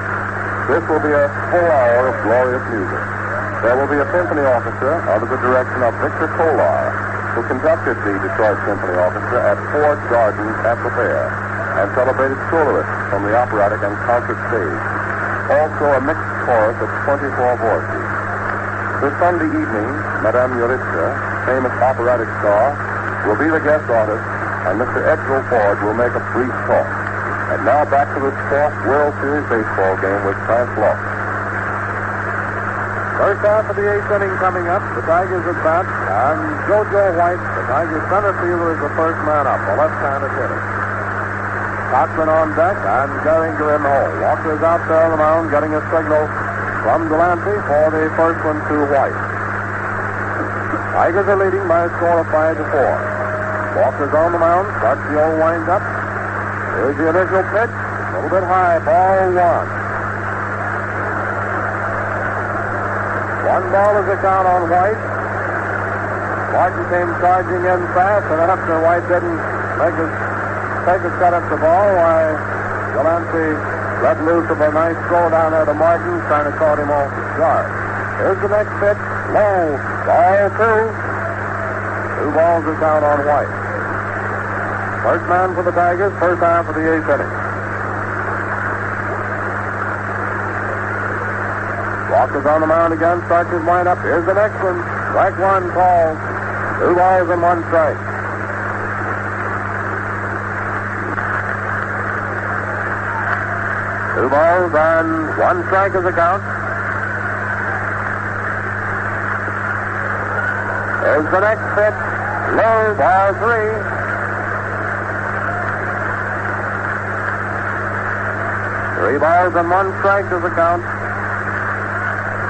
This will be a full hour of glorious music. There will be a symphony orchestra under the direction of Victor Kolar, who conducted the Detroit Symphony Orchestra at Ford Gardens at the fair, and celebrated soloists from the operatic and concert stage. Also a mixed chorus of 24 voices. This Sunday evening, Madame Yuritsa, famous operatic star, will be the guest artist, and Mr. Edgar Ford will make a brief talk. And now back to this 4th World Series baseball game with Clarence Lawson. First half of the 8th inning coming up. The Tigers at bat, and JoJo White, the Tigers center fielder, is the first man up, a left-handed hitter. Cochran on deck, and Gehringer in the hole. Walker's out there on the mound, getting a signal from Delancey for the first one to White. Tigers are leading by a score of 5-4. Walker's on the mound, starts the old wind up. Here's the initial pitch, a little bit high, ball 1. 1 ball is the count on White. Martin came charging in fast, and after White didn't take a cut at the ball, why Delancey let loose of a nice throw down there to Martin, trying to caught him off his guard. Here's the next pitch, low, ball 2. 2 balls is count on White. First man for the Tigers, first half of the 8th inning. Walker's on the mound again, starts his wind up. Here's the next one. Strike 1 called. 2 balls and 1 strike. Two balls and 1 strike is the count. Here's the next pitch. Low, ball 3. 3 balls and 1 strike is the count.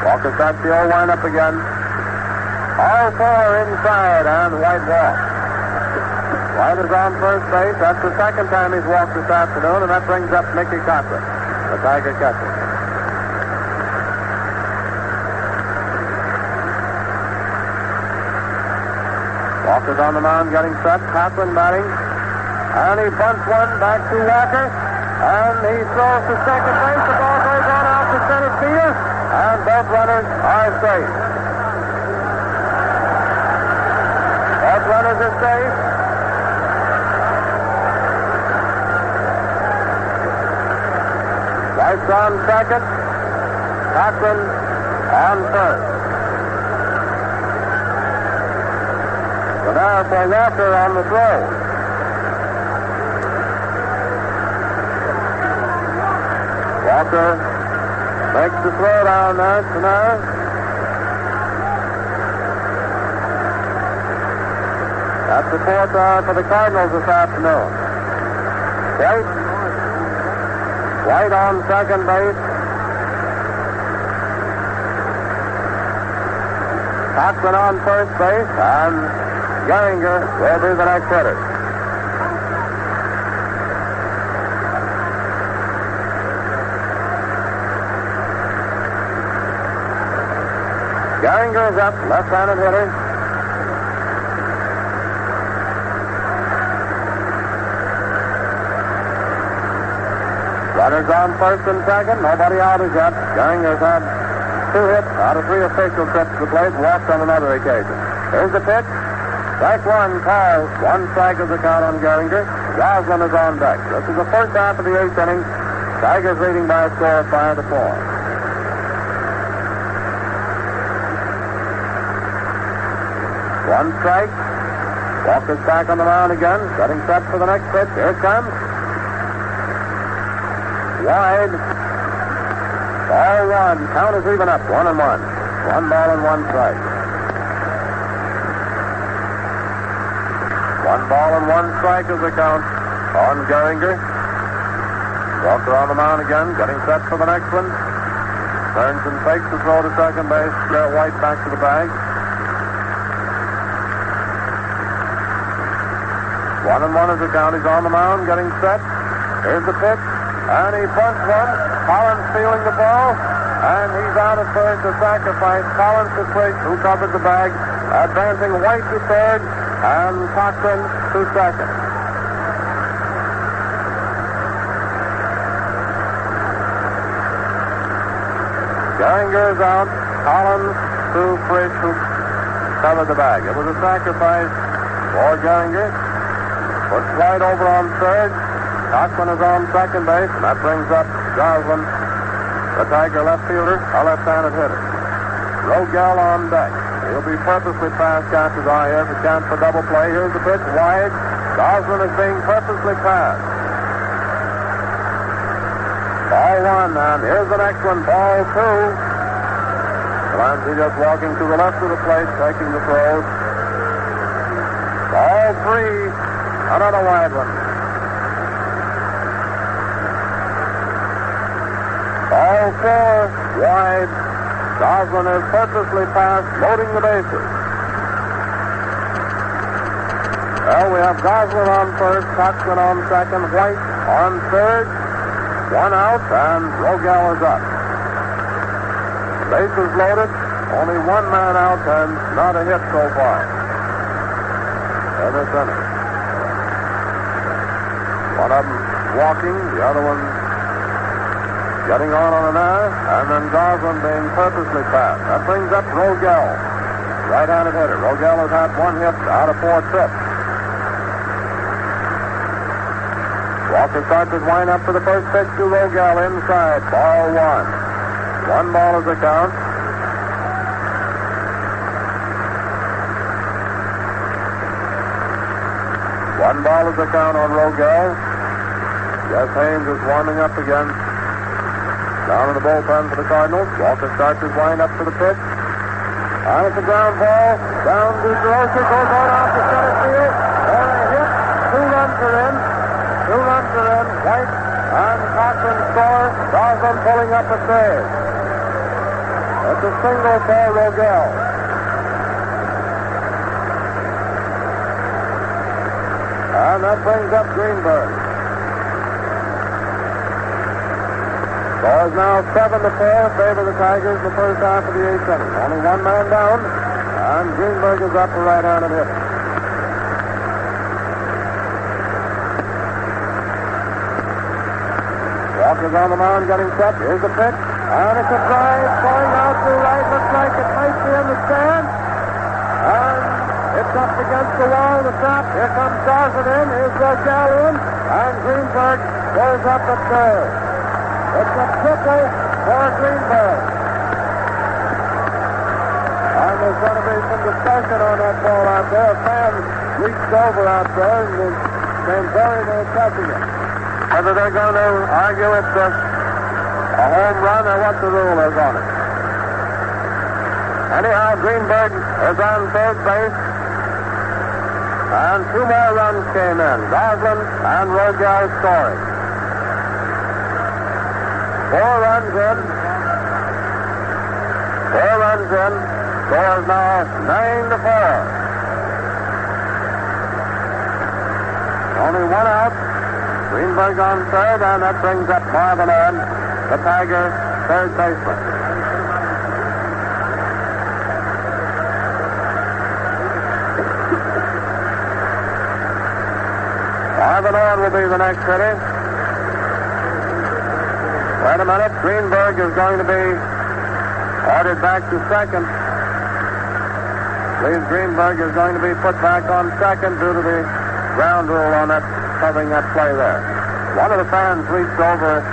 Walker starts the old wind-up again. All 4 inside, and White walks. White is on first base. That's the second time he's walked this afternoon, and that brings up Mickey Cochran, the Tiger catcher. Walker's on the mound getting set. Cochran batting. And he bunts one back to Walker. And he throws to second base. The ball goes on out to center field. and both runners are safe. Both runners are safe. Rice on second. Cochran on first. So now for Walker on the throw. Walker makes the throw down there to now. That's the fourth out for the Cardinals this afternoon. White on second base. Cochran on first base, and Gehringer will be the next hitter. Gehringer is up, left-handed hitter. Runners on first and second. Nobody out as yet. Gehringer's had 2 hits out of 3 official trips to the plate, walked on another occasion. Here's the pitch. Strike one, called. 1 strike is the count on Gehringer. Goslin is on deck. This is the first half of the 8th inning. Tigers leading by a score of 5-4. 1 strike. Walker's back on the mound again, getting set for the next pitch. Here it comes. Wide. Ball 1. Count is even up. 1-1. 1 ball and 1 strike. 1 ball and 1 strike is the count on Gehringer. Walker on the mound again, getting set for the next one. Turns and fakes the throw to second base. White back to the bag. 1-1 is the count. He's on the mound, getting set. Here's the pitch, and he bunts one. Collins feeling the ball, and he's out of third to sacrifice. Collins to first, who covered the bag, advancing White to third, and Cochran to second. Gehringer is out. Collins to Frisch, who covered the bag. It was a sacrifice for Gehringer. Puts White over on third. Cochran is on second base, and that brings up Goslin, the Tiger left fielder, a left-handed hitter. Rogel on deck. He'll be purposely past catcher's eye here for chance for double play. Here's the pitch, wide. Goslin is being purposely passed. Ball 1, and here's the next one, ball 2. Delancey just walking to the left of the plate, taking the throws. Ball 3, another wide one. Ball 4, wide. Goslin is purposely passed, loading the bases. Well, we have Goslin on first, Cochran on second, White on third. 1 out, and Rogel is up. Bases loaded, only 1 man out, and not a hit so far in this inning. One of them walking, the other one getting on an error, and then Goslin being purposely passed. That brings up Rogel, right-handed hitter. Rogel has had 1 hit out of 4 trips. Walker starts his wind-up for the first pitch to Rogel inside. Ball 1. 1 ball is the count. One ball is the count on Rogel. Jeff Haynes is warming up again. Down in the bullpen for the Cardinals. Walker starts his wind-up for the pitch. And it's a ground ball. Down to DeRosa. Goes on off the center field. And a hit. 2 runs are in. 2 runs are in. White and Cochran score. Goslin pulling up a third. It's a single for Rogel. And that brings up Greenberg. Score is now 7-4 in favor of the Tigers in the first half of the 8th inning. Only 1 man down, and Greenberg is up for right-handed hitter. Walker's on the mound getting set. Here's the pitch. And it's a drive going out to right. Looks like it might be in the stand. And it's up against the wall of the trap. Here comes Dawson in. Here's Rogel in. And Greenberg goes up at third. It's a triple for Greenberg. And there's going to be some discussion on that ball out there. A fan reached over out there and came very near touching it. Whether they're going to argue it's a home run or what the rule is on it. Anyhow, Greenberg is on third base. And two more runs came in. Goslin and Rogel scoring. 4 runs in. 4 runs in. Score is now 9-4. Only one out. Greenberg on third, and that brings up Marvin Owen, the Tiger third baseman. Marvin Owen will be the next hitter. Wait a minute. Greenberg is going to be ordered back to second. I believe Greenberg is going to be put back on second due to the ground rule on that, covering that play there. One of the fans reached over,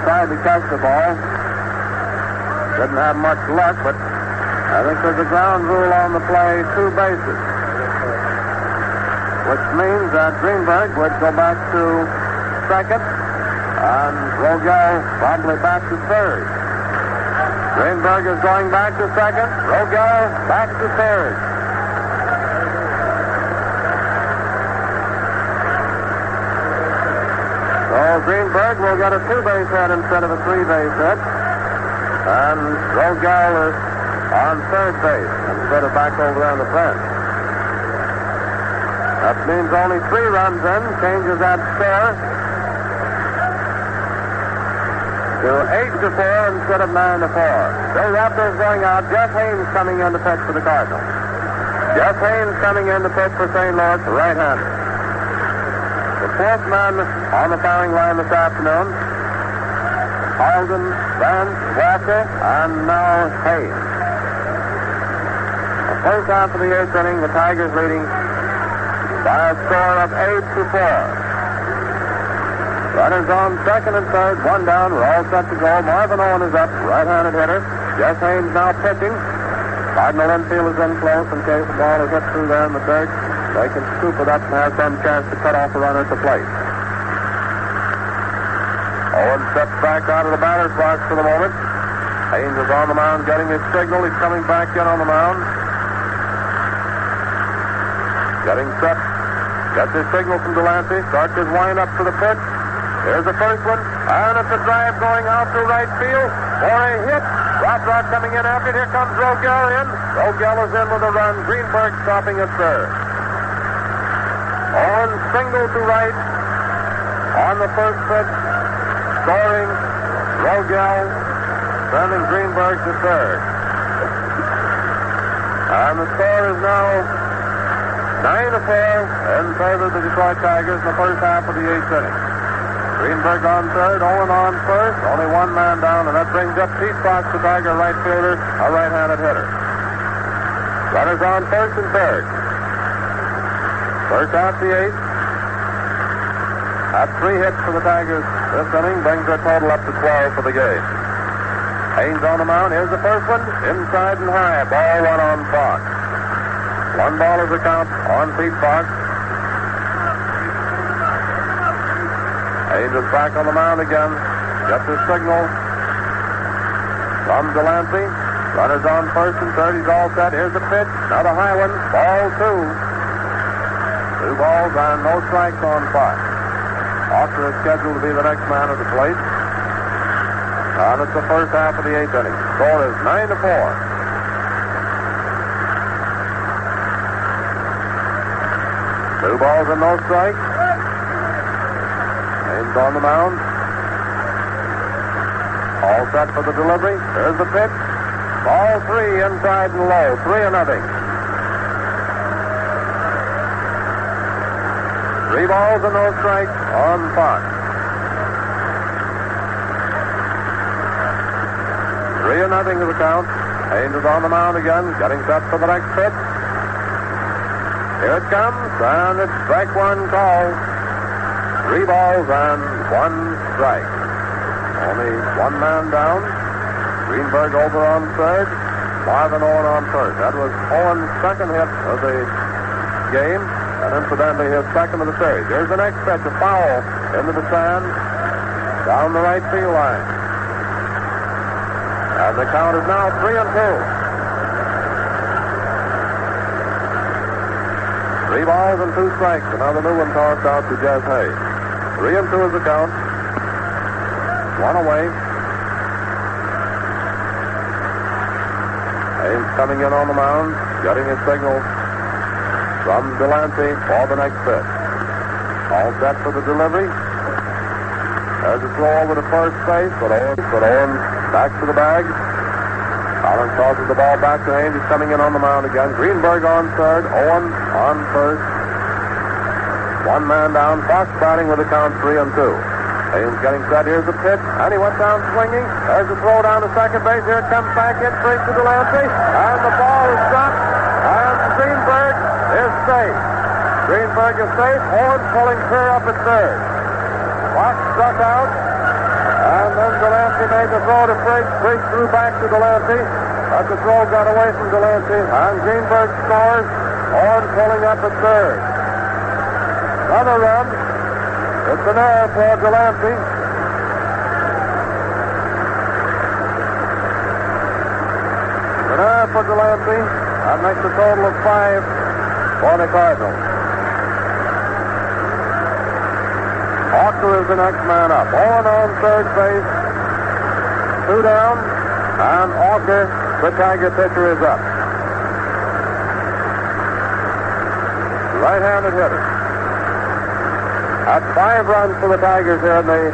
tried to catch the ball. Didn't have much luck, but I think there's a ground rule on the play, 2 bases. Which means that Greenberg would go back to second, and Rogel probably back to third. Greenberg is going back to second. Rogel back to third. So Greenberg will get a 2-base hit instead of a 3-base hit. And Rogel is on third base instead of back over there on the bench. That means only 3 runs in, changes that score to 8-4 instead of 9-4. Bill Raptor's going out. Jeff Haynes coming in to pitch for the Cardinals. Jeff Haynes coming in to pitch for St. Louis, right-hander. The 4th man on the firing line this afternoon, Halden, Vance, Walker, and now Haynes. The first half of the 8th inning, the Tigers leading by a score of 8-4. Runners on second and third, 1 down. We're all set to go. Marvin Owen is up, right-handed hitter. Jeff Haynes now pitching. Cardinal infield is in close in case the ball is hit through there in the dirt. They can scoop it up and have some chance to cut off the runner at the plate. Owen steps back out of the batter's box for the moment. Haynes is on the mound getting his signal. He's coming back in on the mound. Getting set. Gets his signal from Delancey. Starts his wind-up for the pitch. Here's the first one, and it's a drive going out to right field for a hit. Rothrock coming in after it. Here comes Rogel in. Rogel is in with a run. Greenberg stopping at third. Owen single to right on the first pitch, scoring Rogel, sending Greenberg to third. And the score is now 9-4 in favor of the Detroit Tigers in the first half of the 8th inning. Greenberg on third, Owen on first, only 1 man down, and that brings up Pete Fox, the Tiger right fielder, a right-handed hitter. Runners on first and third. First half the 8th. That's 3 hits for the Tigers this inning, brings their total up to 12 for the game. Haynes on the mound, here's the first one, inside and high, ball 1 on Fox. 1 ball is the count on Pete Fox. Haynes is back on the mound again. Gets his signal from Delancey. Runners on first and third. He's all set. Here's the pitch. Another high one. Ball 2. 2 balls and no strikes on Fox. Offer is scheduled to be the next man at the plate. And it's the first half of the 8th inning. Score is 9-4. Two balls and no strikes. Haynes on the mound. All set for the delivery. There's the pitch. Ball 3 inside and low. 3-0. 3 balls and no strikes on Fox. 3-0 is the count. Haynes is on the mound again, getting set for the next pitch. Here it comes, and it's strike one call. 3 balls and 1 strike. Only 1 man down. Greenberg over on third. Marvin Owen on first. That was Owen's second hit of the game, and incidentally his second of the series. Here's the next pitch, a foul into the sand down the right field line. And the count is now 3-2. 3 balls and 2 strikes. Another new one tossed out to Jess Hayes. 3-2 is the count. 1 away. Hayes coming in on the mound, getting his signal from Delancey for the next pitch. All set for the delivery. There's a throw over to first base, but Owen back to the bag. Collins tosses the ball back to Haynes. He's coming in on the mound again. Greenberg on third. Owen on first. 1 man down. Fox batting with the count 3-2. Haynes getting set. Here's the pitch. And he went down swinging. There's the throw down to second base. Here it comes back in straight to Delancey. And the ball is dropped. And Greenberg is safe. Greenberg is safe. Owen pulling clear up at third. Fox struck out. And then Delancey made the throw to Briggs. Briggs threw back to Delancey. But the throw got away from Delancey. And Greenberg scores. Owen pulling up at third. Another run. It's an error for Delancey. An error for Delancey. That makes a total of 5 for the Cardinals. Hawker is the next man up. Owen on third base. 2 down. And Hawker, the Tiger pitcher, is up. Right-handed hitter. That's 5 runs for the Tigers here in the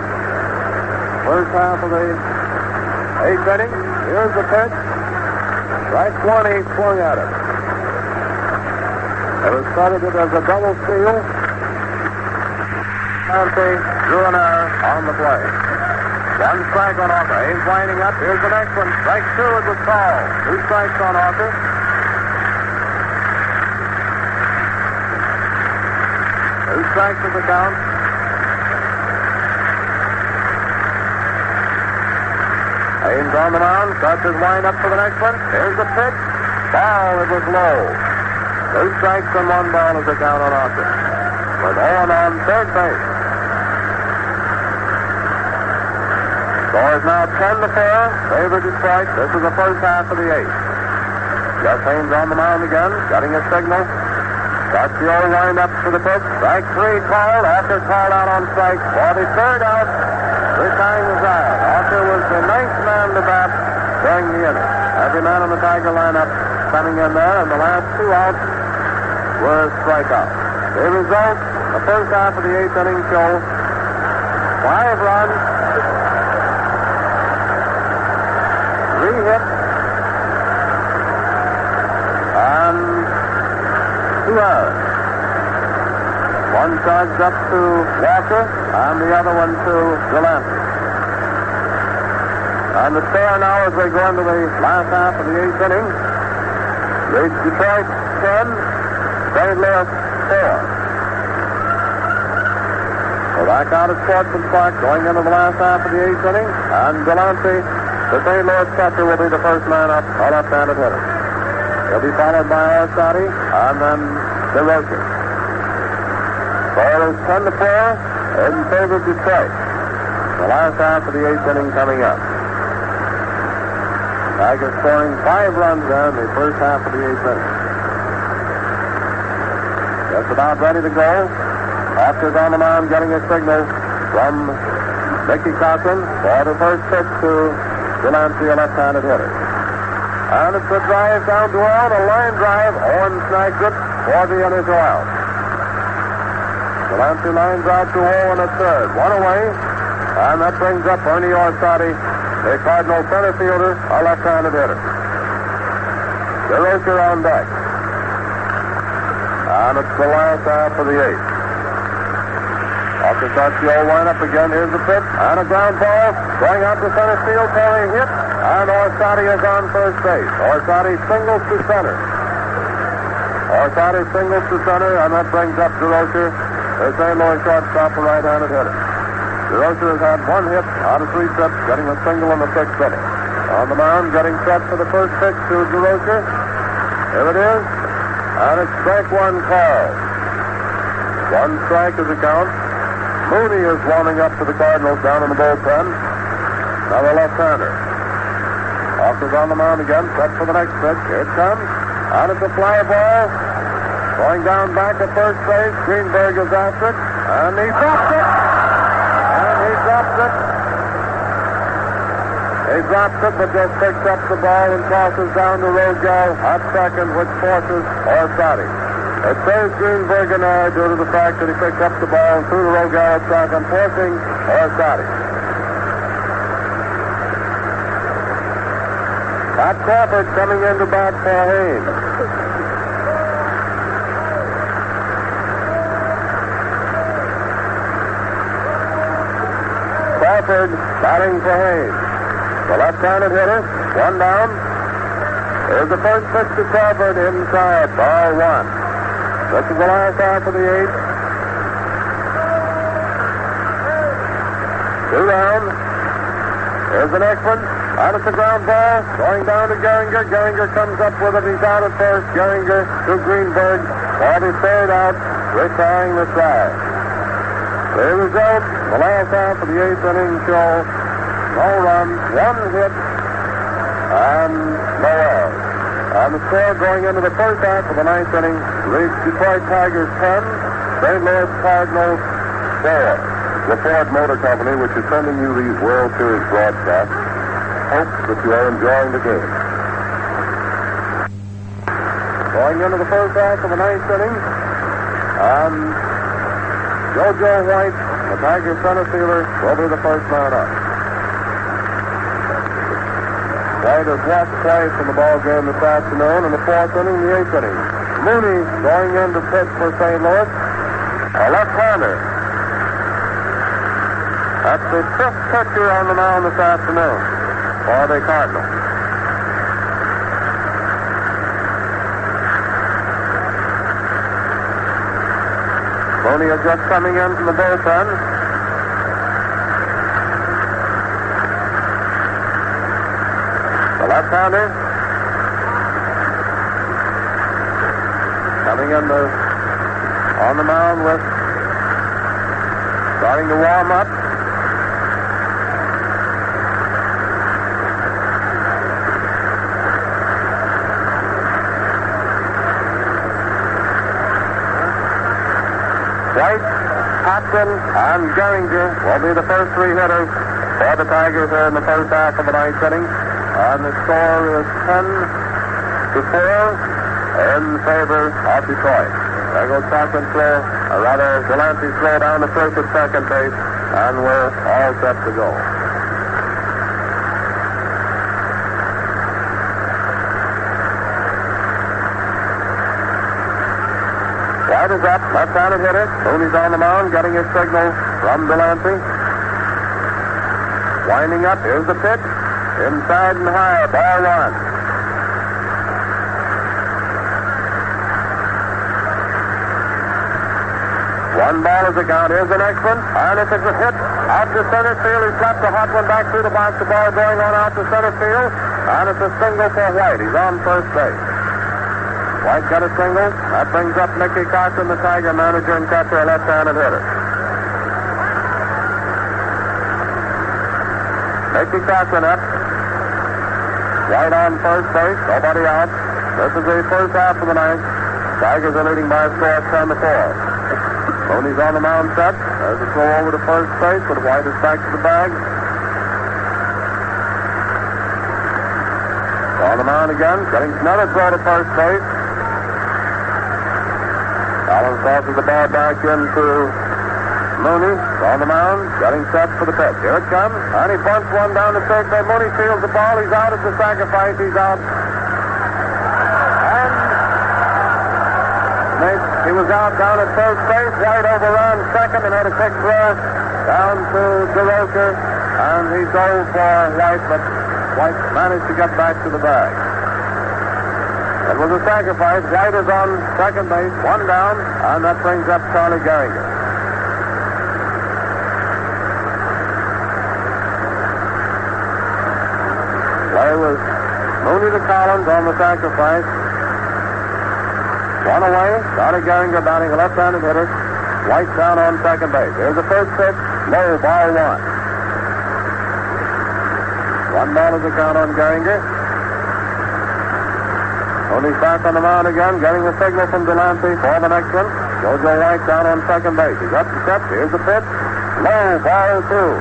first half of the 8th inning. Here's the pitch. Right one, he swung at it. It was credited as a double steal. Delancey drew an error on the play. 1 strike on Hawker. Haynes winding up. Here's the next one. Strike 2 is the call. 2 strikes on Hawker. 2 strikes is the count. Haynes on the mound. Starts his wind up for the next one. Here's the pitch. Ball. It was low. 2 strikes and 1 ball is the count on Hawker. With Owen on third base. Score is now 10-4. Favor Detroit. This is the first half of the 8th. Gus Haynes on the mound again. Getting a signal. Starts the old wind up for the pitch. Strike 3 called. Hawker called out on strike for the third out. This time was out. Hawker was the 9th man to bat during the inning. Every man on the Tiger lineup coming in there, and the last 2 outs were strikeouts. The result, the first half of the 8th inning show, 5 runs, 3 hits, and 2 errors. 1 charged up to Walker, and the other one to Delancey. And the score now as they go into the last half of the 8th inning, reads Detroit 10, St. Louis 4. So back out at Sportsman Park going into the last half of the 8th inning, and Delancey, the St. Louis catcher, will be the first man up, a left-handed hitter. He'll be followed by Arstati, and then DeRocher. Score is 10-4 in favor of Detroit. The last half of the 8th inning coming up. Tigers scoring 5 runs there in the first half of the 8th inning. Just about ready to go. Hawker's on the mound getting a signal from Mickey Cochran for the first pitch to Delancey, a left-handed hitter. And it's a drive down to Owen, a line drive. Owen snags it for the initial out. Delancey lines out to Owen at third. 1 away, and that brings up Ernie Orsatti, the Cardinal center fielder, a left-handed hitter. DeRocher on deck. And it's the last half of the 8th. Hawker starts the old lineup again. Here's the pitch, and a ground ball going out to center field for a hit. And Orsatti is on first base. Orsatti singles to center. Orsatti singles to center, and that brings up DeRocher. The St. Louis shortstop, a right-handed hitter. DeRocher has had one hit out of 3 trips, getting a single in the 6th inning. On the mound, getting set for the first pitch to DeRocher. Here it is, and it's strike one called. 1 strike is the count. Mooney is warming up for the Cardinals down in the bullpen. Another left-hander. Offer's on the mound again, set for the next pitch. Here it comes, and it's a fly ball. Going down back at first base. Greenberg is after it, and he drops it. He drops it, but just picks up the ball and tosses down to Rogal at second, which forces Orsatti. It saves Greenberg an error due to the fact that he picked up the ball and threw to Rogal at second, forcing Orsatti. Pat Crawford coming in to bat for Haynes. Crawford batting for Haynes. The left-handed hitter, 1 down. Here's the first pitch to Crawford inside, ball 1. This is the last half of the 8th. 2 down. Here's the next one. And it's a ground ball. Going down to Gehringer. Gehringer comes up with it. He's out at first. Gehringer to Greenberg. For the 3rd out, retiring the side. The result, the last half of the 8th inning show, no runs, 1 hit, and no errors. And the score going into the first half of the 9th inning reads Detroit Tigers 10, St. Louis Cardinals 4. The Ford Motor Company, which is sending you these World Series broadcasts, hopes that you are enjoying the game. Going into the first half of the 9th inning, and JoJo White, the Tigers center fielder, will be the first man up. White has walked twice in the ball game this afternoon in the 4th inning, the 8th inning. Mooney going in to pitch for St. Louis, a left-hander. That's the 5th pitcher on the mound this afternoon for the Cardinals. Mooney is just coming in from the bullpen. The left-hander coming in on the mound with starting to warm up. White, Hopkins, and Gehringer will be the first 3 hitters for the Tigers here in the first half of the 9th inning. And the score is 10-4 in favor of Detroit. There goes Cochran throw, or rather Delancey throw down the first at second base, and we're all set to go. White is up, left-handed hitter. Mooney's on the mound, getting his signal from Delancey. Winding up, here's the pitch. Inside and high, ball 1. One ball is the count. Here's the next one. And it's a hit out to center field. He slapped the hot one back through the box. The ball going on out to center field. And it's a single for White. He's on first base. White got a single. That brings up Mickey Cochran, the Tiger manager and catcher, a left-handed hitter. Mickey Cochran up. White on first base. Nobody out. This is the first half of the 9th. Tigers are leading by a score of 10-4. Mooney's on the mound set. There's a throw over to first base, but White is back to the bag. On the mound again. Getting another throw to first base. Allen tosses the ball back into Mooney on the mound, getting set for the pitch. Here it comes, and he bunts one down to third base. Mooney fields the ball. He's out at the sacrifice. He's out. And he was out down at first base. White overran second and had a quick throw down to DeRocher. And he's over for White, but White managed to get back to the bag. It was a sacrifice. White is on second base, one down, and that brings up Charlie Gehringer. Play was Mooney to Collins on the sacrifice. One away. Charlie Gehringer batting a left-handed hitter. White down on second base. Here's the first pitch. Low, ball one. One ball is the count on Gehringer. Mooney's back on the mound again, getting the signal from Delancey for the next one. Jojo White down on second base. He's up to set. Here's the pitch. Low, ball two.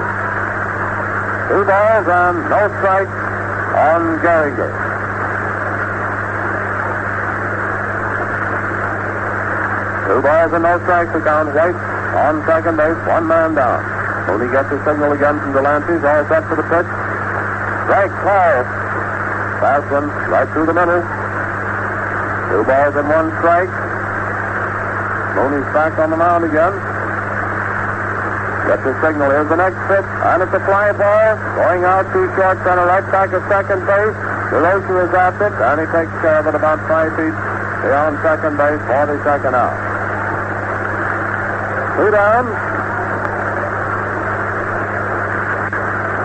2 balls and no strikes on Gehringer. Two balls and no strikes to count. White on second base, one man down. Mooney gets the signal again from Delancey. He's all set for the pitch. Strike, call. Fast one, right through the middle. 2 balls and 1 strike. Mooney's back on the mound again. Gets the signal. Here's the next pitch. And it's a fly ball. Going out to short center, right back of second base. DeRosa is at it, and he takes care of it about 5 feet beyond second base for the second out. 2 down.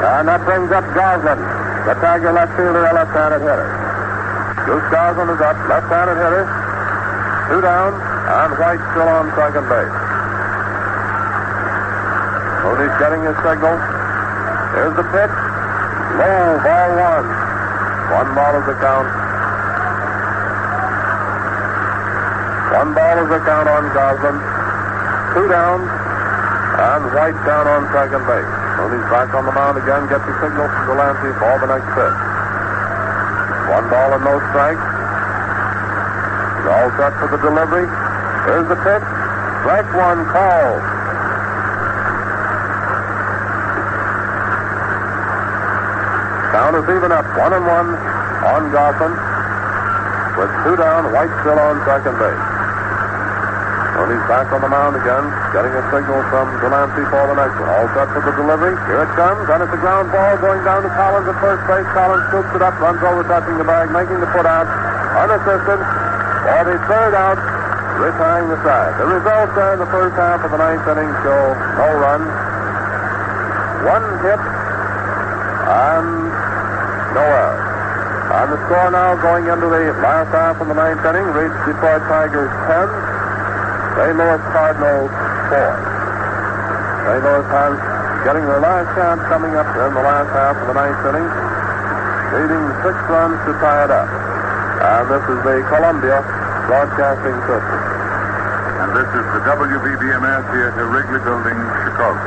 And that brings up Goslin, the Tiger left fielder, a left-handed hitter. Goose Goslin is up, left-handed hitter. 2 down, and White still on second base. Mooney's getting his signal. Here's the pitch. Low, ball one. 1 ball is the count. 1 ball is the count on Goslin. 2 down, and White down on second base. Mooney's back on the mound again, gets the signal from Delancey for the next pitch. 1 ball and no strikes. He's all set for the delivery. Here's the pitch. Strike one, called. Count is even up, 1-1 on Goslin. With 2 down, White still on second base. Mooney's back on the mound again, getting a signal from Delancey for the next one. All set for the delivery. Here it comes, and it's a ground ball going down to Collins at first base. Collins scoops it up, runs over, touching the bag, making the put out, unassisted, for the third out, retiring the side. The results there in the first half of the 9th inning show no run, 1 hit, and no error. And the score now going into the last half of the 9th inning reads Detroit Tigers 10, St. Louis Cardinals 4. St. Louis has getting their last chance coming up in the last half of the 9th inning, leading 6 runs to tie it up. And this is the Columbia Broadcasting System. And this is the WBBMS here at the Wrigley Building, Chicago.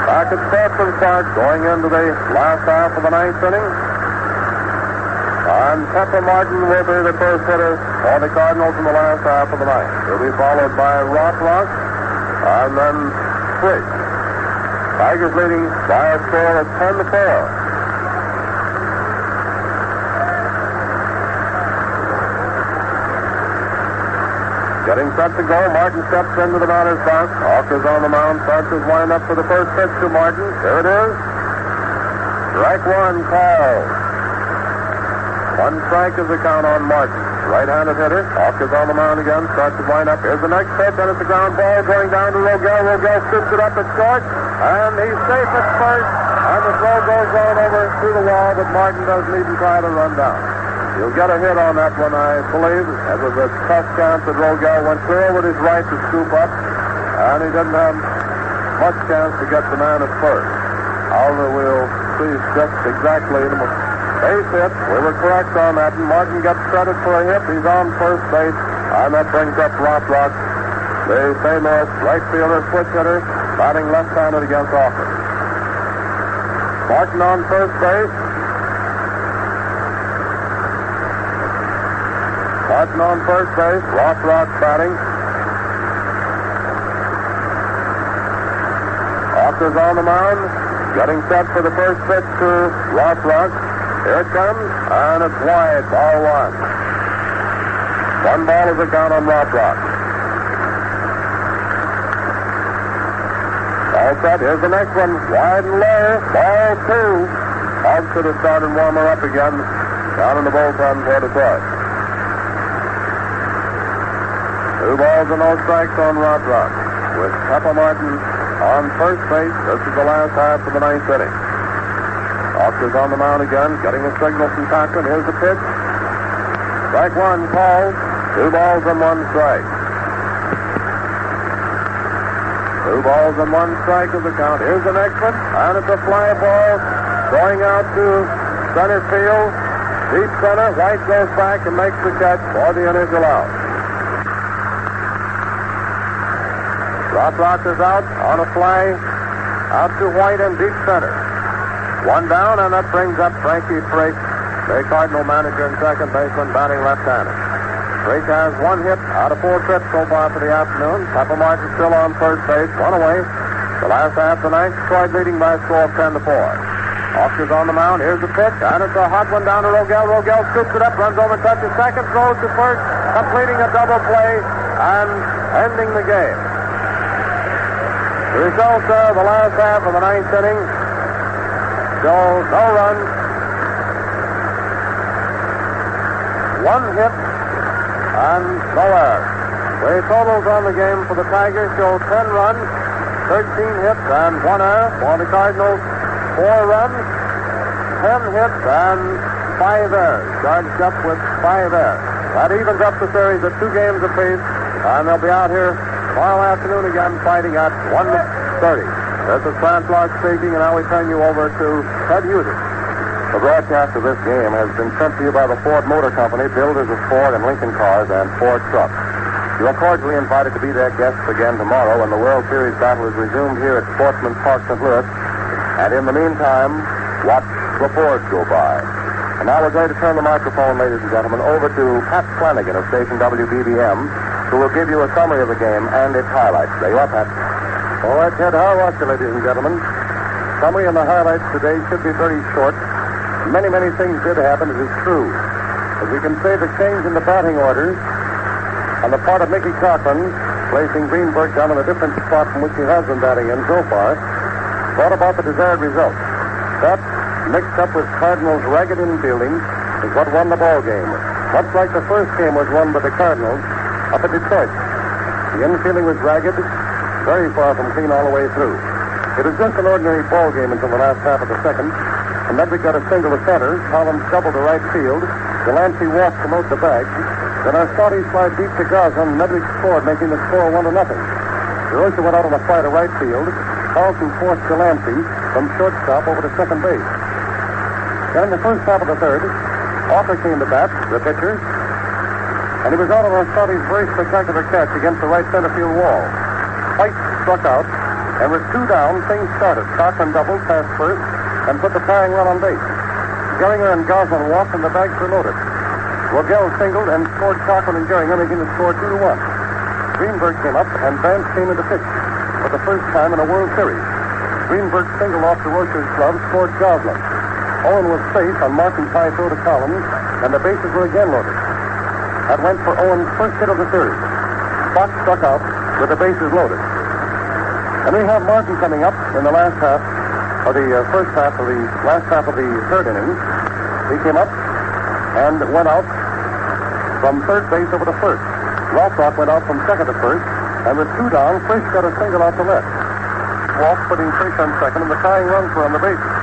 Back at Sportsman Park, going into the last half of the 9th inning. And Pepper Martin will be the first hitter for the Cardinals in the last half of the 9th. He'll be followed by Rothrock, and then Frick. Tigers leading by a score of 10-4. Getting set to go, Martin steps into the batter's box. Hawker's on the mound, starts his windup for the first pitch to Martin. Here it is. Strike one, called. 1 strike is the count on Martin. Right-handed hitter. Hawker's on the mound again, starts his windup. Here's the next pitch, and it's a ground ball going down to Rogel. Rogel scoops it up at short, and he's safe at first. And the throw goes on over through the wall, but Martin doesn't even try to run down. He'll get a hit on that one, I believe. It was a tough chance that Rogel went clear with his right to scoop up, and he didn't have much chance to get the man at first. However, we'll see just exactly the base hit. We were correct on that, and Martin gets credit for a hit. He's on first base, and that brings up Rothrock, the St. Louis right fielder, switch hitter, batting left-handed against Hawker. Martin on first base. Martin on first base, Rothrock batting. Hawker's on the mound. Getting set for the first pitch to Rothrock. Here it comes, and it's wide, ball one. One ball is the count on Rothrock. All set, here's the next one, wide and low, ball two. Hobbs should have started warmer up again, down in the bullpen for Detroit. 2 balls and no strikes on Rothrock. With Pepper Martin on first base, this is the last half of the 9th inning. Oscar's on the mound again, getting a signal from Cochran. Here's the pitch. Strike one called. 2 balls and 1 strike. 2 balls and 1 strike is the count. Here's the next one, and it's a fly ball going out to center field. Deep center. White goes back and makes the catch for the initial out. Rothrock is out on a fly out to White in deep center. 1 down, and that brings up Frankie Frake, the Cardinal manager and second baseman, batting left-handed. Frake has 1 hit out of 4 trips so far for the afternoon. Pepper Martin still on first base, 1 away. The last half of the 9th, Detroit leading by a score of 10-4. Oscar's on the mound. Here's the pitch, and it's a hot one down to Rogel. Rogel scoops it up, runs over, touches second, throws to first, completing a double play and ending the game. The results of the last half of the 9th inning show no runs, 1 hit, and no errors. The totals on the game for the Tigers show 10 runs, 13 hits, and 1 error. For the Cardinals, 4 runs, 10 hits, and 5 errors. Charged up with 5 errors. That evens up the series at 2 games apiece, and they'll be out here tomorrow afternoon again fighting at 1:30. This is Francois speaking, and now we turn you over to Ted Hughes. The broadcast of this game has been sent to you by the Ford Motor Company, builders of Ford and Lincoln cars and Ford trucks. You are cordially invited to be their guests again tomorrow when the World Series battle is resumed here at Sportsman's Park, St. Louis. And in the meantime, watch the Fords go by. And now we're going to turn the microphone, ladies and gentlemen, over to Pat Flanagan of station WBBM, who will give you a summary of the game and its highlights. There you are, Pat. All right, Ted, how are you, ladies and gentlemen? Summary and the highlights today should be very short. Many, many things did happen, it is true. As we can say, the change in the batting orders on the part of Mickey Cochran, placing Greenberg down in a different spot from which he has been batting in so far, brought about the desired result. That, mixed up with Cardinals' ragged infielding, is what won the ball game. Much like the first game was won by the Cardinals up at Detroit. The infielding was ragged, very far from clean all the way through. It was just an ordinary ball game until the last half of the second. And Medwick got a single to center. Collins doubled to right field. Delancey walked to promote the bag. Then Arstotti's fly deep to Gaza, and Medwick scored, making the score 1-0. DeRosa went out on a fly to right field. Carlson forced Delancey from shortstop over to second base. Then in the first half of the third, Walker came to bat, the pitcher, and he was out on Arstotti's very spectacular catch against the right center field wall. White struck out, and with 2 down, things started. Cochran doubled past first and put the tying run on base. Gehringer and Goslin walked, and the bags were loaded. Rogel singled and scored Cochran and Gehringer, making the score 2-1. Greenberg came up, and Vance came into pitch for the first time in a World Series. Greenberg singled off the Rocher's glove, scored Goslin. Owen was safe on Martin's high throw to Collins, and the bases were again loaded. That went for Owen's first hit of the series. Fox struck out with the bases loaded. And we have Martin coming up in the last half of the last half of the third inning. He came up and went out from third base over to first. Rothrock went out from second to first, and with 2 down, Frisch got a single out to left. Walk putting Frisch on second, and the tying runs were on the bases.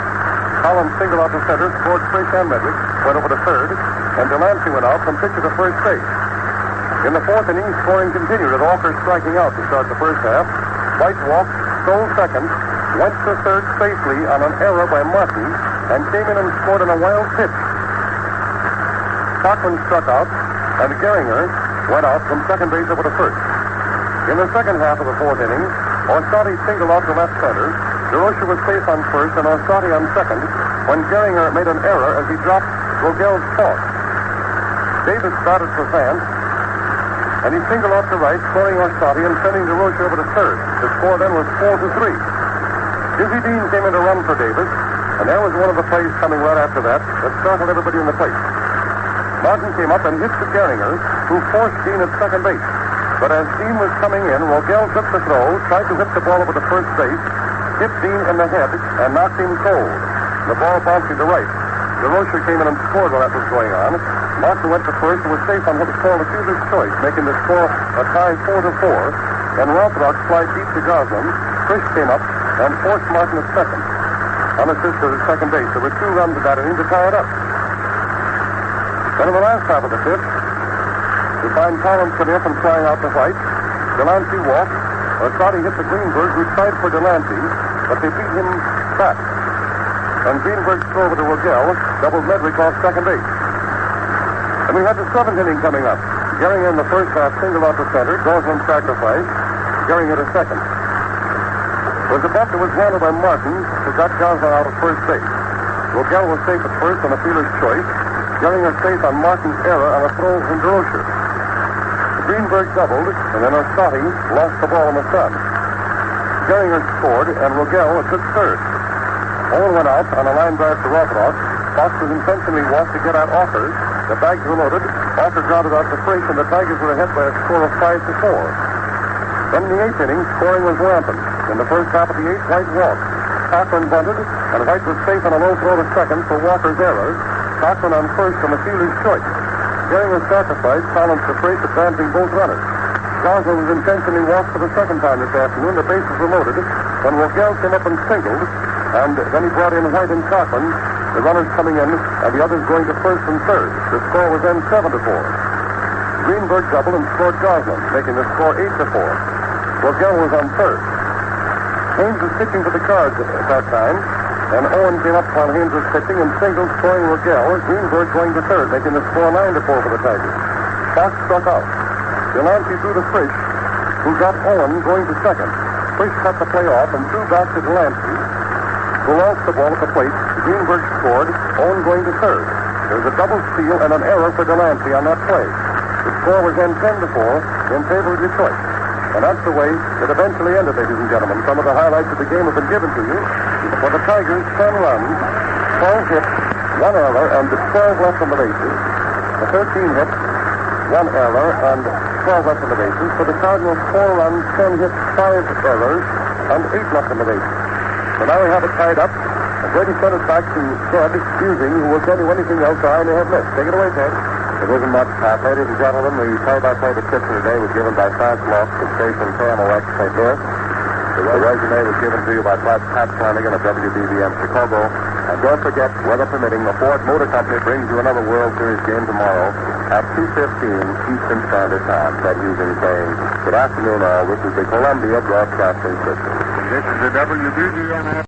Collins singled out to center, scored Frisch and Medwick, went over to third, and Delancey went out from pitcher to first base. In the 4th inning, scoring continued with Walker striking out to start the first half. White walked, stole second, went to third safely on an error by Martin, and came in and scored on a wild pitch. Cochran struck out, and Gehringer went out from second base over to first. In the second half of the 4th inning, Arstotti singled out to left center. DeRocha was safe on first and Arstotti on second when Gehringer made an error as he dropped Rogel's toss. Davis batted for Vance, and he singled out to right, scoring Arstotti and sending DeRocha over to third. The score then was 4-3. Dizzy Dean came in to run for Davis, and there was one of the plays coming right after that startled everybody in the place. Martin came up and hit to Gehringer, who forced Dean at second base. But as Dean was coming in, Rogel took the throw, tried to hit the ball over to first base, hit Dean in the head, and knocked him cold. The ball bounced to right. DeRocher came in and scored while that was going on. Martin went to first and was safe on what was called a fielder's choice, making the score a tie 4-4. Then Rothrock flied deep to Goslin. Frisch came up and forced Martin at second. Unassisted at second base. There were 2 runs of that inning to tie it up. Then in the last half of the fifth, we find Collins coming up and flying out to White. Delancey walked. Orsatti hit to Greenberg, who tried for Delancey, but they beat him back. And Greenberg's throw over to Rogel doubled Medwick off second base. And we had the 7th inning coming up. Gehringer in the first half singled out to center. Goslin sacrificed. Gehringer to second. It was a bunt that was handled by Martin, who got Goslin out of first base. Rogel was safe at first on a fielder's choice. Gehringer safe on Martin's error on a throw from DeRocher. Greenberg doubled, and then Orsatti lost the ball in the sun. Gehringer scored, and Rogel took third. Owen went out on a line drive to Rothrock. Fox was intentionally walked to get out Offers. The bags were loaded. Offer grounded out to Frisch, and the Tigers were ahead by a score of 5-4. Then in the 8th inning, scoring was rampant. In the first half of the 8th, White walked. Cochran bunted, and White was safe on a low throw to second for Walker's error. Cochran on first on the fielder's choice. Gehringer sacrificed, Collins to Frisch, advancing both runners. Goslin was intentionally walked for the second time this afternoon. The bases were loaded. When Rogel came up and singled, and then he brought in White and Cochran, the runners coming in, and the others going to first and third. The score was then 7-4. Greenberg doubled and scored Goslin, making the score 8-4. Rogel was on third. Haynes was pitching for the Cards at that time, and Owen came up while Haynes was pitching and singled, scoring Rogel. Greenberg going to third, making the score 9-4 for the Tigers. Fox struck out. Delancey threw to Frisch, who got Owen going to second. Frisch cut the play off and threw back to Delancey, who lost the ball at the plate. Greenberg scored, Owen going to third. There was a double steal and an error for Delancey on that play. The score was then 10-4 in favor of Detroit. And that's the way it eventually ended, ladies and gentlemen. Some of the highlights of the game have been given to you. For the Tigers, 10 runs, 12 hits, 1 error, and 12 left on the bases. The 13 hits, 1 error, and 12 left on the bases. For the Cardinals, 4 runs, 10 hits, 5 errors, and 8 left on the bases. So now we have it tied up. And Brady sent it back to Ted, excusing, who will tell you anything else I may have missed. Take it away, Ted. It isn't much, Pat. Ladies and gentlemen, the play-by-play description today was given by Frank Loft of station KMOX St. Louis. The resume was given to you by Pat Flanagan of WBBM Chicago. And don't forget, weather permitting, the Ford Motor Company brings you another World Series game tomorrow at 2:15 Eastern Standard Time. Ted Hughes saying, good afternoon all. This is the Columbia Broadcasting System. This is the WBBM